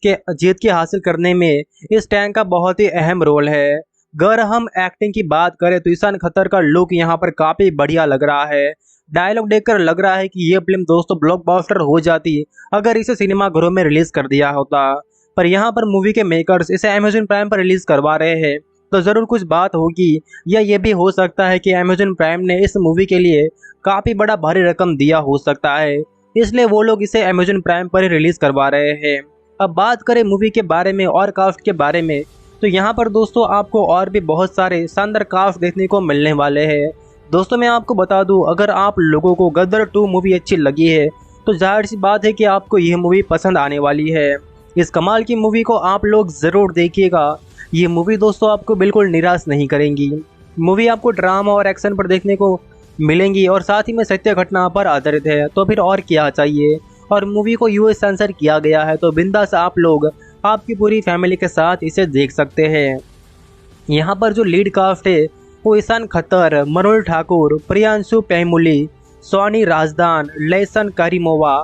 S1: के हासिल करने में इस टैंक का बहुत ही अहम रोल है। अगर हम एक्टिंग की बात करें तो ईशान खट्टर का लुक यहाँ पर काफ़ी बढ़िया लग रहा है। डायलॉग देखकर लग रहा है कि ये फिल्म दोस्तों ब्लॉकबस्टर हो जाती अगर इसे सिनेमाघरों में रिलीज कर दिया होता, पर यहाँ पर मूवी के मेकर्स इसे अमेज़न प्राइम पर रिलीज करवा रहे हैं तो ज़रूर कुछ बात होगी, या ये भी हो सकता है कि अमेज़न प्राइम ने इस मूवी के लिए काफ़ी बड़ा भारी रकम दिया हो सकता है, इसलिए वो लोग इसे अमेज़न प्राइम पर ही रिलीज़ करवा रहे हैं। अब बात करें मूवी के बारे में और कास्ट के बारे में, तो यहाँ पर दोस्तों आपको और भी बहुत सारे शानदार कास्ट देखने को मिलने वाले हैं। दोस्तों मैं आपको बता दूँ, अगर आप लोगों को गदर 2 मूवी अच्छी लगी है तो जाहिर सी बात है कि आपको यह मूवी पसंद आने वाली है। इस कमाल की मूवी को आप लोग ज़रूर देखिएगा। ये मूवी दोस्तों आपको बिल्कुल निराश नहीं करेंगी। मूवी आपको ड्रामा और एक्शन पर देखने को मिलेंगी और साथ ही में सत्य घटना पर आधारित है, तो फिर और क्या चाहिए। और मूवी को यूएस सेंसर किया गया है, तो बिंदास आप लोग आपकी पूरी फैमिली के साथ इसे देख सकते हैं। यहाँ पर जो लीड कास्ट है वो ईशान खत्तर, मनोज ठाकुर, प्रियांशु पैमुली, सोनी राजदान, लैसन करीमोवा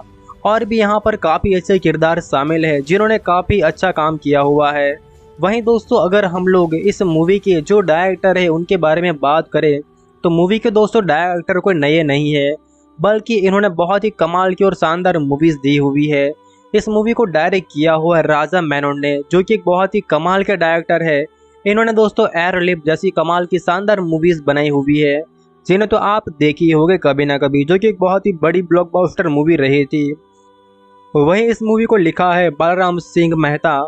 S1: और भी यहाँ पर काफ़ी अच्छे किरदार शामिल है जिन्होंने काफ़ी अच्छा काम किया हुआ है। वहीं दोस्तों अगर हम लोग इस मूवी के जो डायरेक्टर है उनके बारे में बात करें तो मूवी के दोस्तों डायरेक्टर कोई नए नहीं है, बल्कि इन्होंने बहुत ही कमाल की और शानदार मूवीज़ दी हुई है। इस मूवी को डायरेक्ट किया हुआ है राजा मेनन ने, जो कि एक बहुत ही कमाल के डायरेक्टर है। इन्होंने दोस्तों एयरलिफ्ट जैसी कमाल की शानदार मूवीज़ बनाई हुई है जिन्हें तो आप देखी होंगे कभी ना कभी, जो कि एक बहुत ही बड़ी ब्लॉकबस्टर मूवी रही थी। वहीं इस मूवी को लिखा है बलराम सिंह मेहता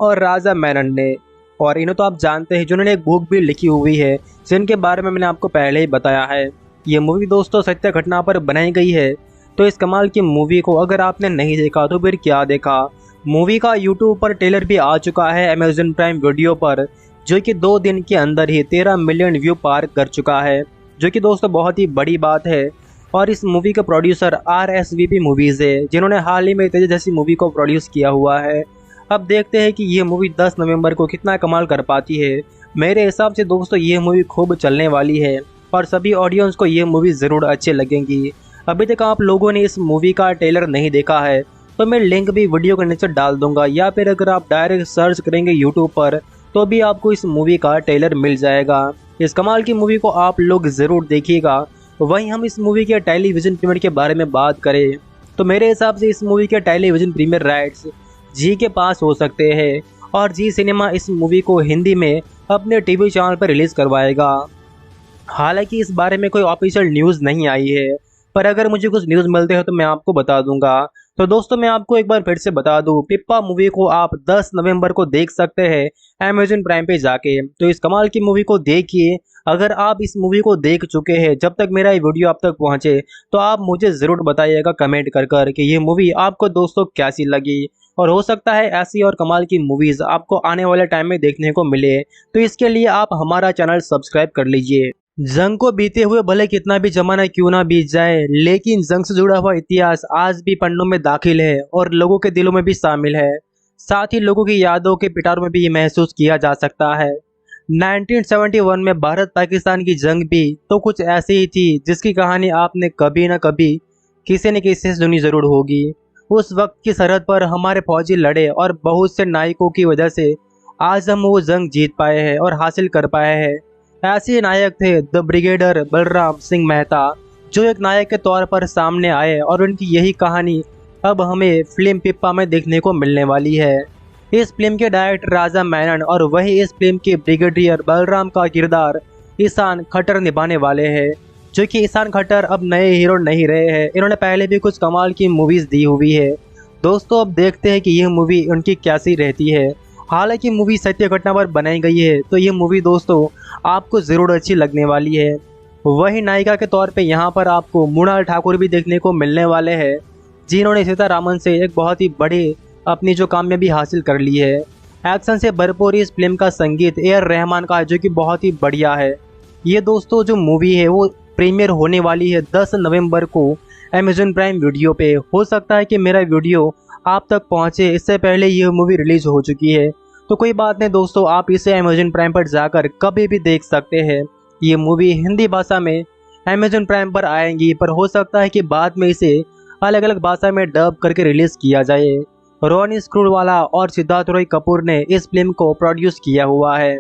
S1: और राजा मेनन ने, और इन्हें तो आप जानते हैं जिन्होंने एक बुक भी लिखी हुई है जिनके बारे में मैंने आपको पहले ही बताया है। ये मूवी दोस्तों सत्य घटना पर बनाई गई है। तो इस कमाल की मूवी को अगर आपने नहीं देखा तो फिर क्या देखा। मूवी का यूट्यूब पर ट्रेलर भी आ चुका है अमेज़न प्राइम वीडियो पर, जो कि 2 दिन के अंदर ही 13 मिलियन व्यू पार कर चुका है, जो कि दोस्तों बहुत ही बड़ी बात है। और इस मूवी के प्रोड्यूसर RSVP मूवीज़ है जिन्होंने हाल ही में तेज जैसी मूवी को प्रोड्यूस किया हुआ है। अब देखते हैं कि ये मूवी 10 नवंबर को कितना कमाल कर पाती है। मेरे हिसाब से दोस्तों ये मूवी खूब चलने वाली है और सभी ऑडियंस को ये मूवी ज़रूर अच्छी लगेंगी। अभी तक आप लोगों ने इस मूवी का ट्रेलर नहीं देखा है तो मैं लिंक भी वीडियो के नीचे डाल दूंगा, या फिर अगर आप डायरेक्ट सर्च करेंगे यूट्यूब पर तो भी आपको इस मूवी का ट्रेलर मिल जाएगा। इस कमाल की मूवी को आप लोग ज़रूर देखिएगा। वहीं हम इस मूवी के टेलीविज़न प्रीमियर के बारे में बात करें तो मेरे हिसाब से इस मूवी के टेलीविज़न प्रीमियर राइट्स जी के पास हो सकते हैं और जी सिनेमा इस मूवी को हिंदी में अपने टीवी चैनल पर रिलीज़ करवाएगा। हालांकि इस बारे में कोई ऑफिशियल न्यूज़ नहीं आई है, पर अगर मुझे कुछ न्यूज़ मिलते हैं तो मैं आपको बता दूंगा। तो दोस्तों मैं आपको एक बार फिर से बता दूं, पिप्पा मूवी को आप 10 नवंबर को देख सकते हैं अमेज़न प्राइम पे जाके। तो इस कमाल की मूवी को देखिए। अगर आप इस मूवी को देख चुके हैं, जब तक मेरा ये वीडियो आप तक पहुंचे तो आप मुझे ज़रूर बताइएगा कमेंट कर कर कि ये मूवी आपको दोस्तों कैसी लगी। और हो सकता है ऐसी और कमाल की मूवीज़ आपको आने वाले टाइम में देखने को मिले, तो इसके लिए आप हमारा चैनल सब्सक्राइब कर लीजिए। जंग को बीते हुए भले कितना भी जमाना क्यों ना बीत जाए, लेकिन जंग से जुड़ा हुआ इतिहास आज भी पन्नों में दाखिल है और लोगों के दिलों में भी शामिल है। साथ ही लोगों की यादों के पिटारों में भी ये महसूस किया जा सकता है। 1971 में भारत पाकिस्तान की जंग भी तो कुछ ऐसी ही थी जिसकी कहानी आपने कभी ना कभी किसी न किसी से सुनी जरूर होगी। उस वक्त की सरहद पर हमारे फौजी लड़े और बहुत से नायकों की वजह से आज हम वो जंग जीत पाए हैं और हासिल कर पाए हैं। ऐसे नायक थे द ब्रिगेडियर बलराम सिंह मेहता, जो एक नायक के तौर पर सामने आए और उनकी यही कहानी अब हमें फिल्म पिप्पा में देखने को मिलने वाली है। इस फिल्म के डायरेक्टर राजा मेनन और वही इस फिल्म के ब्रिगेडियर बलराम का किरदार ईशान खट्टर निभाने वाले हैं, जो कि ईशान खट्टर अब नए हीरो नहीं रहे हैं। इन्होंने पहले भी कुछ कमाल की मूवीज़ दी हुई है। दोस्तों अब देखते हैं कि यह मूवी उनकी कैसी रहती है। हालांकि मूवी सत्य घटना पर बनाई गई है तो ये मूवी दोस्तों आपको ज़रूर अच्छी लगने वाली है। वही नायिका के तौर पे यहाँ पर आपको मृणाल ठाकुर भी देखने को मिलने वाले हैं, जिन्होंने सीतारामन से एक बहुत ही बड़ी अपनी जो कामयाबी हासिल कर ली है। एक्शन से भरपूर इस फिल्म का संगीत रहमान का है, जो कि बहुत ही बढ़िया है। ये दोस्तों जो मूवी है वो प्रीमियर होने वाली है 10 नवंबर को अमेज़न प्राइम वीडियो पे। हो सकता है कि मेरा वीडियो आप तक पहुंचे इससे पहले ये मूवी रिलीज हो चुकी है, तो कोई बात नहीं दोस्तों, आप इसे अमेज़न प्राइम पर जाकर कभी भी देख सकते हैं। ये मूवी हिंदी भाषा में अमेज़न प्राइम पर आएंगी, पर हो सकता है कि बाद में इसे अलग अलग भाषा में डब करके रिलीज़ किया जाए। रोनी स्क्रूवाला और सिद्धार्थ रॉय कपूर ने इस फिल्म को प्रोड्यूस किया हुआ है।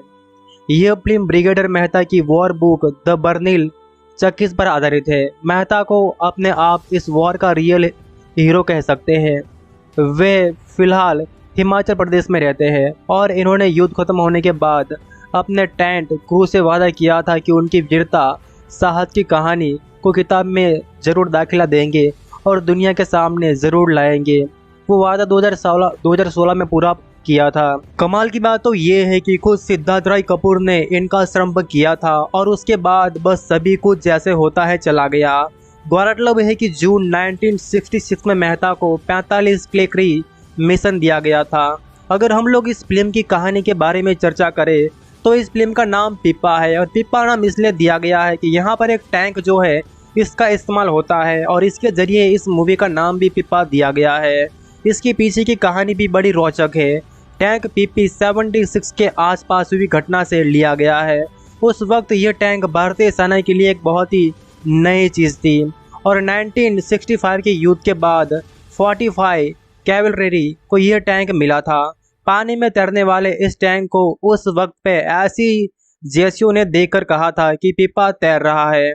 S1: यह फिल्म ब्रिगेडियर मेहता की वॉर बुक द बर्निल चक्कीस पर आधारित है। मेहता को अपने आप इस वॉर का रियल हीरो कह सकते हैं। वे फिलहाल हिमाचल प्रदेश में रहते हैं और इन्होंने युद्ध खत्म होने के बाद अपने टेंट क्रू से वादा किया था कि उनकी वीरता साहस की कहानी को किताब में ज़रूर दाखिला देंगे और दुनिया के सामने ज़रूर लाएंगे। वो वादा 2016 में पूरा किया था। कमाल की बात तो ये है कि खुद सिद्धार्थ रॉय कपूर ने इनका श्रम किया था और उसके बाद बस सभी कुछ जैसे होता है चला गया। गौरतलब है कि जून 1966 में मेहता को 45 क्लेकरी मिशन दिया गया था। अगर हम लोग इस फिल्म की कहानी के बारे में चर्चा करें तो इस फिल्म का नाम पिप्पा है, और पिप्पा नाम इसलिए दिया गया है कि यहाँ पर एक टैंक जो है इसका इस्तेमाल होता है और इसके ज़रिए इस मूवी का नाम भी पिप्पा दिया गया है। इसके पीछे की कहानी भी बड़ी रोचक है। टैंक PP-76 के आसपास हुई घटना से लिया गया है। उस वक्त यह टैंक भारतीय सेना के लिए एक बहुत ही नई चीज़ थी और 1965 के युद्ध के बाद 45 कैवलरी को यह टैंक मिला था। पानी में तैरने वाले इस टैंक को उस वक्त पे ऐसी जेसीओ ने देखकर कहा था कि पिपा तैर रहा है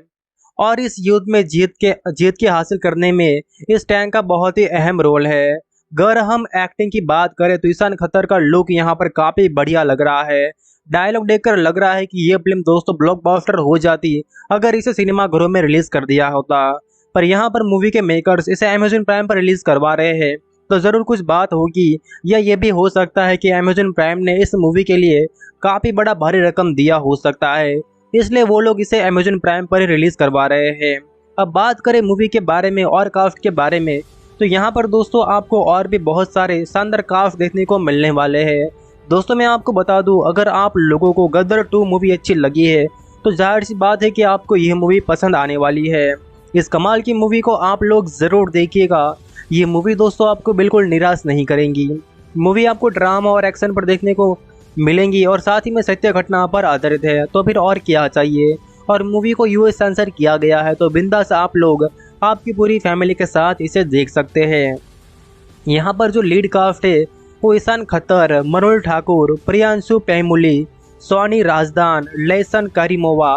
S1: और इस युद्ध में जीत के हासिल करने में इस टैंक का बहुत ही अहम रोल है। अगर हम एक्टिंग की बात करें तो ईशान खट्टर का लुक यहाँ पर काफ़ी बढ़िया लग रहा है। डायलॉग देखकर लग रहा है कि ये फिल्म दोस्तों ब्लॉकबस्टर हो जाती अगर इसे सिनेमाघरों में रिलीज कर दिया होता, पर यहाँ पर मूवी के मेकर्स इसे अमेज़न प्राइम पर रिलीज करवा रहे हैं तो ज़रूर कुछ बात होगी, या ये भी हो सकता है कि अमेज़न प्राइम ने इस मूवी के लिए काफ़ी बड़ा भारी रकम दिया हो सकता है, इसलिए वो लोग इसे अमेज़न प्राइम पर ही रिलीज करवा रहे हैं। अब बात करें मूवी के बारे में और कास्ट के बारे में, तो यहाँ पर दोस्तों आपको और भी बहुत सारे शानदार कास्ट देखने को मिलने वाले हैं। दोस्तों मैं आपको बता दूं, अगर आप लोगों को गदर 2 मूवी अच्छी लगी है तो जाहिर सी बात है कि आपको यह मूवी पसंद आने वाली है। इस कमाल की मूवी को आप लोग ज़रूर देखिएगा। ये मूवी दोस्तों आपको बिल्कुल निराश नहीं करेंगी। मूवी आपको ड्रामा और एक्शन पर देखने को मिलेंगी और साथ ही में सत्य घटना पर आधारित है, तो फिर और क्या चाहिए। और मूवी को यूएस सेंसर किया गया है, तो बिंदास आप लोग आपकी पूरी फैमिली के साथ इसे देख सकते हैं। यहाँ पर जो लीड कास्ट है वो ईशान खट्टर, मनोज ठाकुर, प्रियांशु पैमुली, सोनी राजदान, लेसन करीमोवा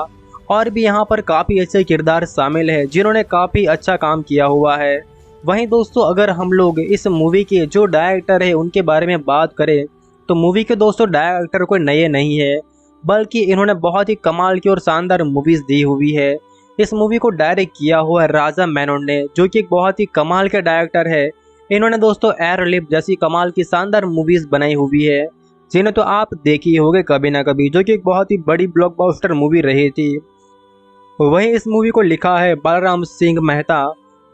S1: और भी यहाँ पर काफ़ी अच्छे किरदार शामिल है जिन्होंने काफ़ी अच्छा काम किया हुआ है। वहीं दोस्तों अगर हम लोग इस मूवी के जो डायरेक्टर है उनके बारे में बात करें तो मूवी के दोस्तों डायरेक्टर कोई नए नहीं है, बल्कि इन्होंने बहुत ही कमाल की और शानदार मूवीज़ दी हुई है। इस मूवी को डायरेक्ट किया हुआ है राजा मेनन ने, जो कि एक बहुत ही कमाल के डायरेक्टर है। इन्होंने दोस्तों एयरलिफ्ट जैसी कमाल की शानदार मूवीज़ बनाई हुई है जिन्हें तो आप देखी होंगे कभी ना कभी, जो कि एक बहुत ही बड़ी ब्लॉकबस्टर मूवी रही थी। वहीं इस मूवी को लिखा है बलराम सिंह मेहता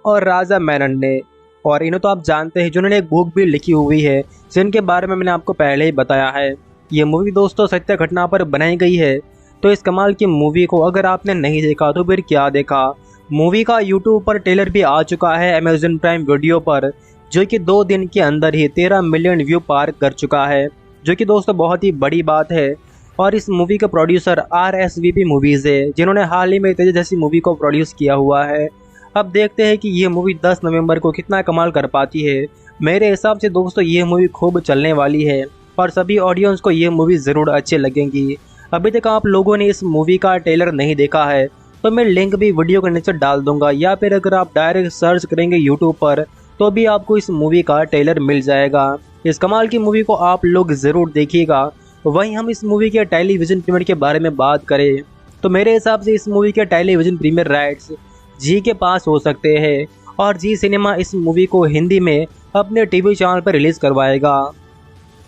S1: और राजा मेनन ने, और इन्हें तो आप जानते हैं जिन्होंने एक बुक भी लिखी हुई है जिनके बारे में मैंने आपको पहले ही बताया है। ये मूवी दोस्तों सत्य घटना पर बनाई गई है, तो इस कमाल की मूवी को अगर आपने नहीं देखा तो फिर क्या देखा। मूवी का यूट्यूब पर ट्रेलर भी आ चुका है अमेज़न प्राइम वीडियो पर, जो कि 2 दिन के अंदर ही 13 मिलियन व्यू पार कर चुका है, जो कि दोस्तों बहुत ही बड़ी बात है। और इस मूवी के प्रोड्यूसर RSVP मूवीज़ है जिन्होंने हाल ही में तेज जैसी मूवी को प्रोड्यूस किया हुआ है। अब देखते हैं कि ये मूवी 10 नवंबर को कितना कमाल कर पाती है। मेरे हिसाब से दोस्तों ये मूवी खूब चलने वाली है और सभी ऑडियंस को ये मूवी ज़रूर अच्छी लगेंगी। अभी तक आप लोगों ने इस मूवी का ट्रेलर नहीं देखा है तो मैं लिंक भी वीडियो के नीचे डाल दूंगा, या फिर अगर आप डायरेक्ट सर्च करेंगे यूट्यूब पर तो भी आपको इस मूवी का ट्रेलर मिल जाएगा। इस कमाल की मूवी को आप लोग ज़रूर देखिएगा। वहीं हम इस मूवी के टेलीविज़न प्रीमियर के बारे में बात करें तो मेरे हिसाब से इस मूवी के टेलीविज़न प्रीमियर राइट्स जी के पास हो सकते हैं और जी सिनेमा इस मूवी को हिंदी में अपने टीवी चैनल पर रिलीज़ करवाएगा।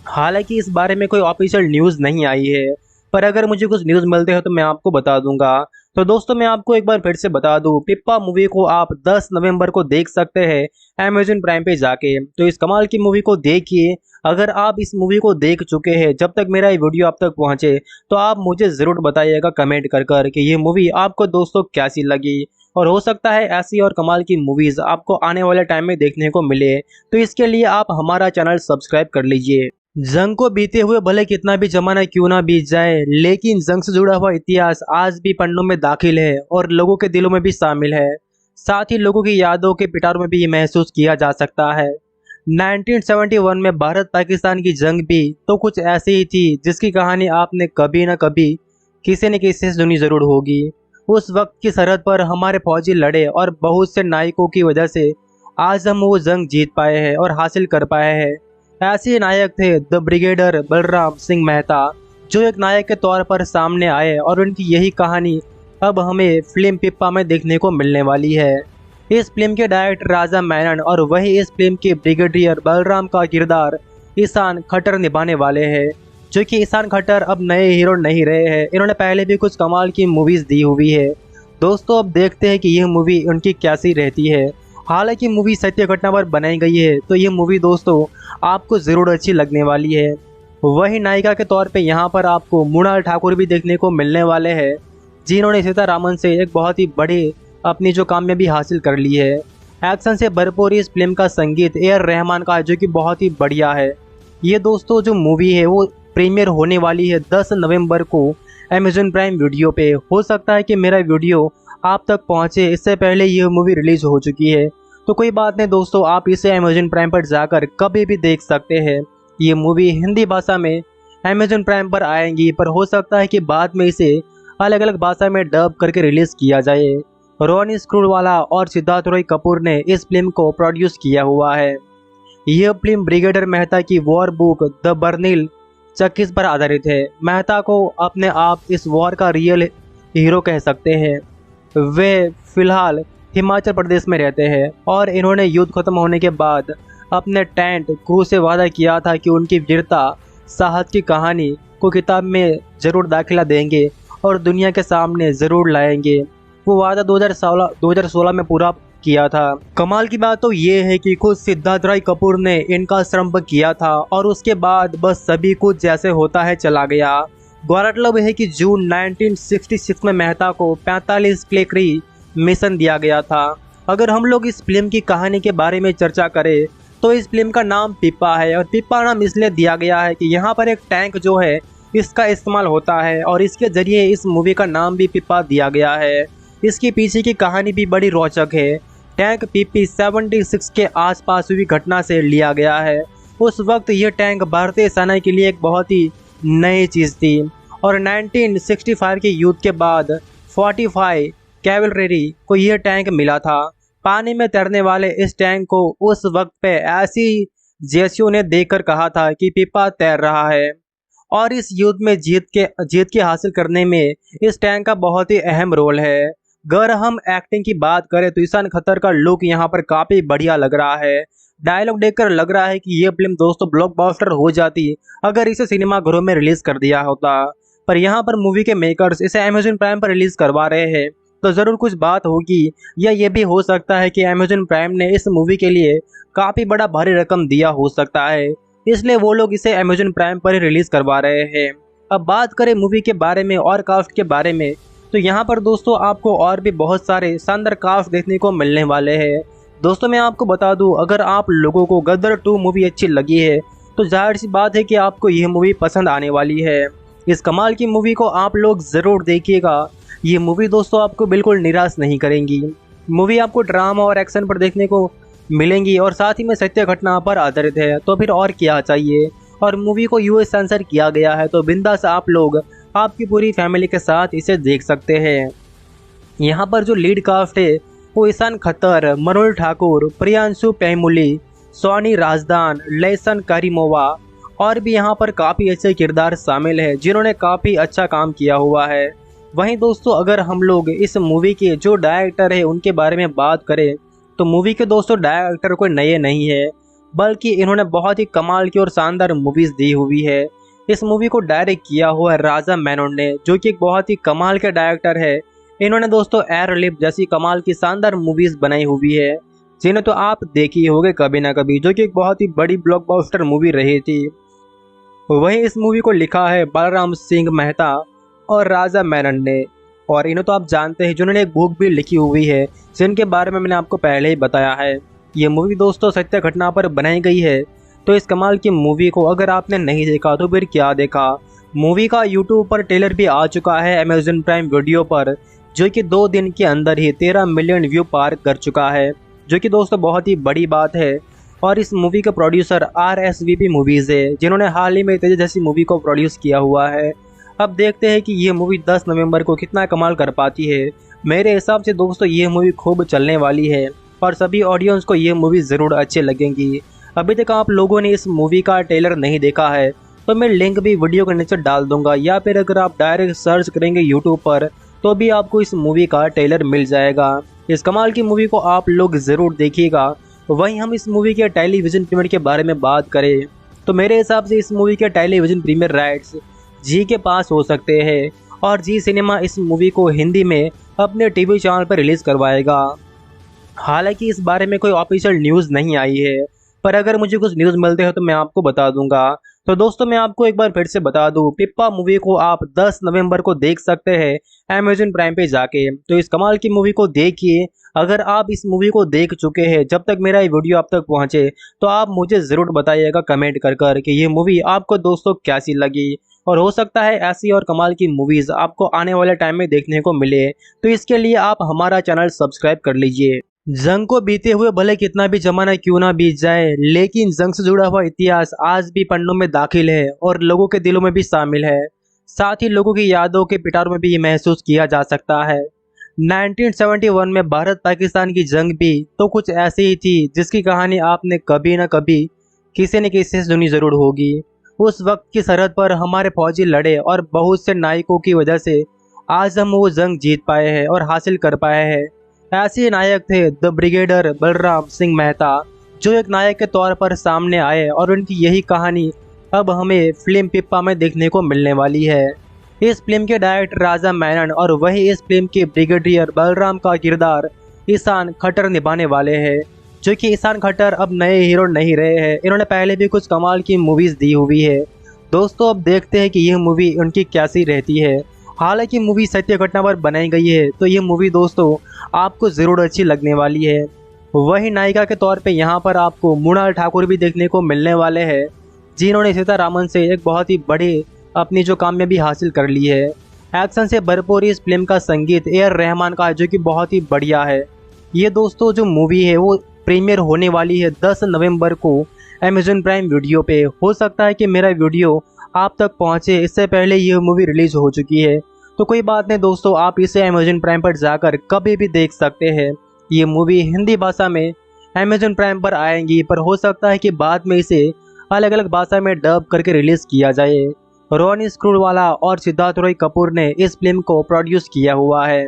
S1: हालांकि इस बारे में कोई ऑफिशियल न्यूज़ नहीं आई है, पर अगर मुझे कुछ न्यूज़ मिलते हैं तो मैं आपको बता दूंगा। तो दोस्तों मैं आपको एक बार फिर से बता दूं, पिप्पा मूवी को आप 10 नवंबर को देख सकते हैं अमेज़न प्राइम पे जाके। तो इस कमाल की मूवी को देखिए। अगर आप इस मूवी को देख चुके हैं, जब तक मेरा ये वीडियो आप तक पहुंचे तो आप मुझे ज़रूर बताइएगा कमेंट कर कि ये मूवी आपको दोस्तों कैसी लगी, और हो सकता है ऐसी और कमाल की मूवीज़ आपको आने वाले टाइम में देखने को मिले। तो इसके लिए आप हमारा चैनल सब्सक्राइब कर लीजिए। जंग को बीते हुए भले कितना भी जमाना क्यों ना बीत जाए, लेकिन जंग से जुड़ा हुआ इतिहास आज भी पन्नों में दाखिल है और लोगों के दिलों में भी शामिल है। साथ ही लोगों की यादों के पिटारों में भी ये महसूस किया जा सकता है। 1971 में भारत पाकिस्तान की जंग भी तो कुछ ऐसी ही थी जिसकी कहानी आपने कभी ना कभी किसी न किसी से सुनी जरूर होगी। उस वक्त की सरहद पर हमारे फौजी लड़े और बहुत से नायकों की वजह से आज हम वो जंग जीत पाए हैं और हासिल कर पाए हैं। ऐसे नायक थे द ब्रिगेडियर बलराम सिंह मेहता, जो एक नायक के तौर पर सामने आए और उनकी यही कहानी अब हमें फिल्म पिप्पा में देखने को मिलने वाली है। इस फिल्म के डायरेक्टर राजा मेनन और वही इस फिल्म के ब्रिगेडियर बलराम का किरदार ईशान खट्टर निभाने वाले हैं, जो कि ईशान खट्टर अब नए हीरो नहीं रहे हैं। इन्होंने पहले भी कुछ कमाल की मूवीज़ दी हुई है। दोस्तों अब देखते हैं कि यह मूवी उनकी कैसी रहती है। हालांकि मूवी सत्य घटना पर बनाई गई है, तो ये मूवी दोस्तों आपको ज़रूर अच्छी लगने वाली है। वही नायिका के तौर पे यहाँ पर आपको मृणाल ठाकुर भी देखने को मिलने वाले हैं, जिन्होंने सीतारामन से एक बहुत ही बड़ी अपनी जो कामयाबी हासिल कर ली है। एक्शन से भरपूर इस फिल्म का संगीत AR रहमान का है, जो कि बहुत ही बढ़िया है। ये दोस्तों जो मूवी है वो प्रीमियर होने वाली है 10 नवंबर को अमेजन प्राइम वीडियो पे। हो सकता है कि मेरा वीडियो आप तक पहुंचे इससे पहले ये मूवी रिलीज हो चुकी है, तो कोई बात नहीं दोस्तों, आप इसे अमेजन प्राइम पर जाकर कभी भी देख सकते हैं। ये मूवी हिंदी भाषा में अमेजन प्राइम पर आएंगी, पर हो सकता है कि बाद में इसे अलग अलग भाषा में डब करके रिलीज किया जाए। रोनी स्क्रूवाला और सिद्धार्थ रॉय कपूर ने इस फिल्म को प्रोड्यूस किया हुआ है। यह फिल्म ब्रिगेडियर मेहता की वॉर बुक द बर्निल चक्कीस पर आधारित है। मेहता को अपने आप इस वॉर का रियल हीरो कह सकते हैं। वे फिलहाल हिमाचल प्रदेश में रहते हैं और इन्होंने युद्ध खत्म होने के बाद अपने टेंट क्रू से वादा किया था कि उनकी वीरता साहस की कहानी को किताब में ज़रूर दाखिला देंगे और दुनिया के सामने ज़रूर लाएंगे। वो वादा 2016 में पूरा किया था। कमाल की बात तो ये है कि खुद सिद्धार्थ राय कपूर ने इनका श्रम किया था और उसके बाद बस सभी कुछ जैसे होता है चला गया। गौरतलब है कि जून 1966 में मेहता को 45 क्लेकरी मिशन दिया गया था। अगर हम लोग इस फिल्म की कहानी के बारे में चर्चा करें तो इस फिल्म का नाम पिप्पा है, और पिप्पा नाम इसलिए दिया गया है कि यहाँ पर एक टैंक जो है इसका इस्तेमाल होता है और इसके जरिए इस मूवी का नाम भी पिप्पा दिया गया है। इसके पीछे की कहानी भी बड़ी रोचक है। टैंक पीपी 76 के आसपास हुई घटना से लिया गया है। उस वक्त यह टैंक भारतीय सेना के लिए एक बहुत ही नई चीज़ थी और 1965 के युद्ध के बाद 45 कैवलरी को यह टैंक मिला था। पानी में तैरने वाले इस टैंक को उस वक्त पे ऐसी जेसियो ने देखकर कहा था कि पिप्पा तैर रहा है, और इस युद्ध में जीत के हासिल करने में इस टैंक का बहुत ही अहम रोल है। अगर हम एक्टिंग की बात करें तो ईशान खत्तर का लुक यहाँ पर काफ़ी बढ़िया लग रहा है। डायलॉग देखकर लग रहा है कि ये फिल्म दोस्तों ब्लॉकबस्टर हो जाती अगर इसे सिनेमाघरों में रिलीज कर दिया होता, पर यहाँ पर मूवी के मेकर्स इसे अमेजन प्राइम पर रिलीज करवा रहे हैं तो ज़रूर कुछ बात होगी, या ये भी हो सकता है कि अमेजन प्राइम ने इस मूवी के लिए काफ़ी बड़ा भारी रकम दिया हो सकता है, इसलिए वो लोग इसे अमेजन प्राइम पर ही रिलीज करवा रहे हैं। अब बात करें मूवी के बारे में और कास्ट के बारे में, तो यहाँ पर दोस्तों आपको और भी बहुत सारे शानदार कास्ट देखने को मिलने वाले हैं। दोस्तों मैं आपको बता दूं, अगर आप लोगों को गदर 2 मूवी अच्छी लगी है तो जाहिर सी बात है कि आपको यह मूवी पसंद आने वाली है। इस कमाल की मूवी को आप लोग ज़रूर देखिएगा। ये मूवी दोस्तों आपको बिल्कुल निराश नहीं करेंगी। मूवी आपको ड्रामा और एक्शन पर देखने को मिलेंगी और साथ ही में सत्य घटना पर आधारित है, तो फिर और क्या चाहिए। और मूवी को यूएस सेंसर किया गया है, तो बिंदास आप लोग आपकी पूरी फैमिली के साथ इसे देख सकते हैं। यहाँ पर जो लीड कास्ट है वो ईशान खत्तर, मनोज ठाकुर, प्रियांशु पैमुली, सोनी राजदान, लेसन करीमोवा और भी यहाँ पर काफ़ी अच्छे किरदार शामिल है जिन्होंने काफ़ी अच्छा काम किया हुआ है। वहीं दोस्तों अगर हम लोग इस मूवी के जो डायरेक्टर है उनके बारे में बात करें तो मूवी के दोस्तों डायरेक्टर कोई नए नहीं है, बल्कि इन्होंने बहुत ही कमाल की और शानदार मूवीज़ दी हुई है। इस मूवी को डायरेक्ट किया हुआ है राजा मेनन ने, जो कि एक बहुत ही कमाल के डायरेक्टर है। इन्होंने दोस्तों एयरलिफ्ट जैसी कमाल की शानदार मूवीज़ बनाई हुई है जिन्हें तो आप देखी होंगे कभी ना कभी, जो कि एक बहुत ही बड़ी ब्लॉकबस्टर मूवी रही थी। वहीं इस मूवी को लिखा है बलराम सिंह मेहता और राजा मेनन ने, और इन्हें तो आप जानते हैं जिन्होंने एक बुक भी लिखी हुई है जिनके बारे में मैंने आपको पहले ही बताया है। ये मूवी दोस्तों सत्य घटना पर बनाई गई है, तो इस कमाल की मूवी को अगर आपने नहीं देखा तो फिर क्या देखा। मूवी का यूट्यूब पर ट्रेलर भी आ चुका है अमेजन प्राइम वीडियो पर, जो कि 2 दिन के अंदर ही 13 मिलियन व्यू पार कर चुका है, जो कि दोस्तों बहुत ही बड़ी बात है। और इस मूवी के प्रोड्यूसर RSVP मूवीज़ है जिन्होंने हाल ही में तेज जैसी मूवी को प्रोड्यूस किया हुआ है। अब देखते हैं कि ये मूवी 10 नवंबर को कितना कमाल कर पाती है। मेरे हिसाब से दोस्तों ये मूवी खूब चलने वाली है और सभी ऑडियंस को ये मूवी ज़रूर अच्छी लगेंगी। अभी तक आप लोगों ने इस मूवी का ट्रेलर नहीं देखा है तो मैं लिंक भी वीडियो के नीचे डाल दूंगा, या फिर अगर आप डायरेक्ट सर्च करेंगे यूट्यूब पर तो भी आपको इस मूवी का ट्रेलर मिल जाएगा। इस कमाल की मूवी को आप लोग ज़रूर देखिएगा। वहीं हम इस मूवी के टेलीविज़न प्रीमियर के बारे में बात करें तो मेरे हिसाब से इस मूवी के टेलीविज़न प्रीमियर राइट्स जी के पास हो सकते हैं और जी सिनेमा इस मूवी को हिंदी में अपने टीवी चैनल पर रिलीज़ करवाएगा। हालांकि इस बारे में कोई ऑफिशियल न्यूज़ नहीं आई है, पर अगर मुझे कुछ न्यूज़ मिलते हैं तो मैं आपको बता दूंगा। तो दोस्तों मैं आपको एक बार फिर से बता दूं, पिप्पा मूवी को आप 10 नवंबर को देख सकते हैं अमेज़न प्राइम पे जाके। तो इस कमाल की मूवी को देखिए। अगर आप इस मूवी को देख चुके हैं, जब तक मेरा ये वीडियो आप तक पहुंचे, तो आप मुझे ज़रूर बताइएगा कमेंट कर कर कि ये मूवी आपको दोस्तों कैसी लगी। और हो सकता है ऐसी और कमाल की मूवीज़ आपको आने वाले टाइम में देखने को मिले, तो इसके लिए आप हमारा चैनल सब्सक्राइब कर लीजिए। जंग को बीते हुए भले कितना भी जमाना क्यों ना बीत जाए, लेकिन जंग से जुड़ा हुआ इतिहास आज भी पन्नों में दाखिल है और लोगों के दिलों में भी शामिल है। साथ ही लोगों की यादों के पिटारों में भी ये महसूस किया जा सकता है। 1971 में भारत पाकिस्तान की जंग भी तो कुछ ऐसी ही थी, जिसकी कहानी आपने कभी न कभी किसी न किसी से सुनी जरूर होगी। उस वक्त की सरहद पर हमारे फौजी लड़े और बहुत से नायकों की वजह से आज हम वो जंग जीत पाए हैं और हासिल कर पाए हैं। ऐसे नायक थे द ब्रिगेडियर बलराम सिंह मेहता, जो एक नायक के तौर पर सामने आए और उनकी यही कहानी अब हमें फिल्म पिप्पा में देखने को मिलने वाली है। इस फिल्म के डायरेक्टर राजा मेनन और वही इस फिल्म के ब्रिगेडियर बलराम का किरदार ईशान खट्टर निभाने वाले हैं। जो कि ईशान खट्टर अब नए हीरो नहीं रहे हैं, इन्होंने पहले भी कुछ कमाल की मूवीज़ दी हुई है। दोस्तों अब देखते हैं कि यह मूवी उनकी कैसी रहती है। हालांकि मूवी सत्य घटना पर बनाई गई है, तो ये मूवी दोस्तों आपको ज़रूर अच्छी लगने वाली है। वही नायिका के तौर पे यहाँ पर आपको मृणाल ठाकुर भी देखने को मिलने वाले हैं, जिन्होंने सीतारामन से एक बहुत ही बड़ी अपनी जो कामयाबी हासिल कर ली है। एक्शन से भरपूर इस फिल्म का संगीत ए आर रहमान का है, जो कि बहुत ही बढ़िया है। ये दोस्तों जो मूवी है वो प्रीमियर होने वाली है 10 नवंबर को अमेज़न प्राइम वीडियो पे। हो सकता है कि मेरा वीडियो आप तक पहुंचे इससे पहले ये मूवी रिलीज हो चुकी है, तो कोई बात नहीं दोस्तों, आप इसे अमेज़न प्राइम पर जाकर कभी भी देख सकते हैं। ये मूवी हिंदी भाषा में अमेज़न प्राइम पर आएंगी, पर हो सकता है कि बाद में इसे अलग अलग भाषा में डब करके रिलीज किया जाए। रोनी स्क्रूवाला और सिद्धार्थ रॉय कपूर ने इस फिल्म को प्रोड्यूस किया हुआ है।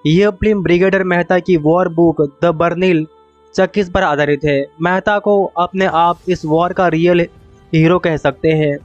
S1: यह फिल्म ब्रिगेडियर मेहता की वॉर बुक द बर्निल चक्कीस पर आधारित है। मेहता को अपने आप इस वॉर का रियल हीरो कह सकते हैं।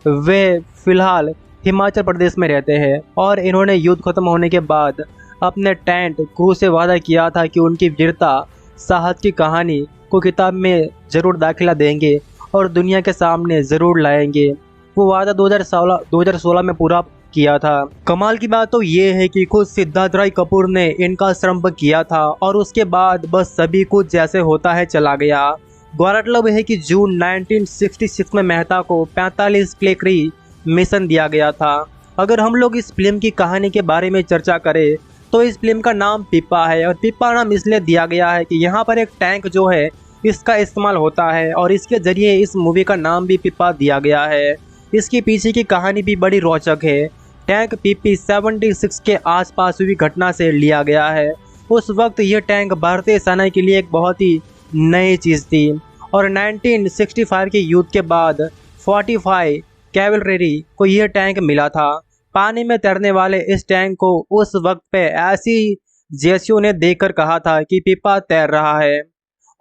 S1: वे फिलहाल हिमाचल प्रदेश में रहते हैं और इन्होंने युद्ध खत्म होने के बाद अपने टेंट क्रू से वादा किया था कि उनकी वीरता साहस की कहानी को किताब में ज़रूर दाखिला देंगे और दुनिया के सामने ज़रूर लाएंगे। वो वादा 2016 में पूरा किया था। कमाल की बात तो ये है कि खुद सिद्धार्थ राय कपूर ने इनका श्रम किया था और उसके बाद बस सभी कुछ जैसे होता है चला गया। गौरतलब है कि जून 1966 में मेहता को 45 क्लेकरी मिशन दिया गया था। अगर हम लोग इस फिल्म की कहानी के बारे में चर्चा करें तो इस फिल्म का नाम पिप्पा है, और पिप्पा नाम इसलिए दिया गया है कि यहाँ पर एक टैंक जो है इसका इस्तेमाल होता है और इसके जरिए इस मूवी का नाम भी पिप्पा दिया गया है। इसके पीछे की कहानी भी बड़ी रोचक है। टैंक PP-76 के आसपास हुई घटना से लिया गया है। उस वक्त यह टैंक भारतीय सेना के लिए एक बहुत ही नई चीज़ थी और 1965 के युद्ध के बाद 45 कैवलरी को यह टैंक मिला था। पानी में तैरने वाले इस टैंक को उस वक्त पे ऐसी जेसीओ ने देखकर कहा था कि पिप्पा तैर रहा है,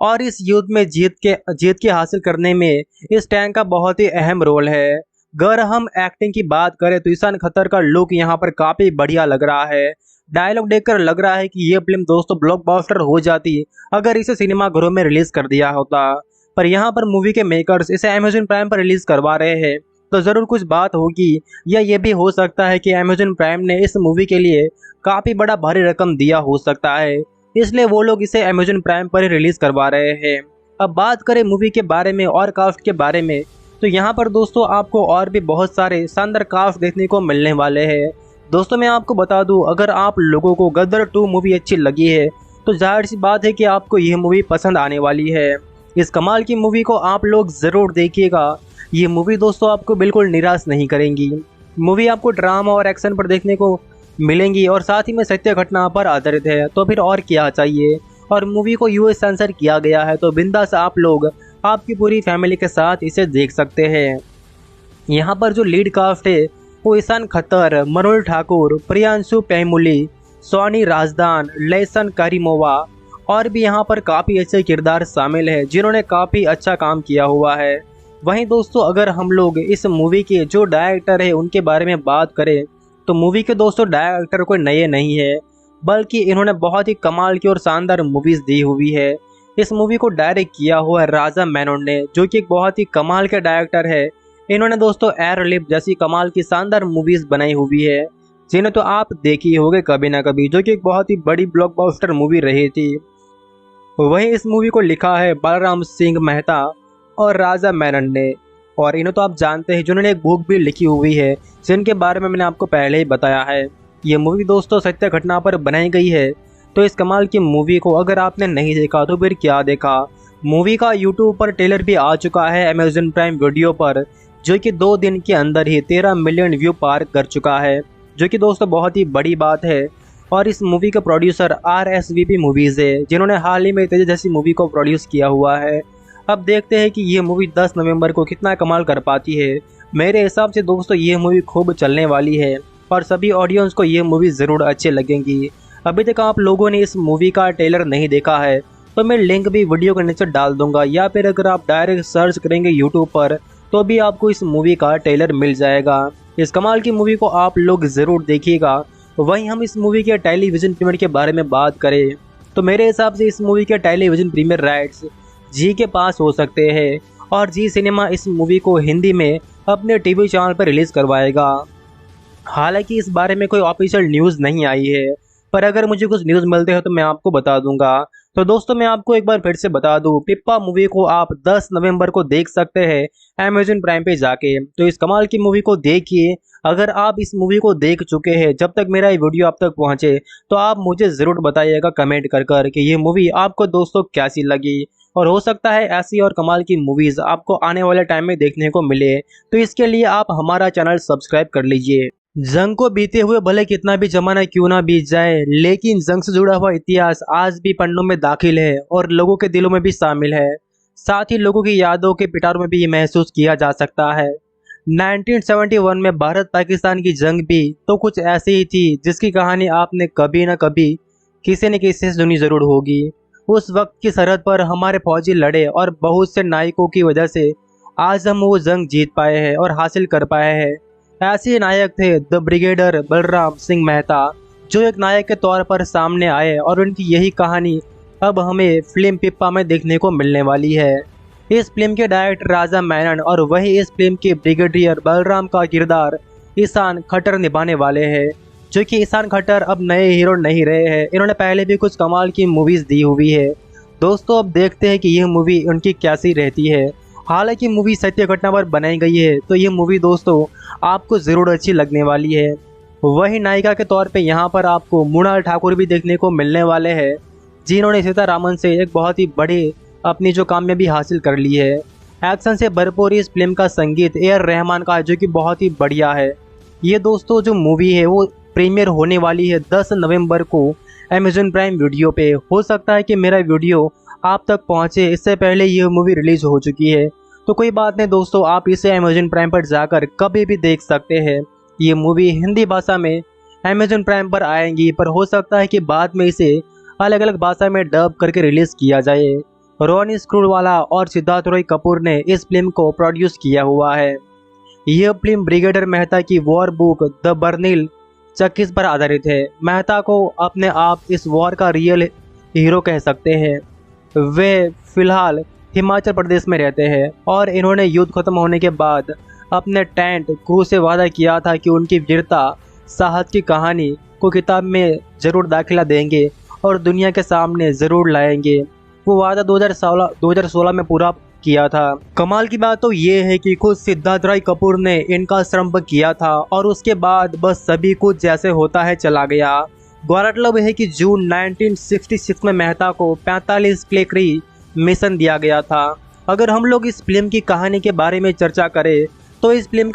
S1: और इस युद्ध में जीत के हासिल करने में इस टैंक का बहुत ही अहम रोल है। अगर हम एक्टिंग की बात करें तो ईशान खट्टर का लुक यहाँ पर काफ़ी बढ़िया लग रहा है। डायलॉग देखकर लग रहा है कि ये फिल्म दोस्तों ब्लॉकबस्टर हो जाती अगर इसे सिनेमा घरों में रिलीज कर दिया होता, पर यहाँ पर मूवी के मेकर्स इसे अमेज़न प्राइम पर रिलीज करवा रहे हैं, तो ज़रूर कुछ बात होगी, या ये भी हो सकता है कि अमेज़न प्राइम ने इस मूवी के लिए काफ़ी बड़ा भारी रकम दिया हो सकता है, इसलिए वो लोग इसे अमेज़न प्राइम पर ही रिलीज करवा रहे हैं। अब बात करें मूवी के बारे में और कास्ट के बारे में, तो यहाँ पर दोस्तों आपको और भी बहुत सारे शानदार कास्ट देखने को मिलने वाले हैं। दोस्तों मैं आपको बता दूं, अगर आप लोगों को गदर 2 मूवी अच्छी लगी है तो जाहिर सी बात है कि आपको यह मूवी पसंद आने वाली है। इस कमाल की मूवी को आप लोग ज़रूर देखिएगा। ये मूवी दोस्तों आपको बिल्कुल निराश नहीं करेंगी। मूवी आपको ड्रामा और एक्शन पर देखने को मिलेंगी और साथ ही में सत्य घटना पर आधारित है, तो फिर और क्या चाहिए। और मूवी को US सेंसर किया गया है, तो बिंदास आप लोग आपकी पूरी फैमिली के साथ इसे देख सकते हैं। यहाँ पर जो लीड कास्ट है वो ईशान खट्टर, मृणाल ठाकुर, प्रियांशु पैमुली, सोनी राजदान, लेसन करीमोवा और भी यहाँ पर काफ़ी अच्छे किरदार शामिल है, जिन्होंने काफ़ी अच्छा काम किया हुआ है। वहीं दोस्तों अगर हम लोग इस मूवी के जो डायरेक्टर है उनके बारे में बात करें तो मूवी के दोस्तों डायरेक्टर कोई नए नहीं है, बल्कि इन्होंने बहुत ही कमाल की और शानदार मूवीज़ दी हुई है। इस मूवी को डायरेक्ट किया हुआ है राजा मेनन ने, जो कि एक बहुत ही कमाल के डायरेक्टर है। इन्होंने दोस्तों एयरलिफ्ट जैसी कमाल की शानदार मूवीज बनाई हुई है, जिन्हें तो आप देखी होगे कभी ना कभी, जो कि एक बहुत ही बड़ी ब्लॉकबस्टर मूवी रही थी। वहीं इस मूवी को लिखा है बलराम सिंह मेहता और राजा मेनन ने, और इन्हें तो आप जानते हैं जिन्होंने एक बुक भी लिखी हुई है, जिनके बारे में मैंने आपको पहले ही बताया है। ये मूवी दोस्तों सत्य घटना पर बनाई गई है। तो इस कमाल की मूवी को अगर आपने नहीं देखा तो फिर क्या देखा। मूवी का यूट्यूब पर ट्रेलर भी आ चुका है अमेजन प्राइम वीडियो पर, जो कि 2 दिन के अंदर ही 13 मिलियन व्यू पार कर चुका है, जो कि दोस्तों बहुत ही बड़ी बात है। और इस मूवी के प्रोड्यूसर RSVP मूवीज़ है, जिन्होंने हाल ही में तेज जैसी मूवी को प्रोड्यूस किया हुआ है। अब देखते हैं कि ये मूवी 10 नवंबर को कितना कमाल कर पाती है। मेरे हिसाब से दोस्तों ये मूवी खूब चलने वाली है और सभी ऑडियंस को ये मूवी ज़रूर अच्छे लगेंगी। अभी तक आप लोगों ने इस मूवी का ट्रेलर नहीं देखा है तो मैं लिंक भी वीडियो के नीचे डाल दूंगा, या फिर अगर आप डायरेक्ट सर्च करेंगे यूट्यूब पर तो भी आपको इस मूवी का ट्रेलर मिल जाएगा। इस कमाल की मूवी को आप लोग ज़रूर देखिएगा। वहीं हम इस मूवी के टेलीविज़न प्रीमियर के बारे में बात करें तो मेरे हिसाब से इस मूवी के टेलीविज़न प्रीमियर राइट्स जी के पास हो सकते हैं, और जी सिनेमा इस मूवी को हिंदी में अपने टीवी चैनल पर रिलीज़ करवाएगा। हालांकि इस बारे में कोई ऑफिशियल न्यूज़ नहीं आई है, पर अगर मुझे कुछ न्यूज़ मिलते हैं तो मैं आपको बता दूंगा। तो दोस्तों मैं आपको एक बार फिर से बता दूं, पिप्पा मूवी को आप 10 नवंबर को देख सकते हैं अमेजन प्राइम पे जाके। तो इस कमाल की मूवी को देखिए। अगर आप इस मूवी को देख चुके हैं, जब तक मेरा ये वीडियो आप तक पहुंचे, तो आप मुझे ज़रूर बताइएगा कमेंट कर कर कि ये मूवी आपको दोस्तों कैसी लगी। और हो सकता है ऐसी और कमाल की मूवीज़ आपको आने वाले टाइम में देखने को मिले, तो इसके लिए आप हमारा चैनल सब्सक्राइब कर लीजिए। जंग को बीते हुए भले कितना भी जमाना क्यों ना बीत जाए, लेकिन जंग से जुड़ा हुआ इतिहास आज भी पन्नों में दाखिल है और लोगों के दिलों में भी शामिल है। साथ ही लोगों की यादों के पिटारों में भी ये महसूस किया जा सकता है। 1971 में भारत पाकिस्तान की जंग भी तो कुछ ऐसी ही थी, जिसकी कहानी आपने कभी न कभी किसी न किसी से सुनी जरूर होगी। उस वक्त की सरहद पर हमारे फौजी लड़े और बहुत से नायकों की वजह से आज हम वो जंग जीत पाए हैं और हासिल कर पाए हैं। ऐसे नायक थे द ब्रिगेडियर बलराम सिंह मेहता, जो एक नायक के तौर पर सामने आए, और उनकी यही कहानी अब हमें फिल्म पिप्पा में देखने को मिलने वाली है। इस फिल्म के डायरेक्टर राजा मेनन और वही इस फिल्म के ब्रिगेडियर बलराम का किरदार ईशान खट्टर निभाने वाले हैं, जो कि ईशान खट्टर अब नए हीरो नहीं रहे हैं। इन्होंने पहले भी कुछ कमाल की मूवीज़ दी हुई है। दोस्तों अब देखते हैं कि यह मूवी उनकी कैसी रहती है। हालांकि मूवी सत्य घटना पर बनाई गई है, तो ये मूवी दोस्तों आपको ज़रूर अच्छी लगने वाली है। वही नायिका के तौर पे यहाँ पर आपको मृणाल ठाकुर भी देखने को मिलने वाले हैं, जिन्होंने सीतारामन से एक बहुत ही बड़ी अपनी जो कामयाबी हासिल कर ली है। एक्शन से भरपूर इस फिल्म का संगीत रहमान का है, जो कि बहुत ही बढ़िया है। ये दोस्तों जो मूवी है वो प्रीमियर होने वाली है 10 नवंबर को अमेजन प्राइम वीडियो पे। हो सकता है कि मेरा वीडियो आप तक पहुंचे इससे पहले ये मूवी रिलीज हो चुकी है, तो कोई बात नहीं दोस्तों, आप इसे अमेजन प्राइम पर जाकर कभी भी देख सकते हैं। ये मूवी हिंदी भाषा में अमेजन प्राइम पर आएंगी, पर हो सकता है कि बाद में इसे अलग अलग भाषा में डब करके रिलीज किया जाए। रोनी स्क्रूवाला और सिद्धार्थ रॉय कपूर ने इस फिल्म को प्रोड्यूस किया हुआ है। यह फिल्म ब्रिगेडियर मेहता की वॉर बुक द बर्निल चक्कीस पर आधारित है। मेहता को अपने आप इस वॉर का रियल हीरो कह सकते हैं। वे फिलहाल हिमाचल प्रदेश में रहते हैं और इन्होंने युद्ध खत्म होने के बाद अपने टेंट क्रू से वादा किया था कि उनकी वीरता साहस की कहानी को किताब में ज़रूर दाखिला देंगे और दुनिया के सामने ज़रूर लाएंगे। वो वादा 2016 में पूरा किया था। कमाल की बात तो ये है कि खुद सिद्धार्थ रॉय कपूर ने इनका श्रम किया था और उसके बाद बस सभी कुछ जैसे होता है चला गया। गौरतलब है कि जून 1966 में मेहता को 45 क्लेकरी मिशन दिया गया था। अगर हम लोग इस फिल्म की कहानी के बारे में चर्चा करें तो इस फिल्म का